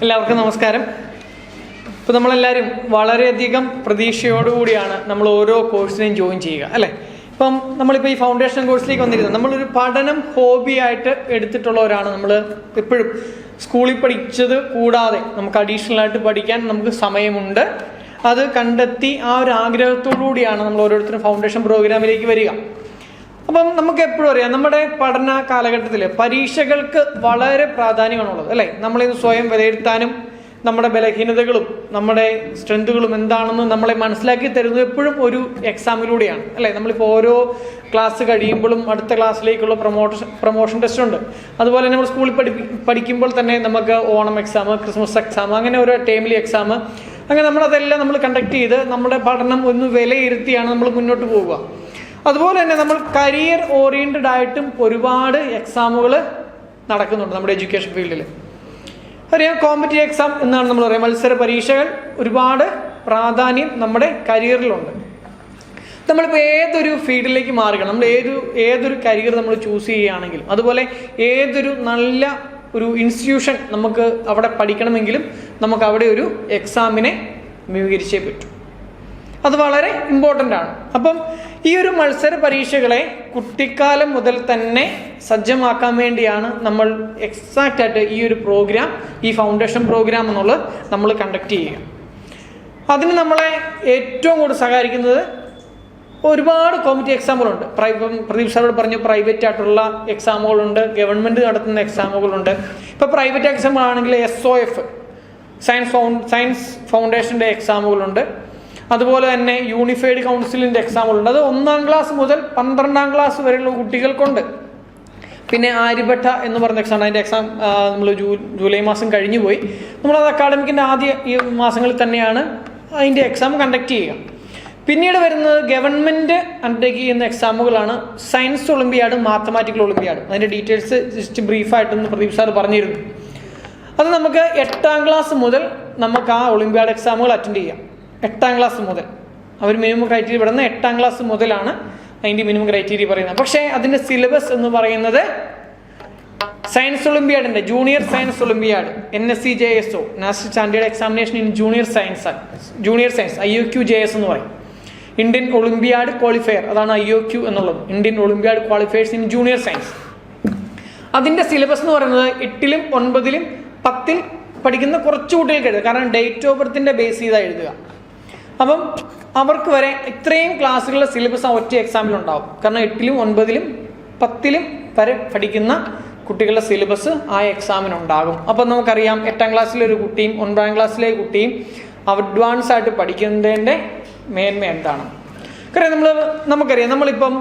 എല്ലാവർക്കും നമസ്കാരം. ഇപ്പോൾ നമ്മളെല്ലാവരും വളരെയധികം പ്രതീക്ഷയോടുകൂടിയാണ് നമ്മൾ ഓരോ കോഴ്സിനെയും ജോയിൻ ചെയ്യുക, അല്ലേ? ഇപ്പം നമ്മളിപ്പോൾ ഈ ഫൗണ്ടേഷൻ കോഴ്സിലേക്ക് വന്നിരുന്നത് നമ്മളൊരു പഠനം ഹോബിയായിട്ട് എടുത്തിട്ടുള്ളവരാണ്. നമ്മൾ എപ്പോഴും സ്കൂളിൽ പഠിച്ചത് കൂടാതെ നമുക്ക് അഡീഷണൽ ആയിട്ട് പഠിക്കാൻ നമുക്ക് സമയമുണ്ട്. അത് കണ്ടെത്തി ആ ഒരു ആഗ്രഹത്തോടു കൂടിയാണ് നമ്മൾ ഓരോരുത്തരും ഫൗണ്ടേഷൻ പ്രോഗ്രാമിലേക്ക് വരിക. അപ്പം നമുക്ക് എപ്പോഴും അറിയാം നമ്മുടെ പഠന കാലഘട്ടത്തിൽ പരീക്ഷകൾക്ക് വളരെ പ്രാധാന്യമാണുള്ളത് അല്ലേ. നമ്മളിത് സ്വയം വിലയിരുത്താനും നമ്മുടെ ബലഹീനതകളും നമ്മുടെ സ്ട്രെങ്തുകളും എന്താണെന്ന് നമ്മളെ മനസ്സിലാക്കി തരുന്നത് എപ്പോഴും ഒരു എക്സാമിലൂടെയാണ് അല്ലേ. നമ്മളിപ്പോൾ ഓരോ ക്ലാസ് കഴിയുമ്പോഴും അടുത്ത ക്ലാസ്സിലേക്കുള്ള പ്രൊമോഷൻ ടെസ്റ്റ് ഉണ്ട്. അതുപോലെ നമ്മൾ സ്കൂളിൽ പഠിക്കുമ്പോൾ തന്നെ നമുക്ക് ഓണം എക്സാം, ക്രിസ്മസ് എക്സാം, അങ്ങനെ ഓരോ ടേമിലി എക്സാം, അങ്ങനെ നമ്മളതെല്ലാം നമ്മൾ കണ്ടക്ട് ചെയ്ത് നമ്മുടെ പഠനം ഒന്ന് വിലയിരുത്തിയാണ് നമ്മൾ മുന്നോട്ട് പോവുക. അതുപോലെ തന്നെ നമ്മൾ കരിയർ ഓറിയൻറ്റഡ് ആയിട്ടും ഒരുപാട് എക്സാമുകൾ നടക്കുന്നുണ്ട് നമ്മുടെ എഡ്യൂക്കേഷൻ ഫീൽഡിൽ. അറിയാം, കോമ്പറ്റീവ് എക്സാം എന്നാണ് നമ്മൾ പറയുക. മത്സര പരീക്ഷകൾ ഒരുപാട് പ്രാധാന്യം നമ്മുടെ കരിയറിലുണ്ട്. നമ്മളിപ്പോൾ ഏതൊരു ഫീൽഡിലേക്ക് മാറുക, നമ്മൾ ഏതൊരു കരിയർ നമ്മൾ ചൂസ് ചെയ്യുകയാണെങ്കിലും, അതുപോലെ ഏതൊരു നല്ല ഒരു ഇൻസ്റ്റിറ്റ്യൂഷൻ നമുക്ക് അവിടെ പഠിക്കണമെങ്കിലും നമുക്ക് അവിടെ ഒരു എക്സാമിനെ അഭിമുഖീകരിച്ചേ പറ്റൂ. അത് വളരെ ഇമ്പോർട്ടൻ്റ് ആണ്. അപ്പം ഈ ഒരു മത്സര പരീക്ഷകളെ കുട്ടിക്കാലം മുതൽ തന്നെ സജ്ജമാക്കാൻ വേണ്ടിയാണ് നമ്മൾ എക്സാക്റ്റ് ആയിട്ട് ഈ ഒരു പ്രോഗ്രാം, ഈ ഫൗണ്ടേഷൻ പ്രോഗ്രാം എന്നുള്ളത് നമ്മൾ കണ്ടക്ട് ചെയ്യുക. അതിന് നമ്മളെ ഏറ്റവും കൂടുതൽ സഹായിക്കുന്നത് ഒരുപാട് കോമ്പറ്റീവ് എക്സാമുകളുണ്ട്. പ്രദീപ് സാറോട് പറഞ്ഞു, പ്രൈവറ്റ് ആയിട്ടുള്ള എക്സാമുകളുണ്ട്, ഗവൺമെൻറ് നടത്തുന്ന എക്സാമുകളുണ്ട്. ഇപ്പോൾ പ്രൈവറ്റ് എക്സാം ആണെങ്കിൽ SOF സയൻസ് ഫൗണ്ടേഷൻ്റെ എക്സാമുകളുണ്ട്. അതുപോലെ തന്നെ യൂണിഫൈഡ് കൗൺസിലിൻ്റെ എക്സാമുകളുണ്ട്. അത് 1ാം ക്ലാസ് മുതൽ 12ാം ക്ലാസ് വരെയുള്ള കുട്ടികൾക്കുണ്ട്. പിന്നെ ആര്യഭട്ട എന്ന് പറഞ്ഞ എക്സാം, അതിൻ്റെ എക്സാം നമ്മൾ ജൂലൈ മാസം കഴിഞ്ഞു പോയി. നമ്മളത് അക്കാഡമിക്കിൻ്റെ ആദ്യ ഈ മാസങ്ങളിൽ തന്നെയാണ് അതിൻ്റെ എക്സാം കണ്ടക്ട് ചെയ്യുക. പിന്നീട് വരുന്നത് ഗവൺമെൻറ് അണ്ടർടേക്ക് ചെയ്യുന്ന എക്സാമുകളാണ് സയൻസ് ഒളിമ്പിയാഡും മാത്തമാറ്റിക്കൽ ഒളിമ്പിയാഡും. അതിൻ്റെ ഡീറ്റെയിൽസ് ജസ്റ്റ് ബ്രീഫായിട്ടൊന്ന് പ്രദീപ് സാർ പറഞ്ഞിരുന്നു. അത് നമുക്ക് 8ാം ക്ലാസ് മുതൽ നമുക്ക് ആ ഒളിമ്പിയാഡ് എക്സാമുകൾ അറ്റൻഡ് ചെയ്യാം. 8ാം ക്ലാസ് മുതൽ അവർ മിനിമം ക്രൈറ്റീരിയ പറയുന്നത് 8ാം ക്ലാസ് മുതലാണ് അതിൻ്റെ മിനിമം ക്രൈറ്റീരിയ പറയുന്നത്. പക്ഷേ അതിൻ്റെ സിലബസ് എന്ന് പറയുന്നത് സയൻസ് ഒളിമ്പിയാഡിൻ്റെ junior science olympiad NSCJSO national standard examination in junior science IOQJS എന്ന് പറയും. ഇന്ത്യൻ ഒളിമ്പിയാഡ് ക്വാളിഫയർ, അതാണ് IOQ എന്നുള്ളത്, Indian olympiad qualifiers in junior science. അതിൻ്റെ സിലബസ് എന്ന് പറയുന്നത് 8ലും 9ലും 10ൽ പഠിക്കുന്ന കുറച്ച് കുട്ടികൾക്ക് എഴുതുക. കാരണം ഡേറ്റ് ഓഫ് ബർത്തിൻ്റെ ബേസ് ചെയ്താൽ എഴുതുക. അപ്പം അവർക്ക് വരെ ഇത്രയും ക്ലാസ്സുകളുടെ സിലബസ് ആ ഒറ്റ എക്സാമിലുണ്ടാവും. കാരണം 8ലും 9ലും 10ലും വരെ പഠിക്കുന്ന കുട്ടികളുടെ സിലബസ് ആ എക്സാമിനുണ്ടാകും. അപ്പം നമുക്കറിയാം 8ാം ക്ലാസ്സിലെ ഒരു കുട്ടിയും 9ാം ക്ലാസ്സിലെ കുട്ടിയും അഡ്വാൻസ് ആയിട്ട് പഠിക്കുന്നതിൻ്റെ മേന്മ എന്താണ്. കാരണം നമുക്കറിയാം, നമ്മളിപ്പം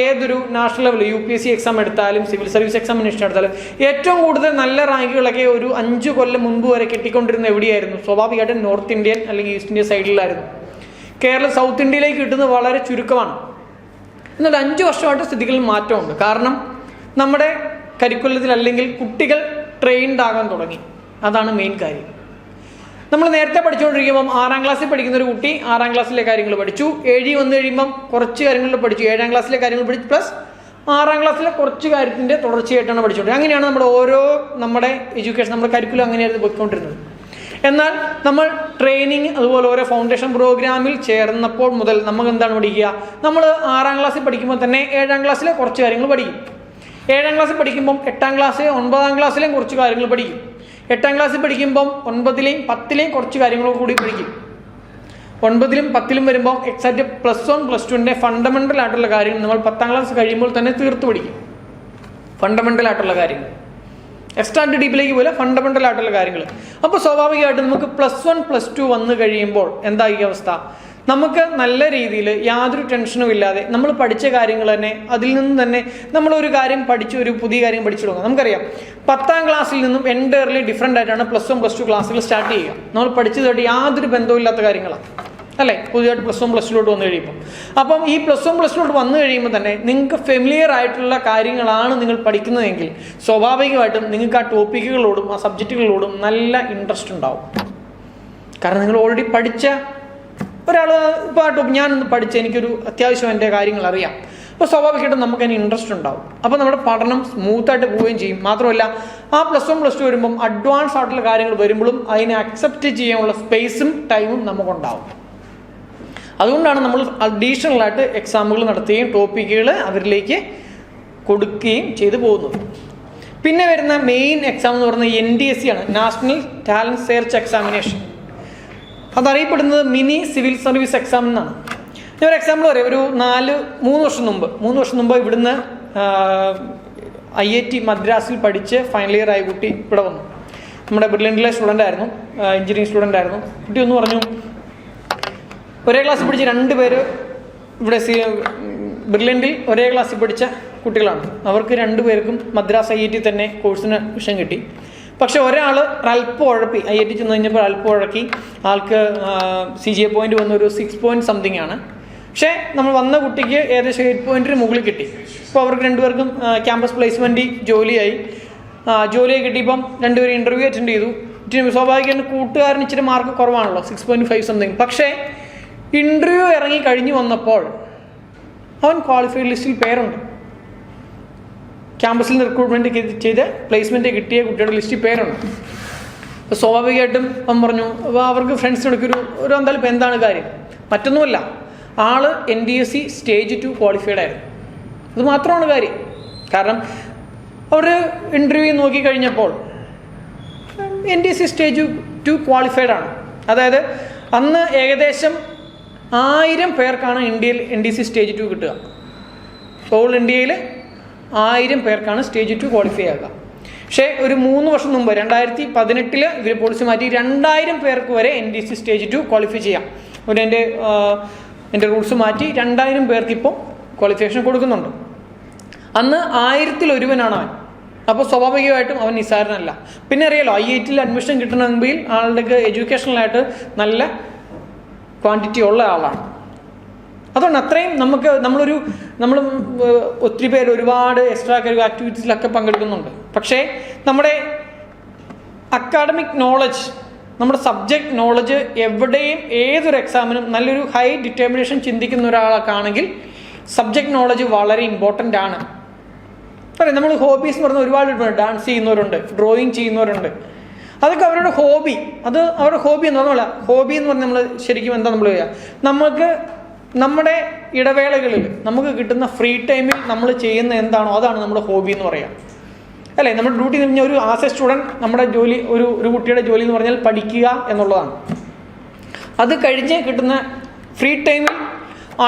ഏതൊരു നാഷണൽ ലെവൽ UPSC എക്സാം എടുത്താലും സിവിൽ സർവീസ് എക്സാമിനേഷൻ എടുത്താലും ഏറ്റവും കൂടുതൽ നല്ല റാങ്കുകളൊക്കെ ഒരു 5 കൊല്ലം മുൻപ് വരെ കിട്ടിക്കൊണ്ടിരുന്ന എവിടെയായിരുന്നു? സ്വാഭാവികമായിട്ടും നോർത്ത് ഇന്ത്യൻ അല്ലെങ്കിൽ ഈസ്റ്റ് ഇന്ത്യ സൈഡിലായിരുന്നു. കേരളം സൗത്ത് ഇന്ത്യയിലേക്ക് കിട്ടുന്നത് വളരെ ചുരുക്കമാണ്. എന്നാൽ 5 വർഷമായിട്ട് സ്ഥിതികളിൽ മാറ്റമുണ്ട്. കാരണം നമ്മുടെ കരിക്കുലത്തിൽ അല്ലെങ്കിൽ കുട്ടികൾ ട്രെയിൻഡ് ആകാൻ തുടങ്ങി. അതാണ് മെയിൻ കാര്യം. നമ്മൾ നേരത്തെ പഠിച്ചുകൊണ്ടിരിക്കുമ്പം 6ാം ക്ലാസ്സിൽ പഠിക്കുന്ന ഒരു കുട്ടി 6ാം ക്ലാസ്സിലെ കാര്യങ്ങൾ പഠിച്ചു, 7 വന്നു കഴിയുമ്പം കുറച്ച് കാര്യങ്ങൾ പഠിച്ചു, 7ാം ക്ലാസ്സിലെ കാര്യങ്ങൾ പഠിച്ചു, പ്ലസ് 6ാം ക്ലാസ്സിലെ കുറച്ച് കാര്യത്തിൻ്റെ തുടർച്ചയായിട്ടാണ് പഠിച്ചുകൊണ്ടിരുന്നത്. അങ്ങനെയാണ് നമ്മുടെ എഡ്യൂക്കേഷൻ, നമ്മുടെ കരിക്കുലം അങ്ങനെയായിരുന്നു പോയിക്കൊണ്ടിരുന്നത്. എന്നാൽ നമ്മൾ ട്രെയിനിങ് അതുപോലെ ഓരോ ഫൗണ്ടേഷൻ പ്രോഗ്രാമിൽ ചേർന്നപ്പോൾ മുതൽ നമുക്ക് എന്താണ് പഠിക്കുക? നമ്മൾ 6ാം ക്ലാസ്സിൽ പഠിക്കുമ്പോൾ തന്നെ 7ാം ക്ലാസ്സിലെ കുറച്ച് കാര്യങ്ങൾ പഠിക്കും. 7ാം ക്ലാസ്സിൽ പഠിക്കുമ്പം 8ാം ക്ലാസ് 9ാം ക്ലാസ്സിലെയും കുറച്ച് കാര്യങ്ങൾ പഠിക്കും. 8ാം ക്ലാസ്സിൽ പഠിക്കുമ്പം 9ലെയും 10ലെയും കുറച്ച് കാര്യങ്ങൾ കൂടി പഠിക്കും. 9ലും 10ലും വരുമ്പോൾ എക്സാക്റ്റ് +1 +2ൻ്റെ ഫണ്ടമെൻ്റൽ ആയിട്ടുള്ള കാര്യങ്ങൾ നമ്മൾ 10ാം ക്ലാസ് കഴിയുമ്പോൾ തന്നെ തീർത്ത് പഠിക്കും. ഫണ്ടമെൻ്റൽ ആയിട്ടുള്ള കാര്യങ്ങൾ, എക്സ്ട്രാ ഡീപ്പിലേക്ക് പോലെ ഫണ്ടമെൻ്റൽ ആയിട്ടുള്ള കാര്യങ്ങൾ. അപ്പോൾ സ്വാഭാവികമായിട്ടും നമുക്ക് +1 +2 വന്നു കഴിയുമ്പോൾ എന്താ ഈ അവസ്ഥ? നമുക്ക് നല്ല രീതിയിൽ യാതൊരു ടെൻഷനും ഇല്ലാതെ നമ്മൾ പഠിച്ച കാര്യങ്ങൾ തന്നെ അതിൽ നിന്ന് തന്നെ നമ്മളൊരു കാര്യം പഠിച്ച് ഒരു പുതിയ കാര്യം പഠിച്ചു തുടങ്ങും. നമുക്കറിയാം 10ാം ക്ലാസ്സിൽ നിന്നും എൻറ്റയർലി ഡിഫറെൻ്റ് ആയിട്ടാണ് +1 +2 ക്ലാസ്സുകൾ സ്റ്റാർട്ട് ചെയ്യുക. നമ്മൾ പഠിച്ചതായിട്ട് യാതൊരു ബന്ധമില്ലാത്ത കാര്യങ്ങളാണ് അല്ലേ പുതിയതായിട്ട് +1 +2 വന്നു കഴിയുമ്പോൾ. അപ്പം ഈ +1 +2 വന്നു കഴിയുമ്പോൾ തന്നെ നിങ്ങൾക്ക് ഫെമിലിയർ ആയിട്ടുള്ള കാര്യങ്ങളാണ് നിങ്ങൾ പഠിക്കുന്നതെങ്കിൽ സ്വാഭാവികമായിട്ടും നിങ്ങൾക്ക് ആ ടോപ്പിക്കുകളോടും ആ സബ്ജക്റ്റുകളോടും നല്ല ഇൻട്രസ്റ്റ് ഉണ്ടാവും. കാരണം നിങ്ങൾ ഓൾറെഡി പഠിച്ച ഒരാൾ ഇപ്പോൾ ഞാനൊന്ന് പഠിച്ച് എനിക്കൊരു അത്യാവശ്യം എൻ്റെ കാര്യങ്ങൾ അറിയാം. അപ്പോൾ സ്വാഭാവികമായിട്ടും നമുക്ക് അതിന് ഇൻട്രസ്റ്റ് ഉണ്ടാവും. അപ്പോൾ നമ്മുടെ പഠനം സ്മൂത്തായിട്ട് പോവുകയും ചെയ്യും. മാത്രമല്ല ആ +1 +2 വരുമ്പം അഡ്വാൻസ് ആയിട്ടുള്ള കാര്യങ്ങൾ വരുമ്പോഴും അതിനെ അക്സെപ്റ്റ് ചെയ്യാനുള്ള സ്പേസും ടൈമും നമുക്കുണ്ടാവും. അതുകൊണ്ടാണ് നമ്മൾ അഡീഷണലായിട്ട് എക്സാമുകൾ നടത്തുകയും ടോപ്പിക്കുകൾ അവരിലേക്ക് കൊടുക്കുകയും ചെയ്തു പോകുന്നത്. പിന്നെ വരുന്ന മെയിൻ എക്സാം എന്ന് പറയുന്നത് NTSE ആണ്, നാഷണൽ ടാലൻറ്റ് സെർച്ച് എക്സാമിനേഷൻ. അതറിയപ്പെടുന്നത് മിനി സിവിൽ സർവീസ് എക്സാം എന്നാണ്. ഒരു എക്സാമ്പിൾ പറയാം. ഒരു 3 വർഷം മുമ്പ് ഇവിടുന്ന് IIT മദ്രാസിൽ പഠിച്ച് ഫൈനൽ ഇയർ ആയ കുട്ടി ഇവിടെ വന്നു. നമ്മുടെ ബ്രില്യൻറ്റിലെ സ്റ്റുഡൻ്റ് ആയിരുന്നു, എഞ്ചിനീയറിംഗ് സ്റ്റുഡൻ്റ് ആയിരുന്നു. കുട്ടി ഒന്ന് പറഞ്ഞു, ഒരേ ക്ലാസ്സിൽ പഠിച്ച 2 പേര് ഇവിടെ ബ്രില്യൻറ്റിൽ ഒരേ ക്ലാസ്സിൽ പഠിച്ച കുട്ടികളാണ്. അവർക്ക് 2 പേർക്കും മദ്രാസ് IIT തന്നെ കോഴ്സിന് വിഷയം കിട്ടി. പക്ഷെ ഒരാൾ അല്പം ഉഴപ്പി, IIT ചെന്ന് കഴിഞ്ഞപ്പോൾ അല്പം ഉഴക്കി, ആൾക്ക് CGA പോയിന്റ് വന്ന ഒരു 6 പോയിന്റ് സംതിങ് ആണ്. പക്ഷേ നമ്മൾ വന്ന കുട്ടിക്ക് ഏകദേശം 8 പോയിന്റിന് മുകളിൽ കിട്ടി. ഇപ്പോൾ അവർക്ക് 2 പേർക്കും ക്യാമ്പസ് പ്ലേസ്മെൻറ്റ് ജോലിയായി കിട്ടിയപ്പം 2 പേരും ഇൻ്റർവ്യൂ അറ്റൻഡ് ചെയ്തു. സ്വാഭാവികമായിട്ട് കൂട്ടുകാരന് ഇച്ചിരി മാർക്ക് കുറവാണല്ലോ, 6.5 സംതിങ്. പക്ഷേ ഇൻ്റർവ്യൂ ഇറങ്ങി കഴിഞ്ഞ് വന്നപ്പോൾ അവൻ ക്വാളിഫൈഡ് ലിസ്റ്റിൽ പേരുണ്ട്. ക്യാമ്പസിൽ നിന്ന് റിക്രൂട്ട്മെൻറ്റ് ചെയ്ത് പ്ലേസ്മെൻറ്റ് കിട്ടിയ കുട്ടിയുടെ ലിസ്റ്റിൽ പേരുണ്ട്. അപ്പോൾ സ്വാഭാവികമായിട്ടും അവൻ പറഞ്ഞു, അപ്പോൾ അവർക്ക് ഫ്രണ്ട്സിനൊക്കെ ഒരു എന്തായാലും ഇപ്പോൾ എന്താണ് കാര്യം, മറ്റൊന്നുമല്ല, ആള് NDSC സ്റ്റേജ് 2 ക്വാളിഫൈഡ് ആയിരുന്നു. അത് മാത്രമാണ് കാര്യം. കാരണം അവർ ഇൻ്റർവ്യൂ നോക്കിക്കഴിഞ്ഞപ്പോൾ NDSC സ്റ്റേജ് 2 ക്വാളിഫൈഡ് ആണ്. അതായത് അന്ന് ഏകദേശം 1000 പേർക്കാണ് ഇന്ത്യയിൽ NDSC സ്റ്റേജ് 2 കിട്ടുക. ഓൾ ഇന്ത്യയിൽ 1000 പേർക്കാണ് സ്റ്റേജ് 2 ക്വാളിഫൈ ആകുക. പക്ഷേ ഒരു 3 വർഷം മുമ്പ് 2018 ഇവർ പോളിസി മാറ്റി 2000 പേർക്ക് വരെ NDSC സ്റ്റേജ് 2 ക്വാളിഫൈ ചെയ്യാം. എൻ്റെ റൂൾസ് മാറ്റി 2000 പേർക്ക് ഇപ്പോൾ ക്വാളിഫിക്കേഷൻ കൊടുക്കുന്നുണ്ട്. അന്ന് 1000-ൽ ഒരുവനാണ് അവൻ. അപ്പോൾ സ്വാഭാവികമായിട്ടും അവൻ നിസ്സാരനല്ല. പിന്നെ അറിയാലോ, IIT അഡ്മിഷൻ കിട്ടണമെങ്കിൽ ആളുടെ എഡ്യൂക്കേഷണലായിട്ട് നല്ല ക്വാണ്ടിറ്റി ഉള്ള ആളാണ്. അതുകൊണ്ട് അത്രയും നമ്മൾ ഒത്തിരി പേര് ഒരുപാട് എക്സ്ട്രാ കരിക്കുലർ ആക്ടിവിറ്റീസിലൊക്കെ പങ്കെടുക്കുന്നുണ്ട്. പക്ഷേ നമ്മുടെ അക്കാഡമിക് നോളജ്, നമ്മുടെ സബ്ജക്റ്റ് നോളജ് എവിടെയും ഏതൊരു എക്സാമിനും നല്ലൊരു ഹൈ ഡിറ്റർമിനേഷൻ ചിന്തിക്കുന്ന ഒരാളൊക്കെയാണെങ്കിൽ സബ്ജക്റ്റ് നോളജ് വളരെ ഇമ്പോർട്ടൻ്റ് ആണ്. പറയാം, നമ്മൾ ഹോബീസ് എന്ന് പറഞ്ഞാൽ ഒരുപാട് ഡാൻസ് ചെയ്യുന്നവരുണ്ട്, ഡ്രോയിങ് ചെയ്യുന്നവരുണ്ട്. അതൊക്കെ അവരുടെ ഹോബി. അത് അവരുടെ ഹോബി എന്ന് പറഞ്ഞാൽ ഹോബി എന്ന് പറഞ്ഞാൽ നമ്മൾ ശരിക്കും എന്താ നമ്മൾ ചെയ്യുക, നമുക്ക് നമ്മുടെ ഇടവേളകളിൽ നമുക്ക് കിട്ടുന്ന ഫ്രീ ടൈമിൽ നമ്മൾ ചെയ്യുന്ന എന്താണോ അതാണ് നമ്മുടെ ഹോബി എന്ന് പറയാം, അല്ലേ? നമ്മുടെ ഡ്യൂട്ടി എന്ന് പറഞ്ഞാൽ ഒരു ആസ് എ സ്റ്റുഡൻറ്റ് നമ്മുടെ ജോലി, ഒരു കുട്ടിയുടെ ജോലി എന്ന് പറഞ്ഞാൽ പഠിക്കുക എന്നുള്ളതാണ്. അത് കഴിഞ്ഞ് കിട്ടുന്ന ഫ്രീ ടൈമിൽ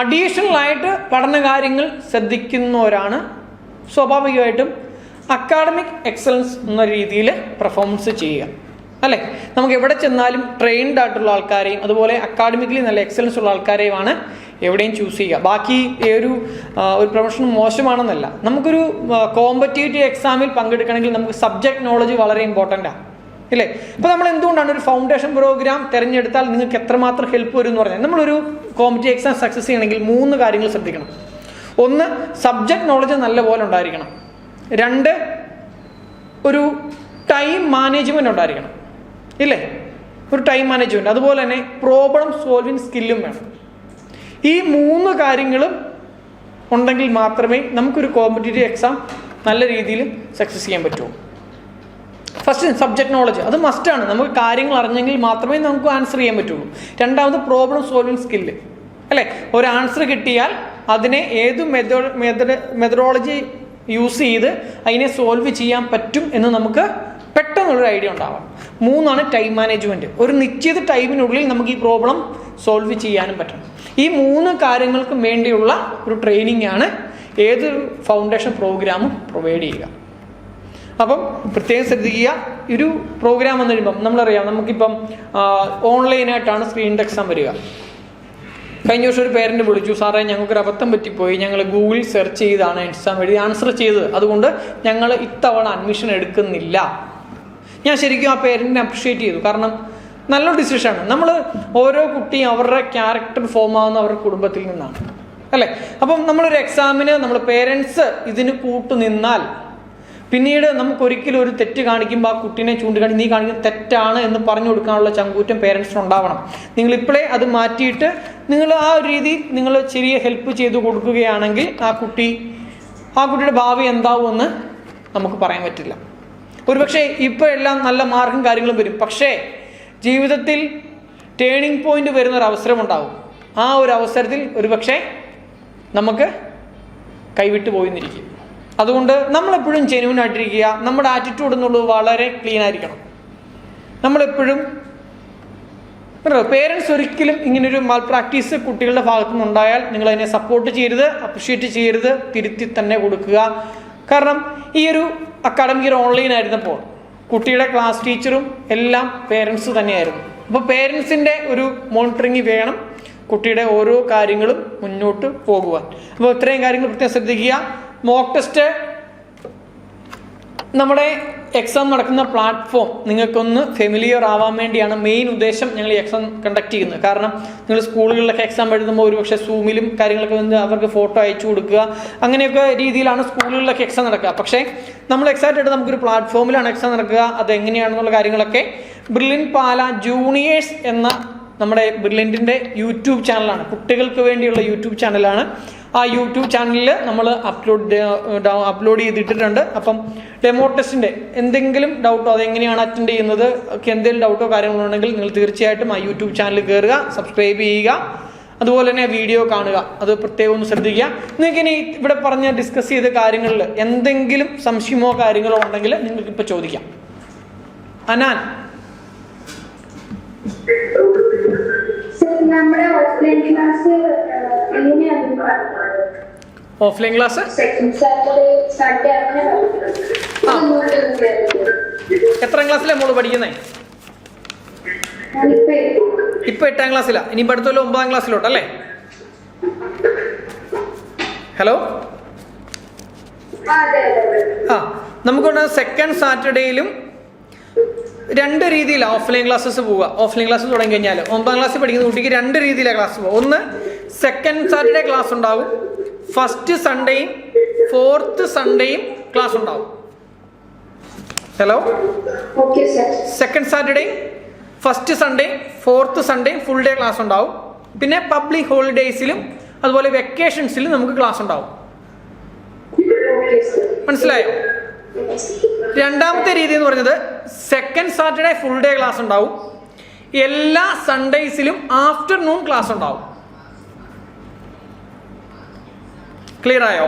അഡീഷണലായിട്ട് പഠന കാര്യങ്ങൾ ശ്രദ്ധിക്കുന്നവരാണ് സ്വാഭാവികമായിട്ടും അക്കാഡമിക് എക്സലൻസ് എന്ന രീതിയിൽ പെർഫോമൻസ് ചെയ്യുക, അല്ലേ? നമുക്ക് എവിടെ ചെന്നാലും ട്രെയിൻഡ് ആയിട്ടുള്ള ആൾക്കാരെയും അതുപോലെ അക്കാഡമിക്കലി നല്ല എക്സലൻസ് ഉള്ള ആൾക്കാരെയുമാണ് എവിടെയും ചൂസ് ചെയ്യുക. ബാക്കി ഒരു പ്രൊഫഷൻ മോശമാണെന്നല്ല. നമുക്കൊരു കോമ്പറ്റേറ്റീവ് എക്സാമിൽ പങ്കെടുക്കണമെങ്കിൽ നമുക്ക് സബ്ജക്ട് നോളജ് വളരെ ഇമ്പോർട്ടൻ്റ് ആണ്, ഇല്ലേ? ഇപ്പോൾ നമ്മൾ എന്തുകൊണ്ടാണ് ഒരു ഫൗണ്ടേഷൻ പ്രോഗ്രാം തിരഞ്ഞെടുത്താൽ നിങ്ങൾക്ക് എത്രമാത്രം ഹെൽപ്പ് വരും എന്ന് പറഞ്ഞാൽ, നമ്മളൊരു കോമ്പറ്റേറ്റീവ് എക്സാം സക്സസ് ചെയ്യണമെങ്കിൽ 3 കാര്യങ്ങൾ ശ്രദ്ധിക്കണം. 1, സബ്ജക്ട് നോളജ് നല്ലപോലെ ഉണ്ടായിരിക്കണം. 2, ഒരു ടൈം മാനേജ്മെൻറ്റ് ഉണ്ടായിരിക്കണം, ഇല്ലേ? ഒരു ടൈം മാനേജ്മെൻറ്റ്. അതുപോലെ തന്നെ പ്രോബ്ലം സോൾവിങ് സ്കില്ലും വേണം. ഈ 3 കാര്യങ്ങളും ഉണ്ടെങ്കിൽ മാത്രമേ നമുക്കൊരു കോമ്പറ്റേറ്റീവ് എക്സാം നല്ല രീതിയിൽ സക്സസ് ചെയ്യാൻ പറ്റുള്ളൂ. ഫസ്റ്റ് സബ്ജക്ട് നോളജ്, അത് മസ്റ്റാണ്. നമുക്ക് കാര്യങ്ങൾ അറിഞ്ഞെങ്കിൽ മാത്രമേ നമുക്ക് ആൻസർ ചെയ്യാൻ പറ്റുള്ളൂ. 2ാമത് പ്രോബ്ലം സോൾവിങ് സ്കില്ല്, അല്ലേ? ഒരു ആൻസർ കിട്ടിയാൽ അതിനെ ഏത് മെത്തഡോളജി യൂസ് ചെയ്ത് അതിനെ സോൾവ് ചെയ്യാൻ പറ്റും എന്ന് നമുക്ക് പെട്ടെന്നുള്ളൊരു ഐഡിയ ഉണ്ടാവാം. 3 ടൈം മാനേജ്മെൻറ്റ്. ഒരു നിശ്ചിത ടൈമിനുള്ളിൽ നമുക്ക് ഈ പ്രോബ്ലം സോൾവ് ചെയ്യാനും പറ്റണം. ഈ 3 കാര്യങ്ങൾക്കും വേണ്ടിയുള്ള ഒരു ട്രെയിനിങ് ആണ് ഏതൊരു ഫൗണ്ടേഷൻ പ്രോഗ്രാമും പ്രൊവൈഡ് ചെയ്യുക. അപ്പം പ്രത്യേകം ശ്രദ്ധിക്കുക. ഒരു പ്രോഗ്രാം വന്നു കഴിയുമ്പം നമ്മളറിയാം, നമുക്കിപ്പം ഓൺലൈനായിട്ടാണ് സ്ക്രീനിൻ്റെ എക്സാം വരിക. കഴിഞ്ഞ വർഷം ഒരു പേരൻറ്റ് വിളിച്ചു, സാറേ ഞങ്ങൾക്കൊരു അബദ്ധം പറ്റിപ്പോയി, ഞങ്ങൾ ഗൂഗിളിൽ സെർച്ച് ചെയ്താണ് എക്സാം എഴുതി ആൻസർ ചെയ്തത്, അതുകൊണ്ട് ഞങ്ങൾ ഇത്തവണ അഡ്മിഷൻ എടുക്കുന്നില്ല. ഞാൻ ശരിക്കും ആ പേരൻറ്റിനെ അപ്രിഷ്യേറ്റ് ചെയ്തു. കാരണം നല്ലൊരു ഡിസിഷനാണ്. നമ്മൾ ഓരോ കുട്ടിയും അവരുടെ ക്യാരക്ടർ ഫോം ആവുന്ന അവരുടെ കുടുംബത്തിൽ നിന്നാണ്, അല്ലേ? അപ്പം നമ്മളൊരു എക്സാമിന് നമ്മൾ പേരൻസ് ഇതിന് കൂട്ടുനിന്നാൽ പിന്നീട് നമുക്കൊരിക്കലും ഒരു തെറ്റ് കാണിക്കുമ്പോൾ ആ കുട്ടീനെ ചൂണ്ടിക്കാണി നീ കാണിക്കുന്നത് തെറ്റാണ് എന്ന് പറഞ്ഞു കൊടുക്കാനുള്ള ചങ്കൂറ്റം പേരൻസിനുണ്ടാവണം. നിങ്ങളിപ്പോഴേ അത് മാറ്റിയിട്ട് നിങ്ങൾ ആ ഒരു രീതി നിങ്ങൾ ചെറിയ ഹെൽപ്പ് ചെയ്ത് കൊടുക്കുകയാണെങ്കിൽ ആ കുട്ടിയുടെ ഭാവി എന്താവുമെന്ന് നമുക്ക് പറയാൻ പറ്റില്ല. ഒരുപക്ഷെ ഇപ്പോൾ എല്ലാം നല്ല മാർക്കും കാര്യങ്ങളും വരും, പക്ഷേ ജീവിതത്തിൽ ടേണിംഗ് പോയിന്റ് വരുന്ന ഒരു അവസരം ഉണ്ടാവും. ആ ഒരു അവസരത്തിൽ ഒരുപക്ഷെ നമുക്ക് കൈവിട്ട് പോയിന്നിരിക്കും. അതുകൊണ്ട് നമ്മളെപ്പോഴും ജെന്യൂൻ ആയിട്ടിരിക്കുക. നമ്മുടെ ആറ്റിറ്റ്യൂഡ് എന്നുള്ളത് വളരെ ക്ലീൻ ആയിരിക്കണം. നമ്മളെപ്പോഴും പേരൻസ് ഒരിക്കലും ഇങ്ങനൊരു മാൽ പ്രാക്ടീസ് കുട്ടികളുടെ ഭാഗത്തു നിന്നുണ്ടായാൽ നിങ്ങൾ അതിനെ സപ്പോർട്ട് ചെയ്യരുത്, അപ്രിഷ്യേറ്റ് ചെയ്യരുത്, തിരുത്തി തന്നെ കൊടുക്കുക. കാരണം ഈ ഒരു അക്കാഡമിക് ഇയർ ഓൺലൈൻ ആയിരുന്നപ്പോൾ കുട്ടിയുടെ ക്ലാസ് ടീച്ചറും എല്ലാം പേരൻസ് തന്നെയായിരുന്നു. അപ്പോൾ പേരൻസിൻ്റെ ഒരു മോണിറ്ററിങ് വേണം കുട്ടിയുടെ ഓരോ കാര്യങ്ങളും മുന്നോട്ട് പോകുവാൻ. അപ്പോൾ ഇത്രയും കാര്യങ്ങൾ പ്രത്യേകം ശ്രദ്ധിക്കുക. മോക്ക് ടെസ്റ്റ് നമ്മുടെ എക്സാം നടക്കുന്ന പ്ലാറ്റ്ഫോം നിങ്ങൾക്കൊന്ന് ഫെമിലിയർ ആവാൻ വേണ്ടിയാണ് മെയിൻ ഉദ്ദേശം ഞങ്ങൾ ഈ എക്സാം കണ്ടക്ട് ചെയ്യുന്നത്. കാരണം നിങ്ങൾ സ്കൂളുകളിലൊക്കെ എക്സാം എഴുതുമ്പോൾ ഒരുപക്ഷെ സൂമിലും കാര്യങ്ങളൊക്കെ വന്ന് അവർക്ക് ഫോട്ടോ അയച്ചു കൊടുക്കുക, അങ്ങനെയൊക്കെ രീതിയിലാണ് സ്കൂളുകളിലൊക്കെ എക്സാം നടക്കുക. പക്ഷേ നമ്മൾ എക്സാക്റ്റ് ആയിട്ട് നമുക്കൊരു പ്ലാറ്റ്ഫോമിലാണ് എക്സാം നടക്കുക. അതെങ്ങനെയാണെന്നുള്ള കാര്യങ്ങളൊക്കെ ബ്രില്യൻറ്റ് പാല ജൂനിയേഴ്സ് എന്ന നമ്മുടെ ബ്രില്യൻറ്റിൻ്റെ യൂട്യൂബ് ചാനലാണ്, കുട്ടികൾക്ക് വേണ്ടിയുള്ള യൂട്യൂബ് ചാനലാണ്. ആ യൂട്യൂബ് ചാനലിൽ നമ്മൾ അപ്ലോഡ് ചെയ്തിട്ടുണ്ട്. അപ്പം ഡെമോ ടെസ്റ്റിൻ്റെ എന്തെങ്കിലും ഡൗട്ടോ അതെങ്ങനെയാണ് അറ്റൻഡ് ചെയ്യുന്നത് ഒക്കെ എന്തെങ്കിലും ഡൗട്ടോ കാര്യങ്ങളോ ഉണ്ടെങ്കിൽ നിങ്ങൾ തീർച്ചയായിട്ടും ആ യൂട്യൂബ് ചാനൽ കയറുക, സബ്സ്ക്രൈബ് ചെയ്യുക, അതുപോലെ തന്നെ വീഡിയോ കാണുക. അത് പ്രത്യേകം ഒന്ന് ശ്രദ്ധിക്കുക. നിങ്ങൾക്ക് ഇനി ഇവിടെ പറഞ്ഞ് ഡിസ്കസ് ചെയ്ത കാര്യങ്ങളിൽ എന്തെങ്കിലും സംശയമോ കാര്യങ്ങളോ ഉണ്ടെങ്കിൽ നിങ്ങൾക്കിപ്പോൾ ചോദിക്കാം. അനാൻ, നമ്മുടെ ഓഫ്ലൈൻ ക്ലാസ് ഓഫ്ലൈൻ ക്ലാസ് എത്രാം ക്ലാസ്സിലാണ് മോള് പഠിക്കുന്നേ? ഇപ്പൊ 8ാം ക്ലാസ്സിലാണ്. ഇനി അടുത്തല്ലോ 9ാം ക്ലാസ്സിലോട്ടല്ലേ? ഹലോ, നമുക്കുണ്ട് സെക്കൻഡ് സാറ്റർഡേയിലും 2 രീതിയിലാണ് ഓഫ്ലൈൻ ക്ലാസ്സസ് പോവുക. ഓഫ്ലൈൻ ക്ലാസ് തുടങ്ങി കഴിഞ്ഞാൽ 9ാം ക്ലാസ്സിൽ പഠിക്കുന്ന കുട്ടിക്ക് 2 രീതിയിലാണ് ക്ലാസ് പോകുക. ഒന്ന് സെക്കൻഡ് സാറ്റർഡേ ക്ലാസ് ഉണ്ടാവും, ഫസ്റ്റ് സൺഡേയും 4th സൺഡേയും ക്ലാസ് ഉണ്ടാവും. Hello, second Saturday, first Sunday, 4th Sunday full day class ഉണ്ടാവും. പിന്നെ പബ്ലിക് ഹോളിഡേയ്സിലും അതുപോലെ വെക്കേഷൻസിലും നമുക്ക് ക്ലാസ് ഉണ്ടാവും. മനസ്സിലായോ? രണ്ടാമത്തെ രീതി എന്ന് പറഞ്ഞത് second Saturday full day class ഉണ്ടാവും, എല്ലാ സൺഡേയ്സിലും ആഫ്റ്റർനൂൺ ക്ലാസ് ഉണ്ടാവും. ക്ലിയർ ആയോ?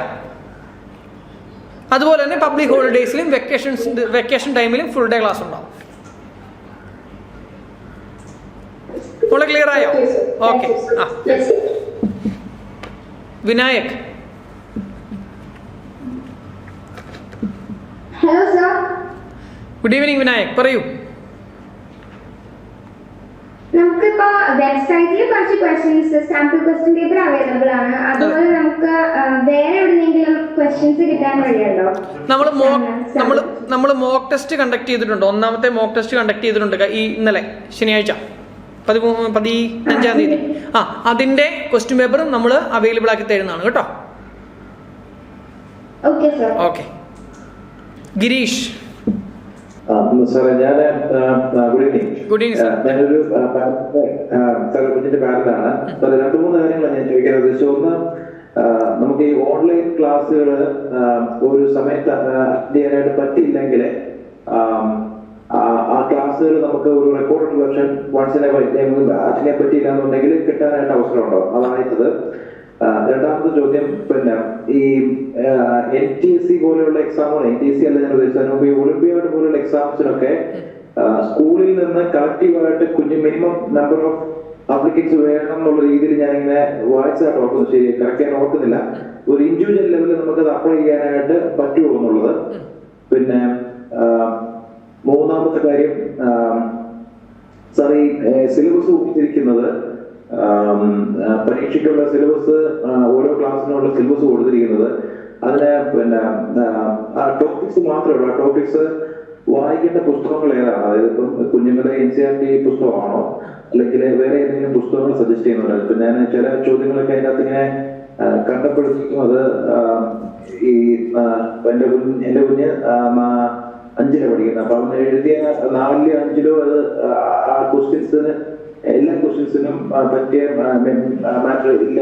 അതുപോലെ തന്നെ പബ്ലിക് ഹോളിഡേയ്സിലും വെക്കേഷൻ ടൈമിലും ഫുൾ ഡേ ക്ലാസ് ഉണ്ടാവും. മോളെ ക്ലിയർ ആയോ? ഓക്കെ. ആ, Vinayak. Hello sir. Good evening Vinayak, പറയൂ. നമുക്കിപ്പോ വെബ്സൈറ്റിൽ കുറച്ച് questions sample question paper available ആണ്. അതുപോലെ നമുക്ക് വേറെ എവിടെയെങ്കിലും ക്വസ്റ്റ്യൻസ് കിട്ടാൻ വഴിയുണ്ടോ? നമ്മൾ മോക്ക് ടെസ്റ്റ് കണ്ടക്ട് ചെയ്തിട്ടുണ്ട്. 1ാമത്തെ മോക്ക് ടെസ്റ്റ് കണ്ടക്ട് ചെയ്തിട്ടുണ്ട് ഈ ഇന്നലെ ശനിയാഴ്ച 15-ാം തീയതി. അതിന്റെ ക്വസ്റ്റ്യൻ പേപ്പറും നമ്മൾ അവൈലബിൾ ആക്കി തരുന്നതാണ് കേട്ടോ. Okay sir. ഓക്കെ. ഗിരീഷ്. സാറേ, ഞാൻ ഗുഡ് ഈവനിങ് സാർ. ഞാനൊരു സാർ കുഞ്ഞിന്റെ പാരന്റാണ്. സാർ 2-3 കാര്യങ്ങളാണ് ഞാൻ ചോദിക്കാൻ ഉദ്ദേശിച്ചത്. ഒന്ന്, നമുക്ക് ഈ ഓൺലൈൻ ക്ലാസ്സുകൾ ഒരു സമയത്ത് അറ്റൻഡ് ചെയ്യാനായിട്ട് പറ്റിയില്ലെങ്കിൽ ആ ക്ലാസ്സുകൾ നമുക്ക് ഒരു റെക്കോർഡ് വെർഷൻ വൺസിനെ അറ്റൻഡ് ചെയ്യാൻ പറ്റിയില്ല എന്നുണ്ടെങ്കിൽ കിട്ടാനായിട്ട് അവസരമുണ്ടോ? അതായത് രണ്ടാമത്തെ ചോദ്യം, പിന്നെ ഈ NTSC പോലെയുള്ള എക്സാമുകൾ, NTSC അല്ല ഞാൻ ഉദ്ദേശിച്ചത്, ഈ ഒളിമ്പിയാഡ് പോലെയുള്ള എക്സാംസിനൊക്കെ സ്കൂളിൽ നിന്ന് കളക്റ്റീവായിട്ട് മിനിമം നമ്പർ ഓഫ് അപ്ലിക്കൻസ് വേണം എന്നുള്ള രീതിയിൽ ഞാൻ ഇങ്ങനെ വായിച്ചായിട്ട് ഓർക്കുന്നു. ശരി, കറക്റ്റ് ഞാൻ ഓർക്കുന്നില്ല. ഒരു ഇൻഡിവിജ്വൽ ലെവലിൽ നമുക്കത് അപ്ലൈ ചെയ്യാനായിട്ട് പറ്റുമോ എന്നുള്ളത്. പിന്നെ മൂന്നാമത്തെ കാര്യം, സാർ ഈ സിലബസ് കൊടുത്തിരിക്കുന്നത് പരീക്ഷയ്ക്കുള്ള സിലബസ്, ഓരോ ക്ലാസ്സിനുള്ള സിലബസ് കൊടുത്തിരിക്കുന്നത് അതിന് പിന്നെ ടോപ്പിക്സ് മാത്രമേ ഉള്ളൂ. ടോപ്പിക്സ് വായിക്കേണ്ട പുസ്തകങ്ങൾ ഏതാണ്? അതായത് ഇപ്പം കുഞ്ഞുങ്ങളുടെ NCERT പുസ്തകമാണോ, അല്ലെങ്കിൽ വേറെ ഏതെങ്കിലും പുസ്തകങ്ങൾ സജസ്റ്റ് ചെയ്യുന്നുണ്ടോ? ഇപ്പൊ ഞാൻ ചില ചോദ്യങ്ങളൊക്കെ അതിനകത്ത് ഇങ്ങനെ കണ്ടപ്പെടുത്തിക്കും. അത് ഈ എന്റെ കുഞ്ഞ് 5ലാണ് പഠിക്കുന്നത്. അപ്പൊ അവന് എഴുതിയ 4-ലോ 5-ലോ അത് ആ ക്വസ്റ്റ്യൻസിന് എല്ലാ ക്വസ്റ്റ്യൻസിനും പറ്റിയ മാറ്റർ ഇല്ല,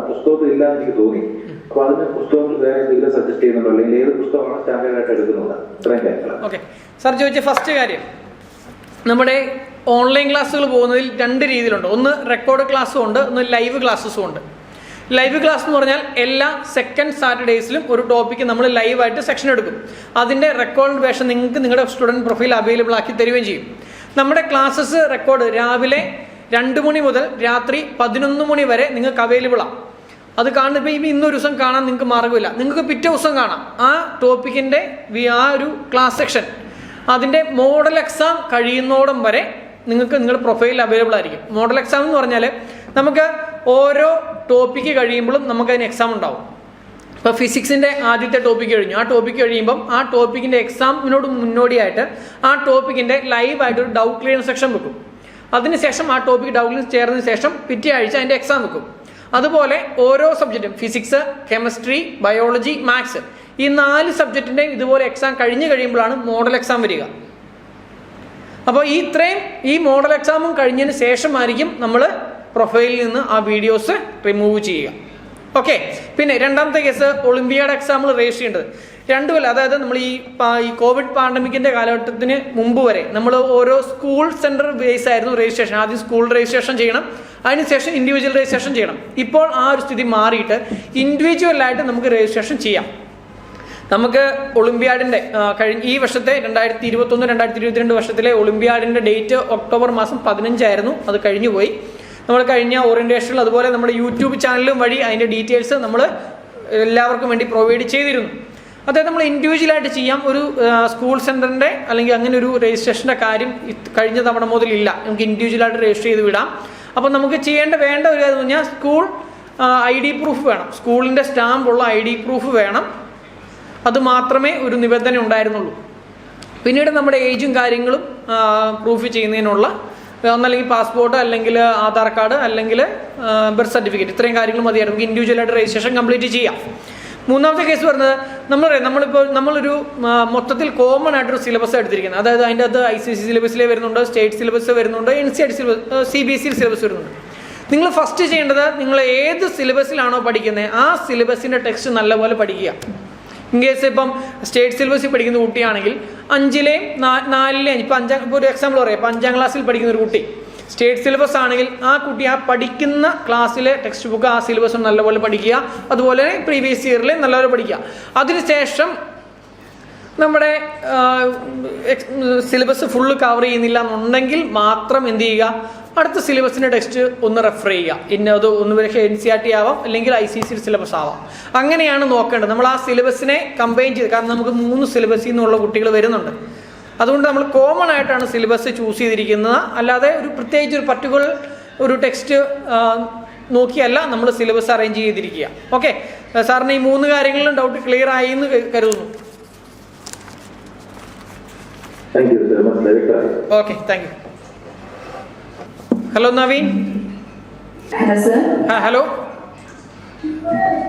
പുസ്തകത്തിൽ ഇല്ല എന്ന് എനിക്ക് തോന്നി. അപ്പൊ അതിന് പുസ്തകങ്ങൾ വേറെ എന്തെങ്കിലും സജസ്റ്റ് ചെയ്യുന്നുണ്ടോ, അല്ലെങ്കിൽ ഏത് പുസ്തകമാണ് സ്റ്റാൻഡേർഡ് ആയിട്ട് എടുക്കുന്നുണ്ട്? ഇത്രയും കാര്യങ്ങൾ. ഓക്കെ സാർ ചോദിച്ച ഫസ്റ്റ് കാര്യം, നമ്മുടെ ഓൺലൈൻ ക്ലാസ്സുകൾ പോകുന്നതിൽ 2 രീതിയിലുണ്ട്. ഒന്ന് റെക്കോർഡ് ക്ലാസ്സും ഉണ്ട്, ഒന്ന് ലൈവ് ക്ലാസ്സസും ഉണ്ട്. ലൈവ് ക്ലാസ് എന്ന് പറഞ്ഞാൽ എല്ലാ സെക്കൻഡ് സാറ്റർഡേയ്സിലും ഒരു ടോപ്പിക്ക് നമ്മൾ ലൈവായിട്ട് സെക്ഷൻ എടുക്കും. അതിൻ്റെ റെക്കോർഡ് വേർഷൻ നിങ്ങൾക്ക് നിങ്ങളുടെ സ്റ്റുഡൻറ്റ് പ്രൊഫൈൽ അവൈലബിൾ ആക്കി തരികയും ചെയ്യും. നമ്മുടെ ക്ലാസ്സസ് റെക്കോർഡ് രാവിലെ 2 മണി മുതൽ രാത്രി 11 മണി വരെ നിങ്ങൾക്ക് അവൈലബിൾ ആണ്. അത് കാണുമ്പോൾ ഇന്നൊരു ദിവസം കാണാൻ നിങ്ങൾക്ക് മാർഗ്ഗമില്ല, നിങ്ങൾക്ക് പിറ്റേ ദിവസം കാണാം. ആ ടോപ്പിക്കിൻ്റെ ആ ഒരു ക്ലാസ് സെക്ഷൻ അതിൻ്റെ മോഡൽ എക്സാം കഴിയുന്നോടം വരെ നിങ്ങൾക്ക് നിങ്ങളുടെ പ്രൊഫൈലിൽ അവൈലബിൾ ആയിരിക്കും. മോഡൽ എക്സാം എന്ന് പറഞ്ഞാൽ നമുക്ക് ഓരോ ടോപ്പിക്ക് കഴിയുമ്പോഴും നമുക്കതിന് എക്സാം ഉണ്ടാവും. ഇപ്പോൾ ഫിസിക്സിൻ്റെ ആദ്യത്തെ ടോപ്പിക്ക് കഴിഞ്ഞു, ആ ടോപ്പിക്ക് കഴിയുമ്പം ആ ടോപ്പിക്കിൻ്റെ എക്സാമിനോട് മുന്നോടിയായിട്ട് ആ ടോപ്പിക്കിൻ്റെ ലൈവായിട്ടൊരു ഡൗട്ട് ക്ലിയറൻസ് സെക്ഷൻ വെക്കും. അതിനുശേഷം ആ ടോപ്പിക്ക് ഡൗട്ട് ക്ലിയറൻസ് ചേർന്നതിന് ശേഷം പിറ്റേ ആഴ്ച അതിൻ്റെ എക്സാം വെക്കും. അതുപോലെ ഓരോ സബ്ജക്റ്റും ഫിസിക്സ്, കെമിസ്ട്രി, ബയോളജി, മാത്സ് ഈ 4 സബ്ജക്റ്റിൻ്റെയും ഇതുപോലെ എക്സാം കഴിഞ്ഞ് കഴിയുമ്പോഴാണ് മോഡൽ എക്സാം വരിക. അപ്പോൾ ഈ മോഡൽ എക്സാമും കഴിഞ്ഞതിന് ശേഷമായിരിക്കും നമ്മൾ പ്രൊഫൈലിൽ നിന്ന് ആ വീഡിയോസ് റിമൂവ് ചെയ്യുക. ഓക്കെ. പിന്നെ രണ്ടാമത്തെ കേസ് ഒളിമ്പിയാഡ് എക്സാമിൽ രജിസ്റ്റർ ചെയ്യേണ്ടത് 2 കൊല്ലം, അതായത് നമ്മൾ ഈ കോവിഡ് പാൻഡമിക്കിൻ്റെ കാലഘട്ടത്തിന് മുമ്പ് വരെ നമ്മൾ ഓരോ സ്കൂൾ സെൻറ്റർ ബേസ് ആയിരുന്നു രജിസ്ട്രേഷൻ. ആദ്യം സ്കൂൾ രജിസ്ട്രേഷൻ ചെയ്യണം, അതിനുശേഷം ഇൻഡിവിജ്വൽ രജിസ്ട്രേഷൻ ചെയ്യണം. ഇപ്പോൾ ആ ഒരു സ്ഥിതി മാറിയിട്ട് ഇൻഡിവിജ്വലായിട്ട് നമുക്ക് രജിസ്ട്രേഷൻ ചെയ്യാം. നമുക്ക് ഒളിമ്പിയാഡിൻ്റെ ഈ വർഷത്തെ 2021-2022 വർഷത്തിലെ ഒളിമ്പിയാഡിൻ്റെ ഡേറ്റ് ഒക്ടോബർ മാസം 15 ആയിരുന്നു. അത് കഴിഞ്ഞു പോയി. നമ്മൾ കഴിഞ്ഞ ഓറിയൻറ്റേഷനിൽ അതുപോലെ നമ്മുടെ യൂട്യൂബ് ചാനലും വഴി അതിൻ്റെ ഡീറ്റെയിൽസ് നമ്മൾ എല്ലാവർക്കും വേണ്ടി പ്രൊവൈഡ് ചെയ്തിരുന്നു. അതായത് നമ്മൾ ഇൻഡിവിജ്വലായിട്ട് ചെയ്യാം. ഒരു സ്കൂൾ സെൻറ്ററിൻ്റെ അല്ലെങ്കിൽ അങ്ങനെ ഒരു രജിസ്ട്രേഷൻ്റെ കാര്യം കഴിഞ്ഞ തവണ മുതലില്ല. നമുക്ക് ഇൻഡിവിജ്വലായിട്ട് രജിസ്റ്റർ ചെയ്ത് വിടാം. അപ്പം നമുക്ക് വേണ്ട ഒരു കാര്യം എന്ന് പറഞ്ഞാൽ സ്കൂൾ ID പ്രൂഫ് വേണം, സ്കൂളിൻ്റെ സ്റ്റാമ്പുള്ള ID പ്രൂഫ് വേണം. അത് മാത്രമേ ഒരു നിബന്ധന ഉണ്ടായിരുന്നുള്ളൂ. പിന്നീട് നമ്മുടെ ഏജും കാര്യങ്ങളും പ്രൂഫ് ചെയ്യുന്നതിനുള്ള ഒന്നല്ലെങ്കിൽ പാസ്പോർട്ട്, അല്ലെങ്കിൽ ആധാർ കാർഡ്, അല്ലെങ്കിൽ ബർത്ത് സർട്ടിഫിക്കറ്റ്, ഇത്രയും കാര്യങ്ങൾ മതിയായിരുന്നു. നമുക്ക് ഇൻഡിവിജ്വലായിട്ട് രജിസ്ട്രേഷൻ കംപ്ലീറ്റ് ചെയ്യാം. മൂന്നാമത്തെ കേസ് പറഞ്ഞത് നമ്മളൊരു മൊത്തത്തിൽ കോമൺ ആയിട്ടൊരു സിലബസ് എടുത്തിരിക്കുന്നത്. അതായത് അതിൻ്റെ അത് ICSE സിലബസിലേ വരുന്നുണ്ട്, സ്റ്റേറ്റ് സിലബസ് വരുന്നുണ്ട്, NCERT സിലബസ്, CBSE സിലബസ് വരുന്നുണ്ട്. നിങ്ങൾ ഫസ്റ്റ് ചെയ്യേണ്ടത് നിങ്ങൾ ഏത് സിലബസിലാണോ പഠിക്കുന്നത് ആ സിലബസിൻ്റെ ടെക്സ്റ്റ് നല്ലപോലെ പഠിക്കുക. ഇൻ കേസ് ഇപ്പം സ്റ്റേറ്റ് സിലബസിൽ പഠിക്കുന്ന കുട്ടിയാണെങ്കിൽ 5ലെയും 4ലെയും ഇപ്പോൾ ഒരു എക്സാമ്പിൾ പറയാം, ഇപ്പോൾ 5ാം ക്ലാസ്സിൽ പഠിക്കുന്ന ഒരു കുട്ടി സ്റ്റേറ്റ് സിലബസ് ആണെങ്കിൽ ആ കുട്ടി ആ പഠിക്കുന്ന ക്ലാസ്സിലെ ടെക്സ്റ്റ് ബുക്ക് ആ സിലബസ് നല്ലപോലെ പഠിക്കുക. അതുപോലെ പ്രീവിയസ് ഇയറിൽ നല്ലപോലെ പഠിക്കുക. അതിനുശേഷം നമ്മുടെ സിലബസ് ഫുള്ള് കവർ ചെയ്യുന്നില്ല എന്നുണ്ടെങ്കിൽ മാത്രം എന്ത് ചെയ്യുക, അടുത്ത സിലബസിൻ്റെ ടെക്സ്റ്റ് ഒന്ന് റെഫർ ചെയ്യുക. അത് ഒന്നുവരെ NCERT ആവാം, അല്ലെങ്കിൽ ICSE സിലബസ് ആവാം. അങ്ങനെയാണ് നോക്കേണ്ടത്. നമ്മൾ ആ സിലബസിനെ കമ്പൈൻ ചെയ്ത്, കാരണം നമുക്ക് 3 സിലബസിൽ നിന്നുള്ള കുട്ടികൾ വരുന്നുണ്ട്. അതുകൊണ്ട് നമ്മൾ കോമൺ ആയിട്ടാണ് സിലബസ് ചൂസ് ചെയ്തിരിക്കുന്നത്. അല്ലാതെ ഒരു പ്രത്യേകിച്ച് ഒരു പർട്ടിക്കുലർ ഒരു ടെക്സ്റ്റ് നോക്കിയല്ല നമ്മൾ സിലബസ് അറേഞ്ച് ചെയ്തിരിക്കുക. ഓക്കെ. സാറിന് ഈ 3 കാര്യങ്ങളിലും ഡൗട്ട് ക്ലിയർ ആയി എന്ന് കരുതുന്നു. Okay, thank U. Hello Naveen. Hello sir. Hello,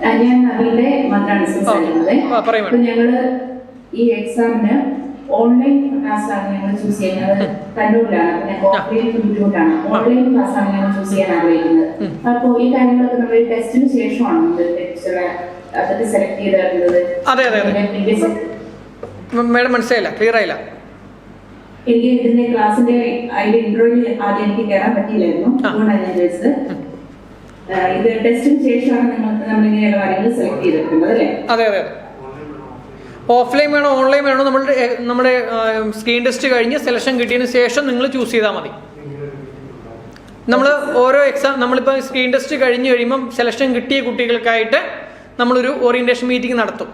ഞാൻ നവീന്റെ മകളാണ് സംസാരിക്കുന്നത്. അപ്പൊ ഞങ്ങള് ഈ എക്സാമിന് ഓൺലൈൻ ക്ലാസ്സാണ് ഞങ്ങൾ ചൂസ് ചെയ്യുന്നത്. കണ്ണൂരിലാണ്, പിന്നെ ഓഫ്ലൈൻ ബുദ്ധിമുട്ടാണ്. ഓൺലൈൻ ക്ലാസ്സാണ് ഞങ്ങൾ ചൂസ് ചെയ്യാൻ ആഗ്രഹിക്കുന്നത്. അപ്പോൾ ഈ കാര്യങ്ങളൊക്കെ നമ്മൾ ടെസ്റ്റിന് ശേഷമാണ് അതൊക്കെ സെലക്ട് ചെയ്തിരുന്നത്. അതെ മേഡം, മനസ്സിലായില്ല, ക്ലിയർ ആയില്ല. എനിക്ക് ഇതിന്റെ ക്ലാസ്സിന്റെ അതിന്റെ ഇന്റർവ്യൂവിൽ ആദ്യം എനിക്ക് കയറാൻ പറ്റിയില്ലായിരുന്നു. അതുകൊണ്ടാണ് ഞാൻ ചോദിച്ചത്. ഇത് ടെസ്റ്റിന് ശേഷമാണ് നമ്മൾ ഇങ്ങനെയുള്ള കാര്യങ്ങൾ സെലക്ട് ചെയ്തിട്ടുള്ളത് അല്ലേ? അതെ. ഓഫ്ലൈൻ വേണോ ഓൺലൈൻ വേണോ നമ്മുടെ സ്ക്രീൻ ടെസ്റ്റ് കഴിഞ്ഞ് സെലക്ഷൻ കിട്ടിയതിന് ശേഷം നിങ്ങൾ ചൂസ് ചെയ്താൽ മതി. നമ്മൾ ഓരോ എക്സാം നമ്മളിപ്പോൾ സ്ക്രീൻ ടെസ്റ്റ് കഴിഞ്ഞ് കഴിയുമ്പം സെലക്ഷൻ കിട്ടിയ കുട്ടികൾക്കായിട്ട് നമ്മളൊരു ഓറിയന്റേഷൻ മീറ്റിംഗ് നടത്തും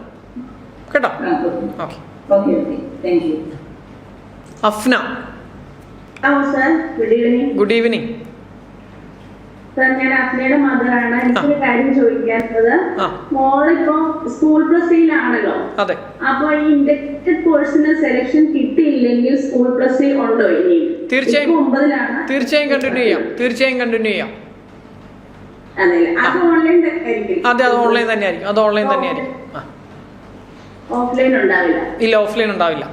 കേട്ടോ. ഓക്കെ. അഫ്ന. Good evening. ഞാൻ അഫ്നയുടെ മദറാണ്. എനിക്കൊരു കാര്യം ചോദിക്കാത്തത്, മോളിപ്പോ സ്കൂൾ പ്ലസിലാണല്ലോ, അപ്പൊ ഈ ഇൻഡക്റ്റഡ് കോഴ്സിന് സെലക്ഷൻ കിട്ടിയില്ലെങ്കിൽ സ്കൂൾ പ്ലസ് ഉണ്ടോ? ഇനി തീർച്ചയായും 9ലാണ്. തീർച്ചയായും കണ്ടിന്യൂ ചെയ്യാം. അതെ, അത് ഓൺലൈൻ ആയിരിക്കും. അതെ, അത് ഓൺലൈൻ തന്നെയായിരിക്കും. ഓഫ്ലൈൻ ഉണ്ടാവില്ല? ഇല്ല, ഓഫ്ലൈൻ ഉണ്ടാവില്ല.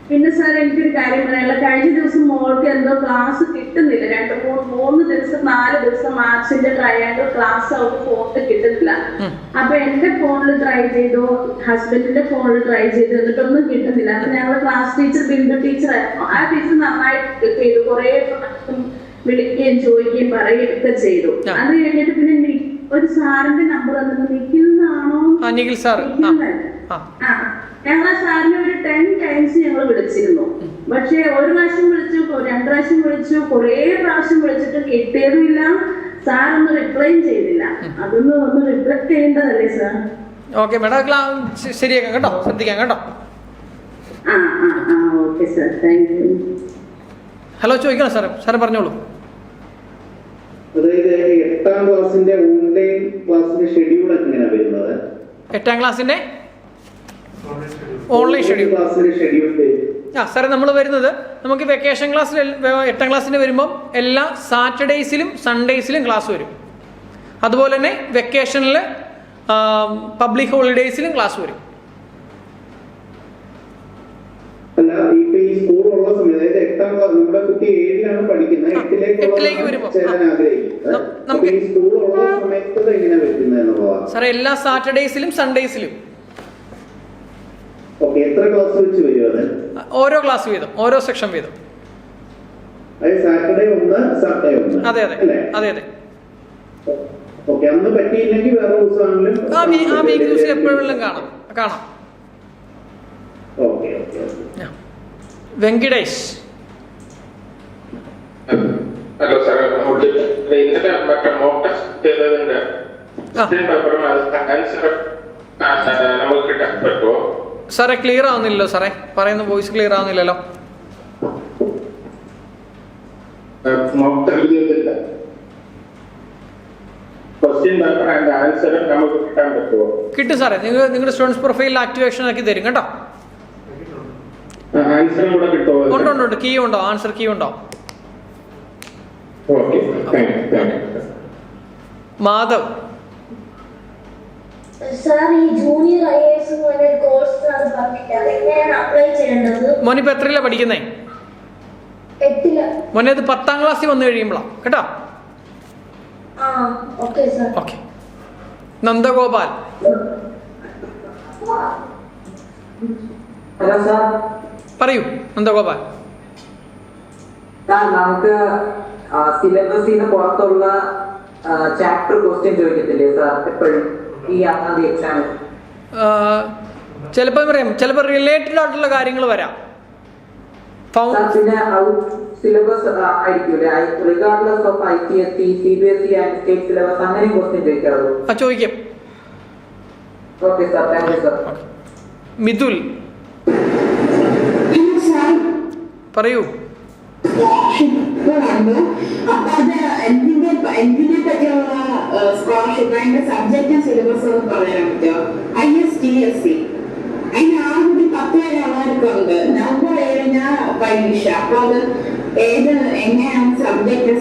പിന്നെ സാർ എനിക്കൊരു കാര്യം പറയാനുള്ള, കഴിഞ്ഞ ദിവസം മോൾക്ക് എന്തോ ക്ലാസ് കിട്ടുന്നില്ല. 2-3 ദിവസം 4 ദിവസം മാർച്ചിന്റെ ട്രയാങ്കിൾ ക്ലാസ് അവർക്ക് ഫോട്ടോ കിട്ടുന്നില്ല. അപ്പൊ എന്റെ ഫോണിൽ ട്രൈ ചെയ്തു, ഹസ്ബൻഡിന്റെ ഫോണിൽ ട്രൈ ചെയ്തു, എന്നിട്ടൊന്നും കിട്ടുന്നില്ല. അപ്പൊ ഞങ്ങൾ ക്ലാസ് ടീച്ചർ ബിന്ദു ടീച്ചറായിരുന്നു. ആ ടീച്ചർ നന്നായിട്ട് ചെയ്തു, കുറെ വിളിക്കുകയും ചോദിക്കുകയും പറയുകയൊക്കെ ചെയ്തു. അത് കഴിഞ്ഞിട്ട് പിന്നെ ഒരു സാറിന്റെ നമ്പർ വന്നത് നിൽക്കുന്നതാണോ? നിഖിൽ സാർ. ഞങ്ങൾ ആ സാറിനെ ഒരു 10 ടൈംസ് ഞങ്ങൾ വിളിച്ചിരുന്നു. പക്ഷെ ഒരു പ്രാവശ്യം വിളിച്ചു, 2 പ്രാവശ്യം വിളിച്ചു, കുറേ പ്രാവശ്യം വിളിച്ചിട്ട് കിട്ടിയതുമില്ല. സാർ ഒന്ന് റിപ്ലൈ ചെയ്തില്ല. അതൊന്ന് റിഫ്ലക്ട് ചെയ്യേണ്ടതല്ലേ സാർ? ഓക്കെ മേഡം, ശരിയാക്കാം കേട്ടോ, ശ്രദ്ധിക്കാം കേട്ടോ. Okay sir, thank U. Hello, ചോദിക്കണം സാറേ പറഞ്ഞോളൂ. അതായത് 8ാം ക്ലാസ്സിന്റെ ഓൺലൈൻ ക്ലാസ്സിന്റെ ഷെഡ്യൂൾ എങ്ങനെയാണ് വരുന്നത്? 8ാം ക്ലാസ്സിന്റെ ഓൺലൈൻ ഷെഡ്യൂൾ സാറേ നമ്മൾ വരുന്നത്, നമുക്ക് വെക്കേഷൻ ക്ലാസ്സിൽ 8ാം ക്ലാസ്സിന് വരുമ്പം എല്ലാ സാറ്റർഡേയ്സിലും സൺഡേയ്സിലും ക്ലാസ് വരും. അതുപോലെ തന്നെ വെക്കേഷനിൽ പബ്ലിക് ഹോളിഡേയ്സിലും ക്ലാസ് വരും. അല്ല, ഇപ്പൊ ഈ സ്കൂൾ ഉള്ള സമയത്ത്, അതായത് 8ാം ക്ലാസ് നമ്മുടെ കുട്ടി 7ലാണ് പഠിക്കുന്നത്, 8ലേക്ക് വരുമ്പോൾ ചേരാൻ ആഗ്രഹിക്കുന്നത്, ഈ സ്കൂൾ ഉള്ള സമയത്ത് എങ്ങനെയാ വരുന്നത് എന്നുള്ളതാണ് സാറേ. എല്ലാ സാറ്റർഡേയ്സിലും സൺഡേയ്സിലും. ഓക്കെ, എത്ര ക്ലാസ് വെച്ച് വരും അത്? ഓരോ ക്ലാസ് വീതം, ഓരോ സെക്ഷൻ വീതം. Saturday 1, Sunday 1. അതെ. ഓക്കെ, അന്ന് പറ്റിയില്ലെങ്കിൽ വേറെ ദിവസമാണെങ്കിലും ആ വീക്ക് ദിവസം എപ്പോഴും കാണാം. ഓക്കെ. വെങ്കിടേഷ്. ഹലോ സാർ, ഇന്നലെ മോക്ക് ടെസ്റ്റ് ചെയ്തതിന്റെ ആൻസർ നമുക്ക് കിട്ടാൻ പറ്റുമോ സാറേ? ക്ലിയർ ആവുന്നില്ലല്ലോ സാറേ, പറയുന്ന വോയിസ് ക്ലിയർ ആവുന്നില്ലല്ലോ. മോക്ക് ടെസ്റ്റ് ചെയ്തില്ല, ക്വസ്റ്റ്യൻ പേപ്പർ ആൻഡ് ആൻസർ നമുക്ക് കിട്ടാൻ പറ്റുമോ? കിട്ടും സാറേ, നിങ്ങളുടെ സ്റ്റുഡൻസ് പ്രൊഫൈലിൽ ആക്ടിവേഷൻ ആക്കി തരും കേട്ടോ. ആൻസറും കൂടെ കിട്ടുമോ? ഉണ്ട്, കീ ഉണ്ടോ, ആൻസർ കീ ഉണ്ടോ? ഓക്കെ, മാധവ്. സാർ, ഈ ജൂനിയർ IAS കോഴ്സ് എങ്ങനെയാണ് അപ്ലൈ ചെയ്യേണ്ടത്? മോനിപ്പോ എത്രയിലാ പഠിക്കുന്നേ? 8ല്. മോനെ അത് 10ാം ക്ലാസ്സിൽ വന്നു കഴിയുമ്പോഴാ കേട്ടോ. Okay sir. Okay. Nandagopal. Hello sir. പറയൂ നന്ദഗോപാൽ. സാർ, നമുക്ക് സിലബസിന് പുറത്തുള്ള ചാപ്റ്റർ ക്വസ്റ്റ്യൻ ചോദിക്കത്തില്ലേ സാർ എപ്പോഴും ഈ എക്സാം? ചിലപ്പോൾ റിലേറ്റഡ് ആയിട്ടുള്ള കാര്യങ്ങൾ വരാം. പിന്നെ സിലബസ് ആയിരിക്കൂലേ, regardless of ICSE, CBSE and state syllabus, അങ്ങനെ ക്വസ്റ്റ്യൻ ചോദിക്കാറുള്ളൂ? ചോദിക്കാം. Okay sir, thank you sir. Mithul. പറയൂ. എന്തിനെ പറ്റിയുള്ള സ്കോളർഷിപ്പ്, അതിന്റെ സബ്ജക്റ്റും സിലബസും പറയാൻ പറ്റുമോ? ISTSC അതിന് ആകെ 10 വരെയുള്ളവർക്കുണ്ട്. നവംബർ 7 പരീക്ഷ. അപ്പൊ അത് എങ്ങനെയാണ് സബ്ജക്ട്?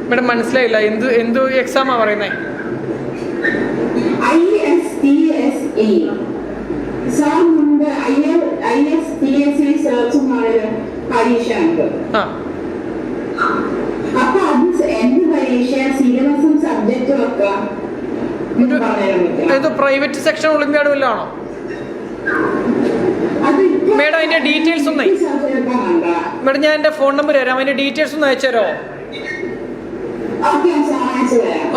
മേഡം മനസ്സിലായില്ല, എന്ത് എക്സാമാ പറയുന്നേ? ISTSE സാർ, മുമ്പ് ISTSE സെർച്ച് പരീക്ഷ ഉണ്ട്. അപ്പൊ അത് എന്ത് പരീക്ഷ, സിലബസും സബ്ജക്റ്റും ഒക്കെ പ്രൈവറ്റ് സെക്ഷൻ ഒളിമ്പ്യാഡ് വല്ലതും ആണോ മേഡം? അതിന്റെ ഡീറ്റെയിൽസ് ഒന്ന് മേഡം, ഞാൻ എന്റെ ഫോൺ നമ്പർ തരാം, അതിന്റെ ഡീറ്റെയിൽസ് ഒന്ന് അയച്ചുതരോ?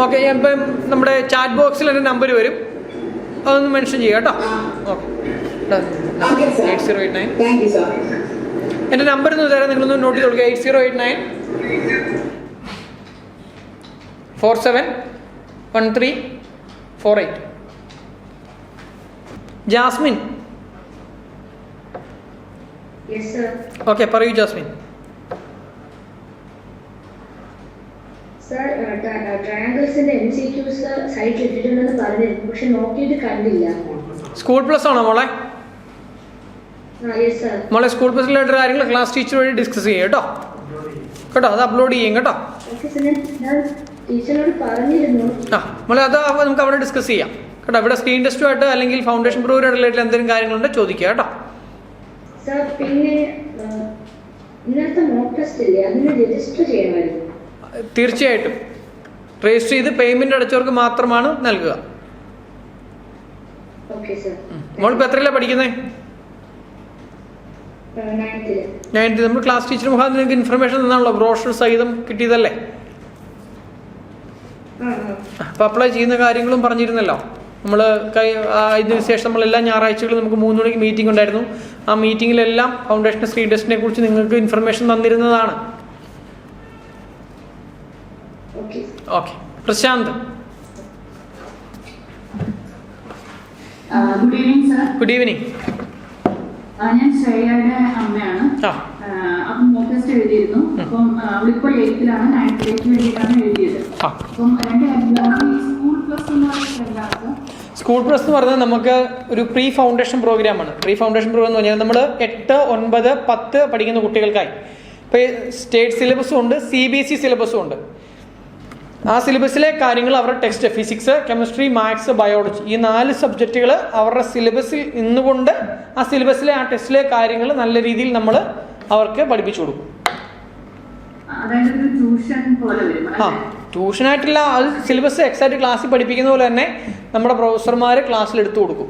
ഓക്കെ, ഇപ്പം നമ്മുടെ ചാറ്റ് ബോക്സിൽ എൻ്റെ നമ്പർ വരും, അതൊന്ന് മെൻഷൻ ചെയ്യാം കേട്ടോ. ഓക്കെ, 8089. എൻ്റെ നമ്പർ ഒന്ന് തരാം, നിങ്ങളൊന്ന് നോട്ട് ചെയ്ത് കൊടുക്കുക. 8089 471348. ജാസ്മിൻ. ഓക്കെ, പറയൂ ജാസ്മിൻ. സാർ, ട്രയാങ്കിൾസിന്റെ MCQs സൈറ്റിൽ ഇട്ടിട്ടുണ്ടെന്ന് പറഞ്ഞിരുന്നു, പക്ഷെ നോക്കിയിട്ട് കണ്ടില്ല. സ്കൂൾ പ്ലസ് ആണോ മോളെ? മോളെ സ്കൂൾ പ്ലസിലായിട്ട് കാര്യങ്ങൾ ക്ലാസ് ടീച്ചർ വഴി ഡിസ്കസ് ചെയ്യാം കേട്ടോ. അത് അപ്ലോഡ് ചെയ്യും കേട്ടോ. ടീച്ചറിനോട് പറഞ്ഞിരുന്നു. മോളെ അത് നമുക്ക് അവിടെ ഡിസ്കസ് ചെയ്യാം കേട്ടോ. ഇവിടെ സ്ക്രീൻ ടെസ്റ്റുമായിട്ട് അല്ലെങ്കിൽ ഫൗണ്ടേഷൻ പ്രോഗ്രാം റിലേറ്റഡ് എന്തെങ്കിലും കാര്യങ്ങളുണ്ട് ചോദിക്കുക കേട്ടോ. സാർ, പിന്നെ ഇന്നത്തെ മോക്ക് ടെസ്റ്റ് ഇല്ലേ, അതിന് രജിസ്റ്റർ ചെയ്യണമായിരുന്നു. തീർച്ചയായിട്ടും രജിസ്റ്റർ ചെയ്ത് പേയ്മെന്റ് അടച്ചവർക്ക് മാത്രമാണ് നൽകുക. മോളിപ്പോൾ എത്രയിലാണ് പഠിക്കുന്നത്? 9th. നമ്മൾ ക്ലാസ് ടീച്ചർ മുഖാന്തരം നിങ്ങൾക്ക് ഇൻഫർമേഷൻ തന്നാണല്ലോ, ബ്രോഷർ സഹിതം കിട്ടിയതല്ലേ? അപ്പൊ അപ്ലൈ ചെയ്യുന്ന കാര്യങ്ങളും പറഞ്ഞിരുന്നല്ലോ. നമ്മൾ ഇതിന് ശേഷം നമ്മളെല്ലാ ഞായറാഴ്ചകളും നമുക്ക് 3 മണിക്ക് മീറ്റിംഗ് ഉണ്ടായിരുന്നു. ആ മീറ്റിങ്ങിലെല്ലാം ഫൗണ്ടേഷൻ സ്ക്രീൻ ടെസ്റ്റിനെ കുറിച്ച് നിങ്ങൾക്ക് ഇൻഫർമേഷൻ തന്നിരുന്നതാണ്. Okay, Prashanth. Good evening sir. Good evening. ഞാൻ ശ്രേയയുടെ അമ്മയാണ്. അപ്പം മോക്ക് ടെസ്റ്റ് എഴുതിയിരുന്നു. അപ്പം അവളിപ്പോൾ 8th-ലാണ്, 9th-ലേക്ക് വേണ്ടിയിട്ടാണ് എഴുതിയത്. അപ്പം സ്കൂൾ പ്ലസ് എന്ന് പറയുന്നത് സ്കൂൾ പ്ലസ് എന്ന് പറയുന്നത് നമുക്ക് ഒരു പ്രീ ഫൗണ്ടേഷൻ പ്രോഗ്രാമാണ്. പ്രീ ഫൗണ്ടേഷൻ പ്രോഗ്രാം എന്ന് പറഞ്ഞാൽ നമ്മൾ 8, 9, 10 പഠിക്കുന്ന കുട്ടികൾക്കായി ഇപ്പോൾ സ്റ്റേറ്റ് സിലബസും ഉണ്ട്, CBSE സിലബസും ഉണ്ട്. ആ സിലബസിലെ കാര്യങ്ങൾ അവരുടെ text physics, chemistry, maths, biology ഈ 4 സബ്ജക്റ്റുകൾ അവരുടെ സിലബസിൽ നിന്നുകൊണ്ട് ആ സിലബസിലെ ആ ടെസ്റ്റിലെ കാര്യങ്ങൾ നല്ല രീതിയിൽ നമ്മൾ അവർക്ക് പഠിപ്പിച്ചു കൊടുക്കും. ട്യൂഷനായിട്ടില്ല, അത് സിലബസ് എക്സാക്ട് ക്ലാസ്സിൽ പഠിപ്പിക്കുന്ന പോലെ തന്നെ നമ്മുടെ പ്രൊഫസർമാർ ക്ലാസ്സിൽ എടുത്തു കൊടുക്കും.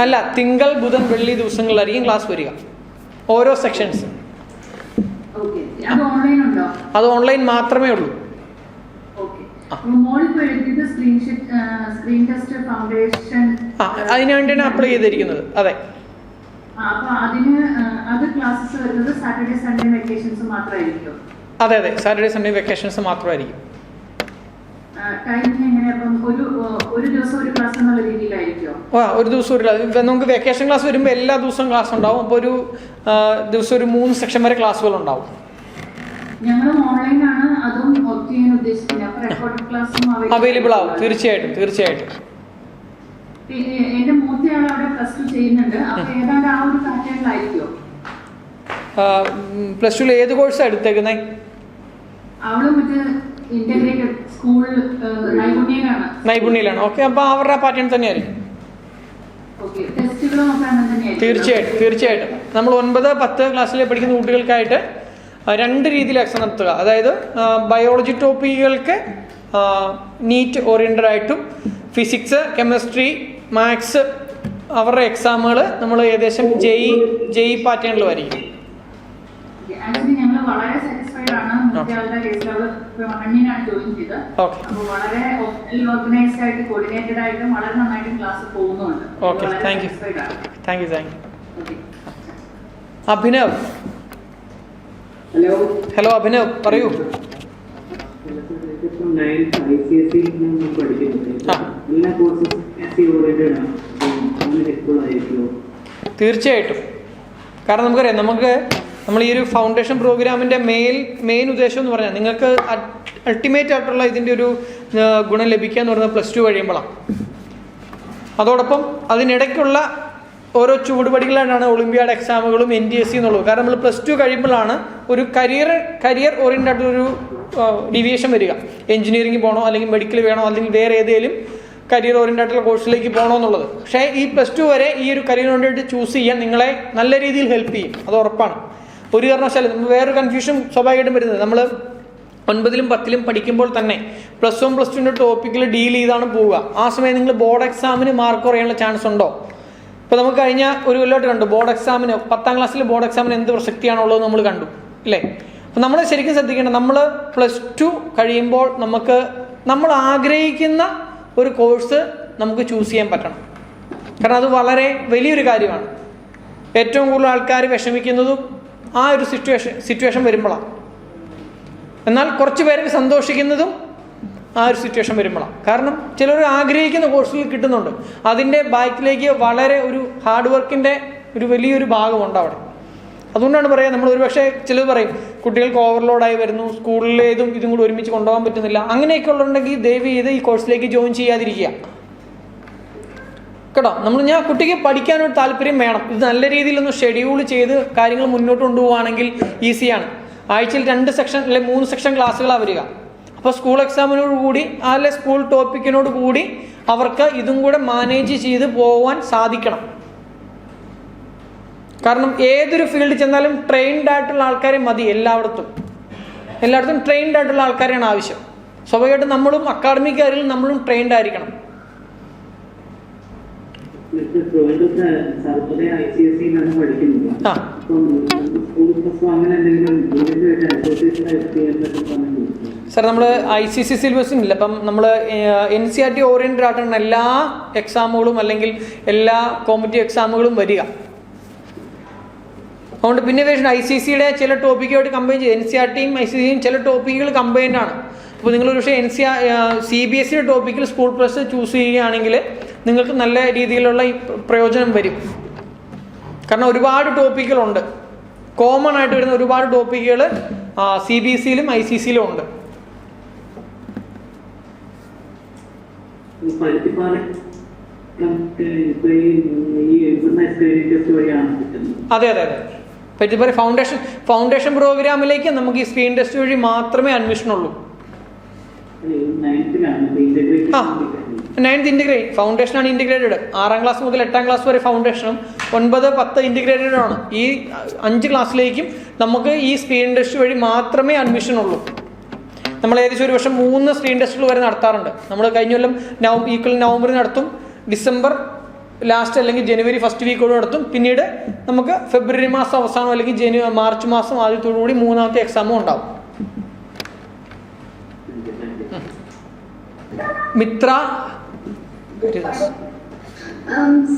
അല്ല, തിങ്കൾ, ബുധൻ, വെള്ളി ദിവസങ്ങളിലായിരിക്കും ക്ലാസ് വരിക, ഓരോ സെക്ഷൻസ്. അത് ഓൺലൈൻ മാത്രമേ ഉള്ളൂ. അതിനു വേണ്ടിയാണ് അപ്ലൈ ചെയ്തിരിക്കുന്നത്. അതെ, അതെ അതെ, സാറ്റർഡേ സൺഡേ വെക്കേഷൻസ് മാത്രമായിരിക്കും. ഒരു ദിവസം ഒരു ക്ലാസ്. നമുക്ക് വെക്കേഷൻ ക്ലാസ് വരുമ്പോൾ എല്ലാ ദിവസവും ക്ലാസ് ഉണ്ടാവും. അപ്പോൾ ഒരു ദിവസം ഒരു 3 സെക്ഷൻ വരെ ക്ലാസ്സുകൾ ഉണ്ടാവും. അവൈലബിൾ ആവും, തീർച്ചയായിട്ടും തീർച്ചയായിട്ടും. പ്ലസ് 2 ഏത് കോഴ്സാണ് എടുത്തേക്കുന്നത്? നൈപുണ്യയിലാണ്. ഓക്കെ, അപ്പോൾ അവരുടെ പാറ്റേൺ തന്നെയായിരിക്കും. തീർച്ചയായിട്ടും തീർച്ചയായിട്ടും. നമ്മൾ 9, 10 ക്ലാസ്സിൽ പഠിക്കുന്ന കുട്ടികൾക്കായിട്ട് 2 രീതിയിൽ എക്സാം നടത്തുക. അതായത് ബയോളജി ടോപ്പിക്കുകൾക്ക് നീറ്റ് ഓറിയൻറ്റഡ് ആയിട്ടും, ഫിസിക്സ്, കെമിസ്ട്രി, മാത്സ് അവരുടെ എക്സാമുകൾ നമ്മൾ ഏകദേശം ജെഇ പാറ്റേണിലുമായിരിക്കും. അഭിനവ്. ഹലോ അഭിനവ്, പറയൂ. തീർച്ചയായിട്ടും. കാരണം നമുക്കറിയാം, നമ്മൾ ഈ ഒരു ഫൗണ്ടേഷൻ പ്രോഗ്രാമിൻ്റെ മെയിൻ ഉദ്ദേശം എന്ന് പറഞ്ഞാൽ നിങ്ങൾക്ക് അൾട്ടിമേറ്റ് ആയിട്ടുള്ള ഇതിൻ്റെ ഒരു ഗുണം ലഭിക്കുക എന്ന് പറയുന്നത് +2 കഴിയുമ്പോഴാണ്. അതോടൊപ്പം അതിനിടയ്ക്കുള്ള ഓരോ ചുവടുപടികളാണ് ഒളിമ്പിയാഡ് എക്സാമുകളും NTSC എന്നുള്ളത്. കാരണം നമ്മൾ +2 കഴിയുമ്പോഴാണ് ഒരു കരിയർ ഓറിയൻറ്റഡ് ആയിട്ടൊരു ഡീവിയേഷൻ വരിക. എഞ്ചിനീയറിംഗ് പോകണോ, അല്ലെങ്കിൽ മെഡിക്കൽ വേണോ, അല്ലെങ്കിൽ വേറെ ഏതെങ്കിലും കരിയർ ഓറിയൻറ്റഡ് ആയിട്ടുള്ള കോഴ്സിലേക്ക് പോകണോ എന്നുള്ളത്. പക്ഷേ ഈ +2 വരെ ഈ ഒരു കരിയർ ഓറിയൻറ്റഡ് ചൂസ് ചെയ്യാൻ നിങ്ങളെ നല്ല രീതിയിൽ ഹെൽപ്പ് ചെയ്യും, അത് ഉറപ്പാണ്. ഒരു കാരണവശാലും വേറൊരു കൺഫ്യൂഷൻ സ്വാഭാവികമായിട്ടും വരുന്നത്, നമ്മൾ 9ലും 10ലും പഠിക്കുമ്പോൾ തന്നെ +1 +2 ടോപ്പിക്കിൽ ഡീൽ ചെയ്താണ് പോവുക. ആ സമയം നിങ്ങൾ ബോർഡ് എക്സാമിന് മാർക്ക് കുറയാനുള്ള ചാൻസ് ഉണ്ടോ? ഇപ്പോൾ നമുക്ക് കഴിഞ്ഞ ഒരു കൊല്ലമായിട്ട് കണ്ടു, ബോർഡ് എക്സാമിന് 10ാം ക്ലാസ്സിൽ ബോർഡ് എക്സാമിന് എന്ത് പ്രസക്തിയാണുള്ളത് നമ്മൾ കണ്ടു, അല്ലേ? അപ്പം നമ്മൾ ശരിക്കും ശ്രദ്ധിക്കേണ്ടത്, നമ്മൾ +2 കഴിയുമ്പോൾ നമ്മൾ ആഗ്രഹിക്കുന്ന ഒരു കോഴ്സ് നമുക്ക് ചൂസ് ചെയ്യാൻ പറ്റണം. കാരണം അത് വളരെ വലിയൊരു കാര്യമാണ്. ഏറ്റവും കൂടുതൽ ആൾക്കാർ വിഷമിക്കുന്നതും ആ ഒരു സിറ്റുവേഷൻ വരുമ്പോഴാണ്. എന്നാൽ കുറച്ച് പേർക്ക് സന്തോഷിക്കുന്നതും ആ ഒരു സിറ്റുവേഷൻ വരുമ്പോഴാണ്. കാരണം ചിലർ ആഗ്രഹിക്കുന്ന കോഴ്സുകൾ കിട്ടുന്നുണ്ട്, അതിൻ്റെ ബാക്കിലേക്ക് വളരെ ഒരു ഹാർഡ് വർക്കിൻ്റെ ഒരു വലിയൊരു ഭാഗമുണ്ട് അവിടെ. അതുകൊണ്ടാണ് പറയുക, നമ്മൾ ഒരുപക്ഷെ ചിലർ പറയും കുട്ടികൾക്ക് ഓവർലോഡായി വരുന്നു, സ്കൂളിലേതും ഇതും കൂടി ഒരുമിച്ച് കൊണ്ടുപോകാൻ പറ്റുന്നില്ല. അങ്ങനെയൊക്കെ ഉള്ളുണ്ടെങ്കിൽ ദയവ് ചെയ്ത് ഈ കോഴ്സിലേക്ക് ജോയിൻ ചെയ്യാതിരിക്കുക കേട്ടോ. ഞാൻ കുട്ടിക്ക് പഠിക്കാനൊരു താല്പര്യം വേണം. ഇത് നല്ല രീതിയിലൊന്ന് ഷെഡ്യൂൾ ചെയ്ത് കാര്യങ്ങൾ മുന്നോട്ട് കൊണ്ടുപോവുകയാണെങ്കിൽ ഈസിയാണ്. ആഴ്ചയിൽ 2 സെക്ഷൻ അല്ലെങ്കിൽ 3 സെക്ഷൻ ക്ലാസ്സുകളാണ് വരിക. അപ്പോൾ സ്കൂൾ എക്സാമിനോട് കൂടി അല്ലെ സ്കൂൾ ടോപ്പിക്കിനോട് കൂടി അവർക്ക് ഇതും കൂടെ മാനേജ് ചെയ്ത് പോകാൻ സാധിക്കണം. കാരണം ഏതൊരു ഫീൽഡിൽ ചെന്നാലും ട്രെയിൻഡ് ആയിട്ടുള്ള ആൾക്കാരെ മതി. എല്ലായിടത്തും ട്രെയിൻഡ് ആയിട്ടുള്ള ആൾക്കാരെയാണ് ആവശ്യം. സ്വാഭാവികമായിട്ടും നമ്മളും അക്കാഡമിക് കാര്യങ്ങളിൽ നമ്മളും ട്രെയിൻഡ് ആയിരിക്കണം. സാർ നമ്മൾ ICC സിലബസിനില്ല, അപ്പം നമ്മൾ NCERT ഓറിയൻറ്റഡ് ആയിട്ടാണ് എല്ലാ എക്സാമുകളും അല്ലെങ്കിൽ എല്ലാ കോമ്പറ്റീവ് എക്സാമുകളും വരിക. അതുകൊണ്ട് പിന്നെ വേഷം ICCയുടെ ചില ടോപ്പിക്കുമായിട്ട് കമ്പൈൻ ചെയ്ത് NCERTയും ICCയും ചില ടോപ്പിക്കുകൾ കമ്പൈൻഡ് ആണ്. അപ്പോൾ നിങ്ങളൊരു പക്ഷേ CBSE ടോപ്പിക്കിൽ സ്കൂൾ പ്ലസ് ചൂസ് ചെയ്യുകയാണെങ്കിൽ നിങ്ങൾക്ക് നല്ല രീതിയിലുള്ള പ്രയോജനം വരും. കാരണം ഒരുപാട് ടോപ്പിക്കുകളുണ്ട്, കോമൺ ആയിട്ട് വരുന്ന ഒരുപാട് ടോപ്പിക്കുകൾ CBSEയിലും ICCയിലും ഉണ്ട്. അതെ അതെ അതെ. പറ്റിപ്പറ ഫൗണ്ടേഷൻ പ്രോഗ്രാമിലേക്ക് നമുക്ക് ഈ സ്ക്രീൻ ടെസ്റ്റ് വഴി മാത്രമേ അഡ്മിഷൻ ഉള്ളൂ. 9th ഇൻറ്റിഗ്രേറ്റ്, ഫൗണ്ടേഷനാണ് ഇൻറ്റിഗ്രേറ്റഡ്. 6ാം ക്ലാസ് മുതൽ 8ാം ക്ലാസ് വരെ ഫൗണ്ടേഷനും 9, 10 ഇൻറ്റിഗ്രേറ്റഡ് ആണ്. ഈ 5 ക്ലാസ്സിലേക്കും നമുക്ക് ഈ സ്ക്രീൻ ടെസ്റ്റ് വഴി മാത്രമേ അഡ്മിഷൻ ഉള്ളൂ. നമ്മൾ ഏകദേശം ഒരു വർഷം 3 സ്ക്രീൻ ടെസ്റ്റുകൾ വരെ നടത്താറുണ്ട്. നമ്മൾ കഴിഞ്ഞ കൊല്ലം നവംബറിൽ നടത്തും, ഡിസംബർ ലാസ്റ്റ് അല്ലെങ്കിൽ ജനുവരി ഫസ്റ്റ് വീക്കോട് നടത്തും. പിന്നീട് നമുക്ക് ഫെബ്രുവരി മാസം അവസാനം അല്ലെങ്കിൽ മാർച്ച് മാസം ആദ്യത്തോടുകൂടി 3ാമത്തെ എക്സാമും ഉണ്ടാവും. മിത്ര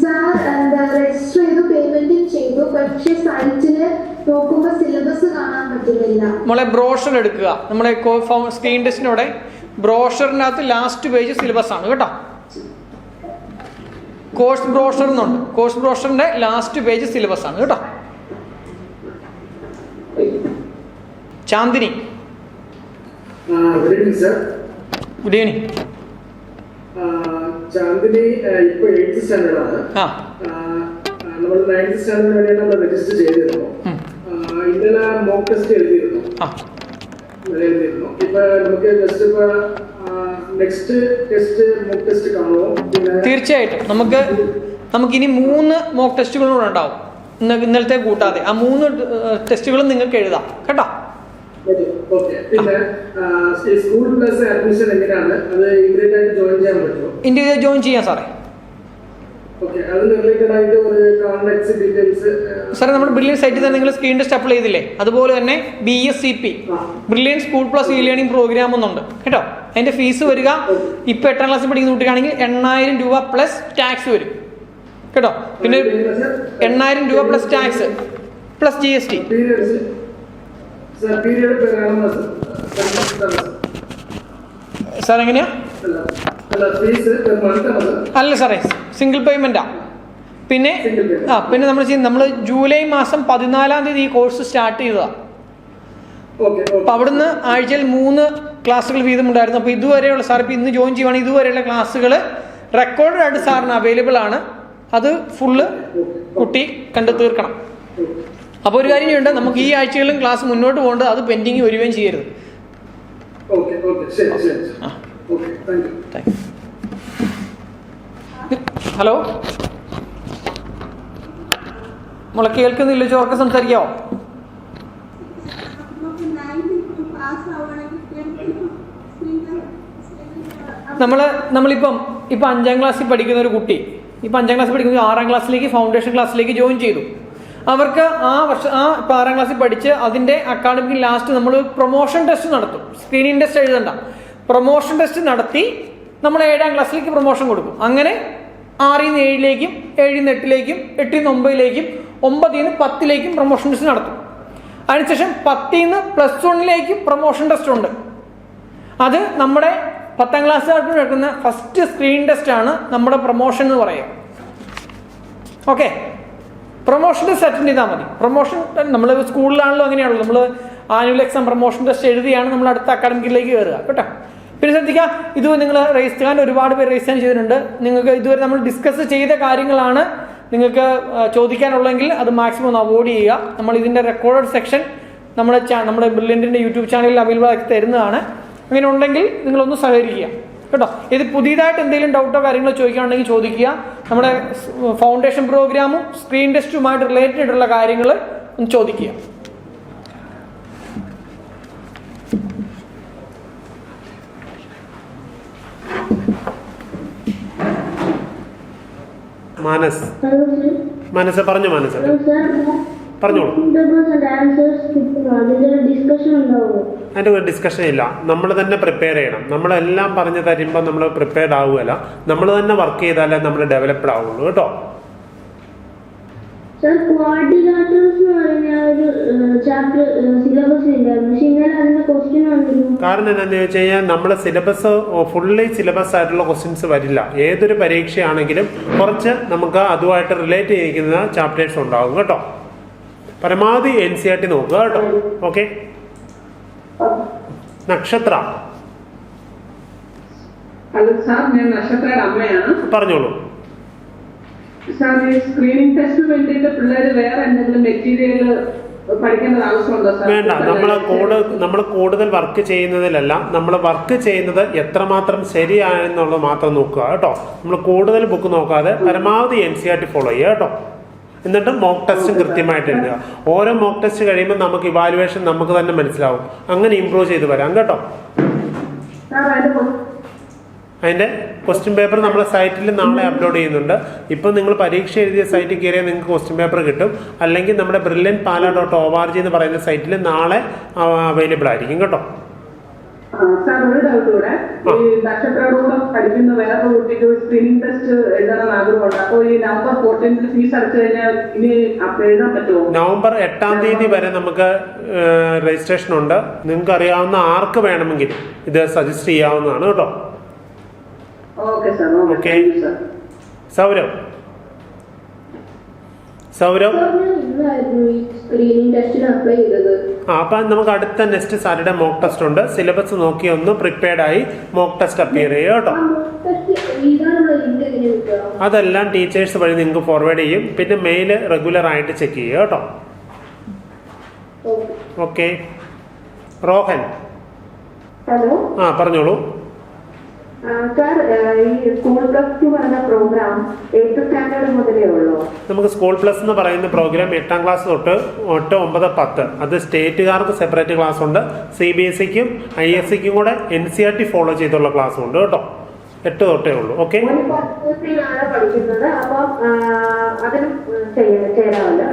സാർ രജിസ്റ്റർ ചെയ്തു, പേയ്മെന്റും ചെയ്തു, പക്ഷേ സൈറ്റില് നോക്കുമ്പോൾ സിലബസ് കാണാൻ പറ്റുന്നില്ല. നമ്മളെ ബ്രോഷർ എടുക്കുക, നമ്മുടെ സ്ക്രീൻ ടെസ്റ്റിനോടെ ബ്രോഷറിനകത്ത് ലാസ്റ്റ് പേജ് സിലബസ് ആണ് കേട്ടോ. കോഴ്സ് ബ്രോഷർ എന്നുണ്ട്, കോഴ്സ് ബ്രോഷറിന്റെ ലാസ്റ്റ് പേജ് സിലബസ് ആണ് കേട്ടോ. Chandini, good evening. ചാന്ദിനി ഇപ്പൊ 8th സ്റ്റാൻഡേർഡ് ആണ്. നമ്മൾ 9th സ്റ്റാൻഡേർഡ് വേണ്ടിയാണ് നമ്മൾ രജിസ്റ്റർ ചെയ്തിരുന്നു. ഇന്നലെ മോക്ക് ടെസ്റ്റ് എഴുതിയിരുന്നു. ഇപ്പൊ നമുക്ക് ജസ്റ്റ് ഇപ്പൊ നെക്സ്റ്റ് ടെസ്റ്റ് മോക്ക് ടെസ്റ്റ് കാണുമോ? തീർച്ചയായിട്ടും നമുക്ക് ഇനി 3 മോക്ക് ടെസ്റ്റുകളും കൂടെ ഉണ്ടാവും, ഇന്നലത്തെ കൂട്ടാതെ. ആ 3 ടെസ്റ്റുകളും നിങ്ങൾക്ക് എഴുതാം കേട്ടോ. പിന്നെ സ്കൂൾ പ്ലസ് അഡ്മിഷൻ എങ്ങനെയാണ്? അത് ഇൻഡിവിജ്വൽ ആയിട്ട് ജോയിൻ ചെയ്യാൻ പറ്റുമോ? ഇൻഡിവിജ്വൽ ജോയിൻ ചെയ്യാം സാറേ. സാറേ നമ്മുടെ ബ്രില്യൻ സൈറ്റിൽ തന്നെ നിങ്ങൾ സ്ക്രീൻ ടെസ്റ്റ് അപ്ലൈ ചെയ്തില്ലേ, അതുപോലെ തന്നെ BSCP Brilliant school plus learning programme ഒന്നുണ്ട് കേട്ടോ. അതിന്റെ ഫീസ് വരിക ഇപ്പൊ 8ാം ക്ലാസ്സിൽ പഠിക്കുന്ന കുട്ടിയാണെങ്കിൽ 8,000 രൂപ പ്ലസ് ടാക്സ് വരും കേട്ടോ. പിന്നെ 8,000 രൂപ plus tax plus GST. Sir എങ്ങനെയാ? അല്ല സാറേ, സിംഗിൾ പേയ്മെന്റാ. പിന്നെ നമ്മൾ ജൂലൈ മാസം 14-ാം തീയതി ഈ കോഴ്സ് സ്റ്റാർട്ട് ചെയ്തതാണ്. അപ്പൊ അവിടുന്ന് ആഴ്ചയിൽ 3 ക്ലാസ്സുകൾ വീതം ഉണ്ടായിരുന്നു. അപ്പൊ ഇതുവരെയുള്ള സാർ ഇപ്പൊ ഇന്ന് ജോയിൻ ചെയ്യുവാണെങ്കിൽ ഇതുവരെയുള്ള ക്ലാസ്സുകൾ റെക്കോർഡ് ആയിട്ട് സാറിന് അവൈലബിൾ ആണ്. അത് ഫുള്ള് കുട്ടി കണ്ടു തീർക്കണം. അപ്പോൾ ഒരു കാര്യം ചെയ്യേണ്ട, നമുക്ക് ഈ ആഴ്ചകളിലും ക്ലാസ് മുന്നോട്ട് പോകേണ്ടത്, അത് പെൻഡിങ് വരികയും ചെയ്യരുത്. ഹലോ, നമ്മളെ കേൾക്കുന്നില്ല, ചോർക്ക് സംസാരിക്കാവോ? നമ്മളിപ്പം 5ാം ക്ലാസ്സിൽ പഠിക്കുന്ന ഒരു കുട്ടി, 5ാം ക്ലാസ്സിൽ പഠിക്കുന്ന 6ാം ക്ലാസ്സിലേക്ക് ഫൗണ്ടേഷൻ ക്ലാസ്സിലേക്ക് ജോയിൻ ചെയ്തു. അവർക്ക് ആ വർഷം 6ാം ക്ലാസ്സിൽ പഠിച്ച് അതിൻ്റെ അക്കാഡമിക് ലാസ്റ്റ് നമ്മൾ പ്രൊമോഷൻ ടെസ്റ്റ് നടത്തും. സ്ക്രീനിങ് ടെസ്റ്റ് എഴുതണ്ട, പ്രൊമോഷൻ ടെസ്റ്റ് നടത്തി നമ്മൾ 7ാം ക്ലാസ്സിലേക്ക് പ്രൊമോഷൻ കൊടുക്കും. അങ്ങനെ 6-ൽ നിന്ന് 7-ലേക്കും 7-ൽ നിന്ന് 8-ലേക്കും 8-ൽ നിന്ന് 9-ലേക്കും 9-ൽ നിന്ന് 10-ലേക്കും പ്രൊമോഷൻ ടെസ്റ്റ് നടത്തും. അതിനുശേഷം 10-ൽ നിന്ന് +1-ലേക്ക് പ്രൊമോഷൻ ടെസ്റ്റ് ഉണ്ട്. അത് നമ്മുടെ 10ാം ക്ലാസ്സുകാർക്ക് നടക്കുന്ന ഫസ്റ്റ് സ്ക്രീൻ ടെസ്റ്റ് ആണ് നമ്മുടെ പ്രൊമോഷൻ എന്ന് പറയുക. ഓക്കെ, പ്രൊമോഷൻ ടെസ്റ്റ് അറ്റൻഡ് ചെയ്താൽ മതി. പ്രൊമോഷൻ നമ്മൾ സ്കൂളിലാണല്ലോ അങ്ങനെയാണല്ലോ, നമ്മൾ ആനുവൽ എക്സാം പ്രൊമോഷൻ ടെസ്റ്റ് എഴുതിയാണ് നമ്മൾ അടുത്ത അക്കാഡമിക്കിലേക്ക് കയറുക കേട്ടോ. പിന്നെ ശ്രദ്ധിക്കുക, ഇത് നിങ്ങൾ രജിസ്റ്റർ ചെയ്യാൻ ഒരുപാട് പേര് രജിസ്റ്റർ ചെയ്തിട്ടുണ്ട്. നിങ്ങൾക്ക് ഇതുവരെ നമ്മൾ ഡിസ്കസ് ചെയ്ത കാര്യങ്ങളാണ് നിങ്ങൾക്ക് ചോദിക്കാനുള്ളെങ്കിൽ അത് മാക്സിമം ഒന്ന് അവോയ്ഡ് ചെയ്യുക. നമ്മൾ ഇതിൻ്റെ റെക്കോർഡഡ് സെക്ഷൻ നമ്മുടെ ബ്രില്യൻറ്റിൻ്റെ യൂട്യൂബ് ചാനലിൽ അവൈലബിൾ ആക്കി തരുന്നതാണ്. അങ്ങനെ ഉണ്ടെങ്കിൽ നിങ്ങളൊന്ന് സഹകരിക്കുക കേട്ടോ. ഇത് പുതിയതായിട്ട് എന്തെങ്കിലും ഡൗട്ടോ കാര്യങ്ങളോ ചോദിക്കുകയാണെങ്കിൽ ചോദിക്കുക. നമ്മുടെ ഫൗണ്ടേഷൻ പ്രോഗ്രാമും സ്ക്രീൻ ടെസ്റ്റുമായിട്ട് റിലേറ്റഡ് ആയിട്ടുള്ള കാര്യങ്ങൾ ഒന്ന് ചോദിക്കുക. മനസ്സ് പറഞ്ഞു. മനസ്സ് പറഞ്ഞോളൂ. അതിൻ്റെ ഒരു ഡിസ്കഷൻ ഇല്ല, നമ്മൾ തന്നെ പ്രിപ്പയർ ചെയ്യണം. നമ്മളെല്ലാം പറഞ്ഞു തരുമ്പോൾ നമ്മൾ പ്രിപ്പയർഡ് ആവുകയല്ല, നമ്മൾ തന്നെ വർക്ക് ചെയ്താലേ നമ്മൾ ഡെവലപ്ഡ് ആവുള്ളൂ കേട്ടോ. കാരണം എന്താണെന്ന് ചോദിച്ചു കഴിഞ്ഞാൽ നമ്മൾ സിലബസ് ഫുള്ളി സിലബസ് ആയിട്ടുള്ള ക്വസ്റ്റ്യൻസ് വരില്ല. ഏതൊരു പരീക്ഷയാണെങ്കിലും കുറച്ച് നമുക്ക് അതുമായിട്ട് റിലേറ്റ് ചെയ്യിക്കുന്ന ചാപ്റ്റേഴ്സ് ഉണ്ടാവും കേട്ടോ. പരമാവധി NCERT നോക്കുക കേട്ടോ. ഓക്കെ. നക്ഷത്ര. ഹലോ സാർ, ഞാൻ നക്ഷത്രയുടെ അമ്മയാണ്. പറഞ്ഞോളൂ സാർ. ഈ സ്ക്രീനിങ് ടെസ്റ്റിന് വേണ്ടിയിട്ട് പിള്ളേർ വേറെ എന്തെങ്കിലും മെറ്റീരിയൽ പഠിക്കേണ്ടത് ആവശ്യമുണ്ടോ സാർ? വേണ്ട. നമ്മൾ കൂടുതൽ വർക്ക് ചെയ്യുന്നതിലല്ല, നമ്മൾ വർക്ക് ചെയ്യുന്നത് എത്രമാത്രം ശരിയാണെന്നുള്ളത് മാത്രം നോക്കുക കേട്ടോ. നമ്മൾ കൂടുതൽ ബുക്ക് നോക്കാതെ പരമാവധി NCERT ഫോളോ ചെയ്യുക കേട്ടോ. എന്നിട്ട് മോക്ക് ടെസ്റ്റും കൃത്യമായിട്ട് എഴുതുക. ഓരോ മോക്ക് ടെസ്റ്റ് കഴിയുമ്പോൾ നമുക്ക് ഇവാലുവേഷൻ നമുക്ക് തന്നെ മനസ്സിലാവും. അങ്ങനെ ഇമ്പ്രൂവ് ചെയ്ത് വരാം കേട്ടോ. അതിൻ്റെ ക്വസ്റ്റ്യൻ പേപ്പർ നമ്മുടെ സൈറ്റിൽ നാളെ അപ്ലോഡ് ചെയ്യുന്നുണ്ട്. ഇപ്പം നിങ്ങൾ പരീക്ഷ എഴുതിയ സൈറ്റിൽ കയറിയാൽ നിങ്ങൾക്ക് ക്വസ്റ്റ്യൻ പേപ്പർ കിട്ടും. അല്ലെങ്കിൽ നമ്മുടെ brilliantpala.org എന്ന് പറയുന്ന സൈറ്റിൽ നാളെ അവൈലബിൾ ആയിരിക്കും കേട്ടോ. സാർ, ഒരു ഡൗട്ട് കൂടെ. ഈ നക്ഷത്രയോടുകൂടെ പഠിക്കുന്ന വേറെ കുട്ടിക്ക് സ്ക്രീനിങ് ടെസ്റ്റ് എഴുതാൻ ആഗ്രഹമുണ്ട്. അപ്പോൾ ഈ നവംബർ 14 ഫീസ് അടച്ചു കഴിഞ്ഞാൽ ഇനി എഴുതാൻ പറ്റുമോ? നവംബർ 8-ാം തീയതി വരെ നമുക്ക് രജിസ്ട്രേഷൻ ഉണ്ട്. നിങ്ങൾക്ക് അറിയാവുന്ന ആർക്ക് വേണമെങ്കിലും ഇത് സജസ്റ്റ് ചെയ്യാവുന്നതാണ് കേട്ടോ. Okay sir. ഓക്കെ. സൗരവ്. അപ്പം നമുക്ക് അടുത്ത നെക്സ്റ്റ് സാറ്റർഡേ മോക്ക് ടെസ്റ്റ് ഉണ്ട്. സിലബസ് നോക്കി ഒന്ന് പ്രിപ്പയർഡ് ആയി മോക്ക് ടെസ്റ്റ് അപ്പിയർ ചെയ്യുക കേട്ടോ. അതെല്ലാം ടീച്ചേഴ്സ് വഴി നിങ്ങൾക്ക് ഫോർവേഡ് ചെയ്യും. പിന്നെ മെയിൽ റെഗുലർ ആയിട്ട് ചെക്ക് ചെയ്യുക കേട്ടോ. ഓക്കെ. റോഹൻ. ഹലോ. പറഞ്ഞോളൂ. സാർ, ഈ സ്കൂൾ പ്ലസ് 2 പറഞ്ഞ പ്രോഗ്രാം 8th സ്റ്റാൻഡേർഡ് മുതലേ ഉള്ളൂ? നമുക്ക് സ്കൂൾ പ്ലസ് എന്ന് പറയുന്ന പ്രോഗ്രാം 8ാം ക്ലാസ് തൊട്ട് 8, 9, 10 അത് സ്റ്റേറ്റുകാർക്ക് സെപ്പറേറ്റ് ക്ലാസ് ഉണ്ട്. CBSEക്കും ISCക്കും കൂടെ NCERT ഫോളോ ചെയ്തുള്ള ക്ലാസ്സും ഉണ്ട് കേട്ടോ. 8 തൊട്ടേ ഉള്ളൂ. ഓക്കെ.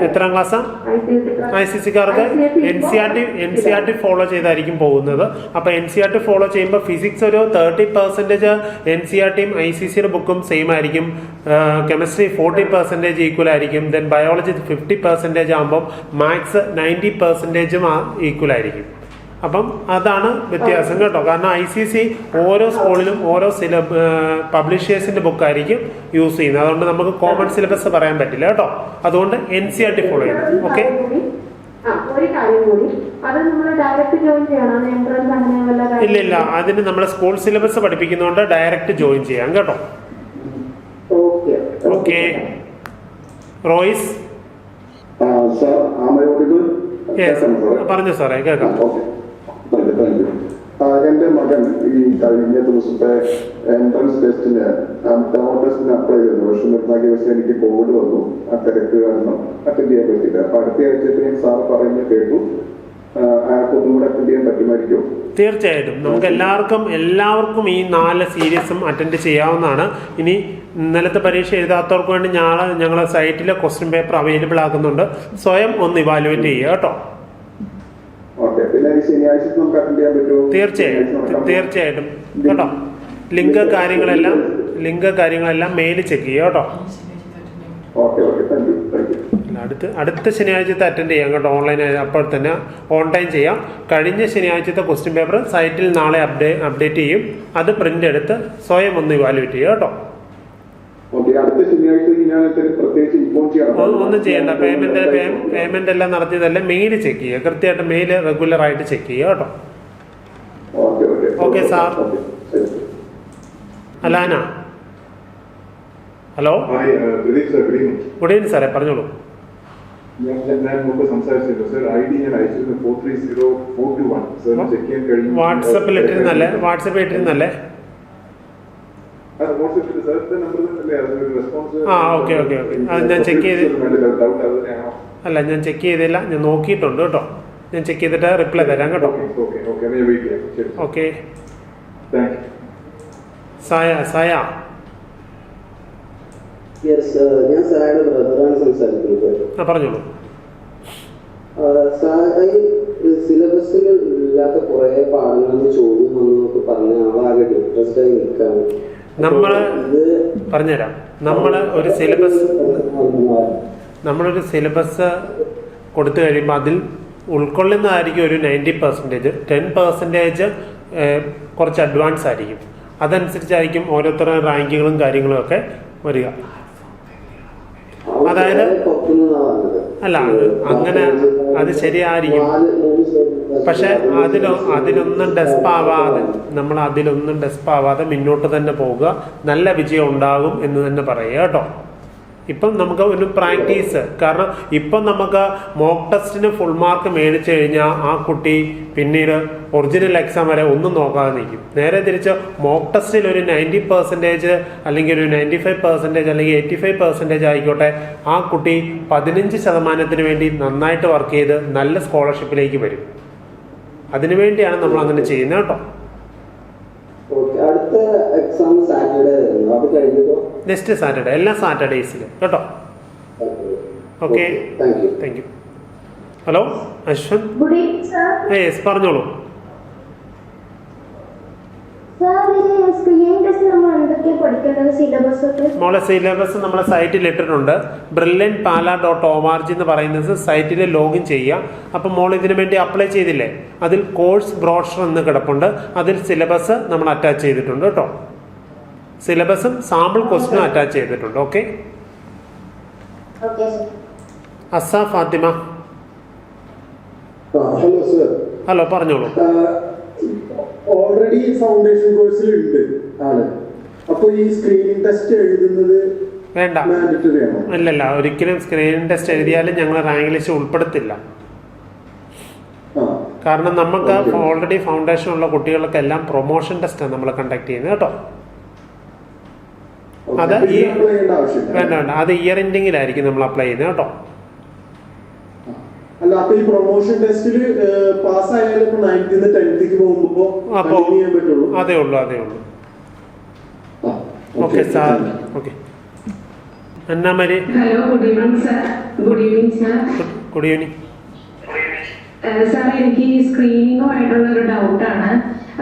എത്രാം ക്ലാസ്സാ? ICCക്കാർക്ക് NCERT ഫോളോ ചെയ്തായിരിക്കും പോകുന്നത്. അപ്പൊ NCERT ഫോളോ ചെയ്യുമ്പോൾ ഫിസിക്സ് ഒരു 30% NCERTയും ICCയുടെ ബുക്കും സെയിം ആയിരിക്കും. കെമിസ്ട്രി 40% ഈക്വൽ ആയിരിക്കും. ദെൻ ബയോളജി 50% ആകുമ്പോൾ മാത്സ് 90% ഈക്വൽ ആയിരിക്കും. അപ്പം അതാണ് വ്യത്യാസം കേട്ടോ. കാരണം ICC ഓരോ സ്കൂളിലും ഓരോ പബ്ലിഷേഴ്സിന്റെ ബുക്കായിരിക്കും യൂസ് ചെയ്യുന്നത്. അതുകൊണ്ട് നമുക്ക് കോമൺ സിലബസ് പറയാൻ പറ്റില്ല കേട്ടോ. അതുകൊണ്ട് NCERT ഫോളോ ചെയ്യണം. ഓക്കെ. ഇല്ല, അതിന് നമ്മൾ സ്കൂൾ സിലബസ് പഠിപ്പിക്കുന്നതുകൊണ്ട് ഡയറക്റ്റ് ജോയിൻ ചെയ്യാം കേട്ടോ. ഓക്കെ. റോയ്സ്. പറഞ്ഞു സാറേ, കേൾക്കാം. എന്റെ മകൻ ഈ കഴിഞ്ഞ ദിവസത്തെ എൻട്രൻസ് ടെസ്റ്റിന് ടെസ്റ്റിന് അപ്ലൈ ചെയ്തു. പക്ഷെ നിർഭാഗ്യ ദിവസം എനിക്ക് കോവിഡ് വന്നു. ആ തിരക്ക് കാരണം അറ്റൻഡ് ചെയ്യാൻ പറ്റില്ല. അപ്പൊ അടുത്ത ആഴ്ച സാർ പറയുന്നത് കേട്ടു. ആർക്കൊന്നും കൂടെ അറ്റൻഡ് ചെയ്യാൻ പറ്റുമായിരിക്കും? തീർച്ചയായിട്ടും നമുക്ക് എല്ലാവർക്കും ഈ 4 സീരീസും അറ്റൻഡ് ചെയ്യാവുന്നതാണ്. ഇനി ഇന്നലത്തെ പരീക്ഷ എഴുതാത്തവർക്ക് വേണ്ടി ഞങ്ങളെ സൈറ്റിലെ ക്വസ്റ്റ്യൻ പേപ്പർ അവൈലബിൾ ആക്കുന്നുണ്ട്. സ്വയം ഒന്ന് ഇവാലുവേറ്റ് ചെയ്യുക കേട്ടോ. തീർച്ചയായിട്ടും കേട്ടോ. ലിങ്ക് കാര്യങ്ങളെല്ലാം മെയിൽ ചെക്ക് ചെയ്യുക കേട്ടോ. അടുത്ത ശനിയാഴ്ചത്തെ അറ്റൻഡ് ചെയ്യാം കേട്ടോ. ഓൺലൈൻ അപ്പോൾ തന്നെ ഓൺ ടൈം ചെയ്യാം. കഴിഞ്ഞ ശനിയാഴ്ചത്തെ ക്വസ്റ്റ്യൻ പേപ്പർ സൈറ്റിൽ നാളെ അപ്ഡേറ്റ് ചെയ്യും. അത് പ്രിന്റ് എടുത്ത് സ്വയം ഒന്ന് ഇവാലുവേറ്റ് ചെയ്യുക കേട്ടോ. ഒന്നും ചെയ്യണ്ട. പേയ്മെന്റ് എല്ലാം നടത്തിയതല്ല, മെയിൽ ചെക്ക് ചെയ്യുക. കൃത്യമായിട്ട് മെയിൽ റെഗുലർ ആയിട്ട് ചെക്ക് ചെയ്യുക കേട്ടോ. Okay sir. Alana. Hello. Good evening സാറേ, പറഞ്ഞോളൂ. വാട്സപ്പിൽ ഇട്ടിരുന്നല്ലേ? ഓക്കെ. അത് ഞാൻ ചെക്ക് ചെയ്തില്ല. ഞാൻ നോക്കിയിട്ടുണ്ട് കേട്ടോ. ഞാൻ ചെക്ക് ചെയ്തിട്ട് റിപ്ലൈ തരാം കേട്ടോ. ഓക്കെ. സായ. ഞാൻ സായയുടെ ബ്രദറാണ് സംസാരിക്കുന്നത്. പറഞ്ഞോളൂ. സിലബസിൽ ഇല്ലാത്ത കുറെ പാഠങ്ങളെന്ന് ചോദ്യം വന്നൊക്കെ പറഞ്ഞ ആളാകെ ഡിപ്രസ്ഡ് ആയി നിൽക്കാണ്. പറഞ്ഞുതരാം. നമ്മളൊരു സിലബസ് കൊടുത്തു കഴിയുമ്പോൾ അതിൽ ഉൾക്കൊള്ളുന്നതായിരിക്കും ഒരു 90%. 10% കുറച്ച് അഡ്വാൻസ് ആയിരിക്കും. അതനുസരിച്ചായിരിക്കും ഓരോരുത്തരുടെ റാങ്കിങ്ങുകളും കാര്യങ്ങളും ഒക്കെ വരിക. അതായത് അല്ല, അങ്ങനെ അത് ശരിയായിരിക്കും. പക്ഷെ അതിലൊന്നും ഡെസ്പ് ആവാതെ മുന്നോട്ട് തന്നെ പോവുക. നല്ല വിജയം ഉണ്ടാകും എന്ന് തന്നെ പറയുക കേട്ടോ. ഇപ്പം നമുക്ക് ഒരു പ്രാക്ടീസ്, കാരണം ഇപ്പം നമുക്ക് മോക്ക് ടെസ്റ്റിന് ഫുൾ മാർക്ക് മേടിച്ചു കഴിഞ്ഞാൽ ആ കുട്ടി പിന്നീട് ഒറിജിനൽ എക്സാം വരെ ഒന്നും നോക്കാതെ നിൽക്കും. നേരെ തിരിച്ച് മോക്ക് ടെസ്റ്റിൽ ഒരു 90% അല്ലെങ്കിൽ ഒരു 95% അല്ലെങ്കിൽ 85% ആയിക്കോട്ടെ, ആ കുട്ടി 15% വേണ്ടി നന്നായിട്ട് വർക്ക് ചെയ്ത് നല്ല സ്കോളർഷിപ്പിലേക്ക് വരും. അതിനുവേണ്ടിയാണ് നമ്മൾ അങ്ങനെ ചെയ്യുന്നത് കേട്ടോ. അടുത്ത എക്സാം സാറ്റർഡേ നെക്സ്റ്റ് സാറ്റർഡേ, എല്ലാ സാറ്റർഡേസിലും കേട്ടോ. Okay, thank U. Hello Ashwanth. Yes, പറഞ്ഞോളൂ. മോളെ സിലബസ് നമ്മളെ സൈറ്റിൽ ഇട്ടിട്ടുണ്ട്. brilliantpala.org എന്ന് പറയുന്നത് സൈറ്റിൽ ലോഗിൻ ചെയ്യുക. അപ്പം മോൾ ഇതിനു വേണ്ടി അപ്ലൈ ചെയ്തില്ലേ, അതിൽ കോഴ്സ് ബ്രോഷർ എന്ന് കിടപ്പുണ്ട്. അതിൽ സിലബസ് നമ്മൾ അറ്റാച്ച് ചെയ്തിട്ടുണ്ട് കേട്ടോ. സിലബസും സാമ്പിൾ ക്വസ്റ്റ്യനും അറ്റാച്ച് ചെയ്തിട്ടുണ്ട്. Okay. Asa Fathima. Hello sir. Hello, പറഞ്ഞോളൂ. ഓൾറെഡി ഫൗണ്ടേഷൻ കോഴ്സിൽ ഉണ്ട് ആണ്. അപ്പൊ ഈ സ്ക്രീനിങ് ടെസ്റ്റ് എഴുതുന്നത് വേണ്ട, ഇല്ലല്ല, ഒരിക്കലും സ്ക്രീനിങ് ടെസ്റ്റ് എഴുതിയാലും ഞങ്ങൾ റാങ്ക് ലിസ്റ്റ് ഉൾപ്പെടുത്തില്ല. കാരണം നമുക്ക് ഓൾറെഡി ഫൗണ്ടേഷൻ ഉള്ള കുട്ടികൾക്കെല്ലാം പ്രൊമോഷൻ ടെസ്റ്റാണ് നമ്മൾ കണ്ടക്ട് ചെയ്യുന്നത് കേട്ടോ. അത് വേണ്ട, അത് ഇയർ എൻഡിങ്ങിലായിരിക്കും നമ്മൾ അപ്ലൈ ചെയ്യുന്നത് കേട്ടോ. അല്ല, അപ്പൊ ഈ പ്രൊമോഷൻ ടെസ്റ്റിൽ പാസ് ആയാലും 9th നിന്ന് 10th പോകുമ്പോ അതേ ഉള്ളൂ. Okay sir. Okay. Annamari. Hello, good evening sir. Good evening sir. Good evening sir. എനിക്ക് ഈ സ്ക്രീനിങ്ങുമായിട്ടുള്ള ഒരു ഡൗട്ടാണ്.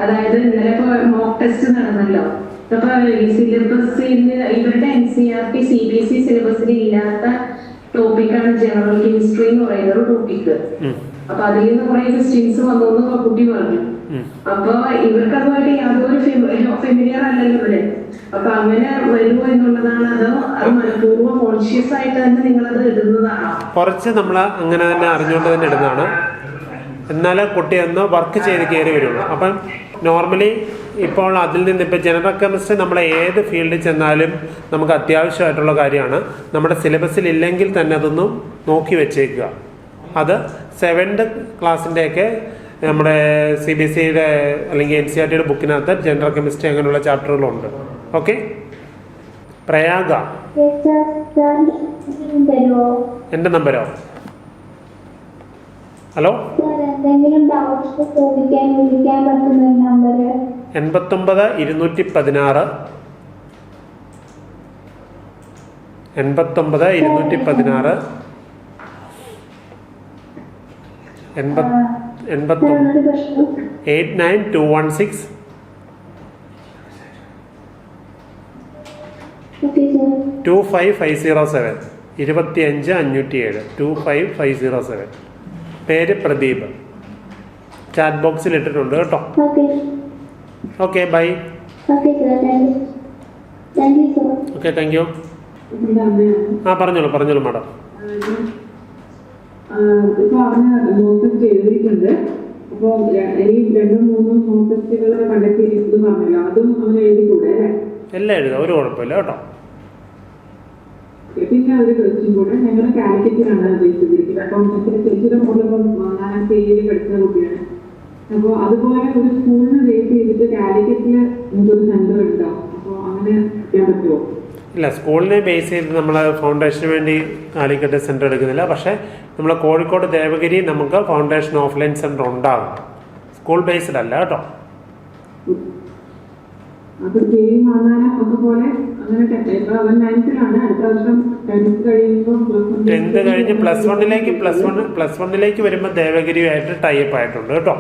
അതായത് ഇന്നലെ ഇപ്പോൾ മോക്ക് ടെസ്റ്റ് നടന്നല്ലോ. അപ്പൊ ഈ സിലബസിൽ ഇവരുടെ NCERT CBSE സിലബസിൽ ഇല്ലാത്ത ടോപ്പിക്കാണ് ജനറൽ കെമിസ്ട്രി എന്ന് പറയുന്ന ഒരു ടോപ്പിക്. അപ്പൊ അതിൽ നിന്ന് കുറെ ക്വസ്റ്റ്യൻസ് വന്നു കുട്ടി പറഞ്ഞു. അപ്പൊ ഇവർക്ക് അതുമായിട്ട് യാതൊരു ഫെമിലിയർ അല്ലല്ലോ ഇവര്. അപ്പൊ അങ്ങനെ വരുമോ എന്നുള്ളതാണ്. അത് മനഃപൂർവ്വം കോൺഷ്യസ് ആയിട്ട് തന്നെ നിങ്ങളത് ഇടുന്നതാണോ? കുറച്ച് നമ്മൾ അങ്ങനെ തന്നെ അറിഞ്ഞുകൊണ്ട് തന്നെ ഇടുന്നതാണ്. എന്നാലേ കുട്ടി ഒന്ന് വർക്ക് ചെയ്ത് കയറി വരുള്ളൂ. അപ്പം നോർമലി ഇപ്പോൾ അതിൽ നിന്ന് ഇപ്പോൾ ജനറൽ കെമിസ്ട്രി നമ്മളെ ഏത് ഫീൽഡിൽ ചെന്നാലും നമുക്ക് അത്യാവശ്യമായിട്ടുള്ള കാര്യമാണ്. നമ്മുടെ സിലബസിൽ ഇല്ലെങ്കിൽ തന്നെ അതൊന്നും നോക്കി വെച്ചേക്കുക. അത് 7th ക്ലാസ്സിൻ്റെയൊക്കെ നമ്മുടെ CBSEയുടെ അല്ലെങ്കിൽ NCERTയുടെ ബുക്കിനകത്ത് ജനറൽ കെമിസ്ട്രി അങ്ങനെയുള്ള ചാപ്റ്ററുകളുണ്ട്. ഓക്കെ. പ്രയാഗ. എൻ്റെ നമ്പരോ? ഹലോ, 89-216 89-216 89216 25507 25507 25507. പേര് പ്രദീപ്. ചാറ്റ് ബോക്സിൽ ഇട്ടിട്ടുണ്ട് കേട്ടോ. Okay, bye. Okay, thank you. പറഞ്ഞോളൂ മാഡം. ഇപ്പൊ നോട്ട് എഴുതിയിട്ടുണ്ട്. അപ്പൊ ഈ 2-3 മോക്ക് ടെസ്റ്റുകൾ കണ്ടക്ട് ചെയ്തിട്ട് പറഞ്ഞല്ലോ, അതും അങ്ങനെ എഴുതിക്കൂടെ? എല്ലാം എഴുതാം, ഒരു കുഴപ്പമില്ല കേട്ടോ. പിന്നെ ഒരു ക്വസ്റ്റ്യൻ കൂടെ. ഞങ്ങൾ കാലിക്കറ്റിലാണ് ഉദ്ദേശിച്ചിരിക്കുന്നത്. അപ്പം ചേച്ചിയുടെ മോളിപ്പം ഞാൻ CA പഠിക്കുന്ന കുട്ടിയാണ്. അപ്പോൾ അതുപോലെ ഒരു സ്കൂളിനെ ബേസ് ചെയ്തിട്ട് കാലിക്കറ്റില് നമുക്കൊരു സെന്റർ ഉണ്ടാവും. അപ്പോൾ അങ്ങനെ ചെയ്യാൻ പറ്റുമോ? ഇല്ല, സ്കൂളിനെ ബേസ് ചെയ്ത് നമ്മൾ ഫൗണ്ടേഷന് വേണ്ടി കാലിക്കറ്റ് സെൻറ്റർ എടുക്കുന്നില്ല. പക്ഷേ നമ്മൾ കോഴിക്കോട് ദേവഗിരി നമുക്ക് ഫൗണ്ടേഷൻ ഓഫ്ലൈൻ സെൻറ്റർ ഉണ്ടാകും. സ്കൂൾ ബേസ്ഡ് അല്ല കേട്ടോ. അത് അതുപോലെ അങ്ങനെ ഇപ്പൊ അവൻ 9th-ലാണ്. അടുത്ത വർഷം 10th കഴിയുമ്പോൾ ടെൻത്ത് കഴിഞ്ഞ് പ്ലസ് വണ്ണിലേക്ക് വരുമ്പോൾ ദേവഗിരിയുമായിട്ട് ടൈപ്പ് ആയിട്ടുണ്ട് കേട്ടോ.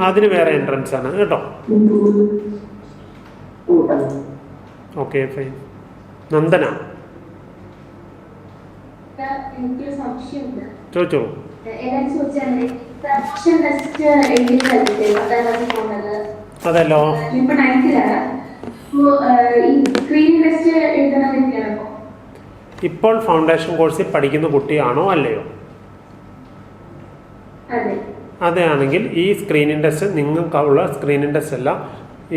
അതിന് വേറെ എൻട്രൻസ് ആണ് കേട്ടോ. Okay fine. നന്ദന എനിക്കൊരു സംശയമുണ്ട്. ചോദിച്ചോളൂ. അതല്ലോ ഇപ്പോൾ ഫൗണ്ടേഷൻ കോഴ്സിൽ പഠിക്കുന്ന കുട്ടിയാണോ അല്ലയോ? അതാണെങ്കിൽ ഈ സ്ക്രീനിങ് ടെസ്റ്റ് നിങ്ങൾക്കുള്ള സ്ക്രീനിങ് ടെസ്റ്റ് അല്ല.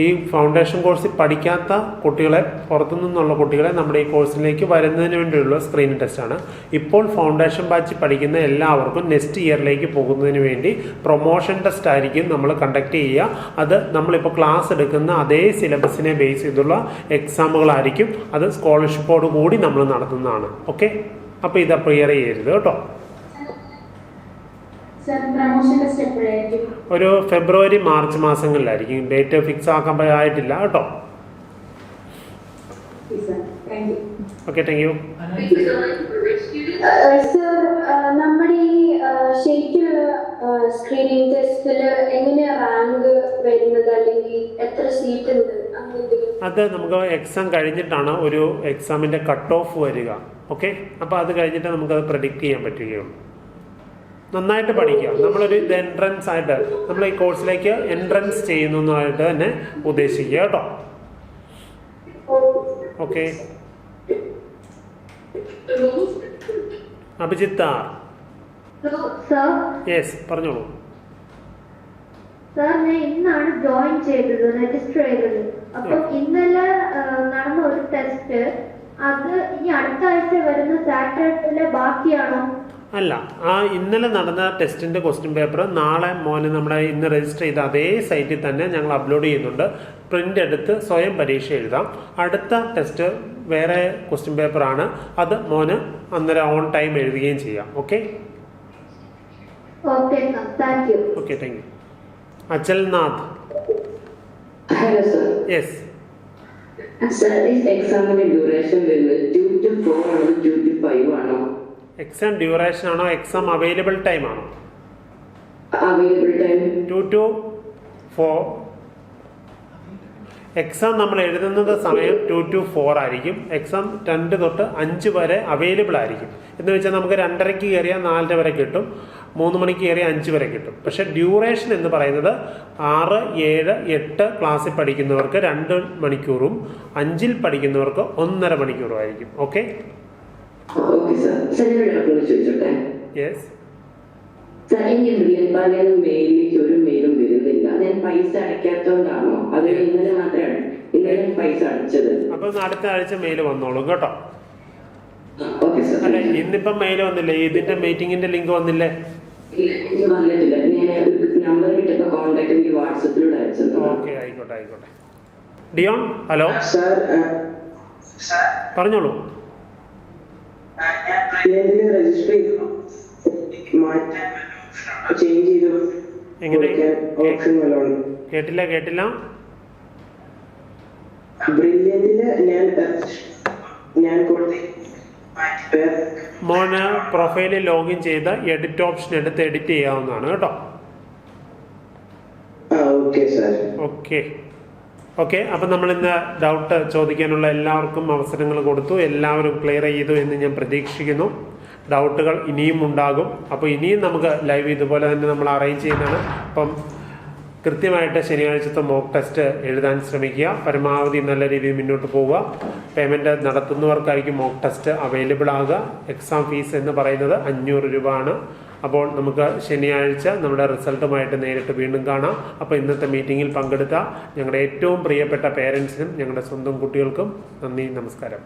ഈ ഫൗണ്ടേഷൻ കോഴ്സിൽ പഠിക്കാത്ത കുട്ടികളെ, പുറത്തു നിന്നുള്ള കുട്ടികളെ നമ്മുടെ ഈ കോഴ്സിലേക്ക് വരുന്നതിന് വേണ്ടിയുള്ള സ്ക്രീനിങ് ടെസ്റ്റാണ്. ഇപ്പോൾ ഫൗണ്ടേഷൻ ബാച്ച് പഠിക്കുന്ന എല്ലാവർക്കും നെക്സ്റ്റ് ഇയറിലേക്ക് പോകുന്നതിന് വേണ്ടി പ്രൊമോഷൻ ടെസ്റ്റ് ആയിരിക്കും നമ്മൾ കണ്ടക്ട് ചെയ്യുക. അത് നമ്മളിപ്പോൾ ക്ലാസ് എടുക്കുന്ന അതേ സിലബസിനെ ബേസ് ചെയ്തുള്ള എക്സാമുകളായിരിക്കും. അത് സ്കോളർഷിപ്പോട് കൂടി നമ്മൾ നടത്തുന്നതാണ്. ഓക്കെ, അപ്പോൾ ഇത് പ്രിയർ ചെയ്യരുത് കേട്ടോ. ഒരു ഫെബ്രുവരി മാർച്ച് മാസങ്ങളിലായിരിക്കും. ഡേറ്റ് ഫിക്സ് ആക്കാൻ ആയിട്ടില്ല കേട്ടോ. Okay, thank U. നമ്മുടെ ഈ ശരിക്കുള്ള സ്ക്രീനിങ് ടെസ്റ്റിൽ എങ്ങനെയാ റാങ്ക് വരുന്നത്, അല്ലെങ്കിൽ എത്ര സീറ്റ് ഉണ്ട്? അത് നമുക്ക് എക്സാം കഴിഞ്ഞിട്ടാണ് ഒരു എക്സാമിന്റെ കട്ട് ഓഫ് വരിക. ഓക്കെ, അപ്പോൾ അത് കഴിഞ്ഞിട്ട് നമുക്കത് പ്രെഡിക്റ്റ് ചെയ്യാൻ പറ്റുകയുള്ളൂ. നന്നായിട്ട് പഠിക്കുക. നമ്മളൊരു ഇത് എൻട്രൻസ് ആയിട്ട് നമ്മൾ ഈ കോഴ്സിലേക്ക് എൻട്രൻസ് ചെയ്യുന്നതായിട്ട് തന്നെ ഉദ്ദേശിക്കുക കേട്ടോ. ഓക്കെ, അഭിജിത്ത് യെസ് പറഞ്ഞോളൂ. സാർ, ഞാൻ ഇന്നാണ് ജോയിൻ ചെയ്തത്, രജിസ്റ്റർ ചെയ്തത്. അപ്പം ഇന്നലെ നടന്ന ഒരു ടെസ്റ്റ്, അത് ഇനി അടുത്ത ആഴ്ച വരുന്ന സാറ്റർഡേയിലെ ബാക്കിയാണോ? അല്ല, ആ ഇന്നലെ നടന്ന ടെസ്റ്റിൻ്റെ ക്വസ്റ്റ്യൻ പേപ്പർ നാളെ മോന് നമ്മുടെ ഇന്ന് രജിസ്റ്റർ ചെയ്ത അതേ സൈറ്റിൽ തന്നെ ഞങ്ങൾ അപ്ലോഡ് ചെയ്യുന്നുണ്ട്. പ്രിൻ്റ് എടുത്ത് സ്വയം പരീക്ഷ എഴുതാം. അടുത്ത ടെസ്റ്റ് വേറെ ക്വസ്റ്റ്യൻ പേപ്പറാണ്. അത് മോന് അന്നേരം ഓൺ ടൈം എഴുതുകയും ചെയ്യാം. Okay okay, thank you. Okay, thank you. Achalnath. Hello sir. Yes sir, ഈ എക്സാമിന്റെ ഡ്യൂറേഷൻ വരുന്നത് 2 to 4 ആണോ 2 to 5 ആണോ? എക്സാം ഡ്യൂറേഷൻ ആണോ എക്സാം അവൈലബിൾ ടൈം ആണോ? Available time 2 to 4. എക്സാം നമ്മൾ എഴുതുന്നത് സമയം 2 to 4 ആയിരിക്കും. എക്സാം 2 തൊട്ട് 5 വരെ അവൈലബിൾ ആയിരിക്കും. എന്ന് വെച്ചാൽ നമുക്ക് 2:30 കയറിയാൽ 4 വരെ കിട്ടും, 3 മണിക്ക് കയറിയാൽ 5 വരെ കിട്ടും. പക്ഷെ ഡ്യൂറേഷൻ എന്ന് പറയുന്നത് 6, 7, 8 ക്ലാസ്സിൽ പഠിക്കുന്നവർക്ക് 2 മണിക്കൂറും 5ൽ പഠിക്കുന്നവർക്ക് 1.5 മണിക്കൂറും ആയിരിക്കും. Okay, yes. മെയിലിലേക്ക് ഒരു മെയിലും വരുന്നില്ല. ഞാൻ പൈസ അടയ്ക്കാത്തോണ്ടാണോ? അത് ഇന്നലെ മാത്രമാണ് പൈസ അടച്ചത്. അപ്പൊ അടുത്ത ആഴ്ച മെയിൽ വന്നോളും കേട്ടോ. അല്ലെ, ഇന്നിപ്പം മെയിൽ വന്നില്ലേ? ഇതിന്റെ മീറ്റിംഗിന്റെ ലിങ്ക് വന്നില്ലേ? വന്നിട്ടില്ല. ഞാൻ നമ്പർ കിട്ടപ്പോ കോൺടാക്ട് എനിക്ക് വാട്സപ്പിലൂടെ അയച്ചത്. ഓക്കെ, ആയിക്കോട്ടെ ആയിക്കോട്ടെ. ഡിയോൺ, ഹലോ പറഞ്ഞോളൂ. എങ്ങനെ? കേട്ടില്ല. മോന് പ്രൊഫൈലിൽ ലോഗിൻ ചെയ്ത് എഡിറ്റ് ഓപ്ഷൻ എടുത്ത് എഡിറ്റ് ചെയ്യാവുന്നതാണ് കേട്ടോ. ഓക്കെ, അപ്പം നമ്മളിന്ന് ഡൗട്ട് ചോദിക്കാനുള്ള എല്ലാവർക്കും അവസരങ്ങൾ കൊടുത്തു. എല്ലാവരും ക്ലിയർ ചെയ്തു എന്ന് ഞാൻ പ്രതീക്ഷിക്കുന്നു. ഡൗട്ടുകൾ ഇനിയും ഉണ്ടാകും. അപ്പോൾ ഇനിയും നമുക്ക് ലൈവ് ഇതുപോലെ തന്നെ നമ്മൾ അറേഞ്ച് ചെയ്യുന്നതാണ്. അപ്പം കൃത്യമായിട്ട് ശനിയാഴ്ചത്തെ മോക്ക് ടെസ്റ്റ് എഴുതാൻ ശ്രമിക്കുക. പരമാവധി നല്ല രീതിയിൽ മുന്നോട്ട് പോവുക. പേയ്മെൻറ്റ് നടത്തുന്നവർക്കായിരിക്കും മോക്ക് ടെസ്റ്റ് അവൈലബിൾ ആകുക. എക്സാം ഫീസ് എന്ന് പറയുന്നത് 500 രൂപ ആണ്. അപ്പോൾ നമുക്ക് ശനിയാഴ്ച നമ്മുടെ റിസൾട്ടുമായിട്ട് നേരിട്ട് വീണ്ടും കാണാം. അപ്പോൾ ഇന്നത്തെ മീറ്റിങ്ങിൽ പങ്കെടുത്ത ഞങ്ങളുടെ ഏറ്റവും പ്രിയപ്പെട്ട പേരൻസിനും ഞങ്ങളുടെ സ്വന്തം കുട്ടികൾക്കും നന്ദി, നമസ്കാരം.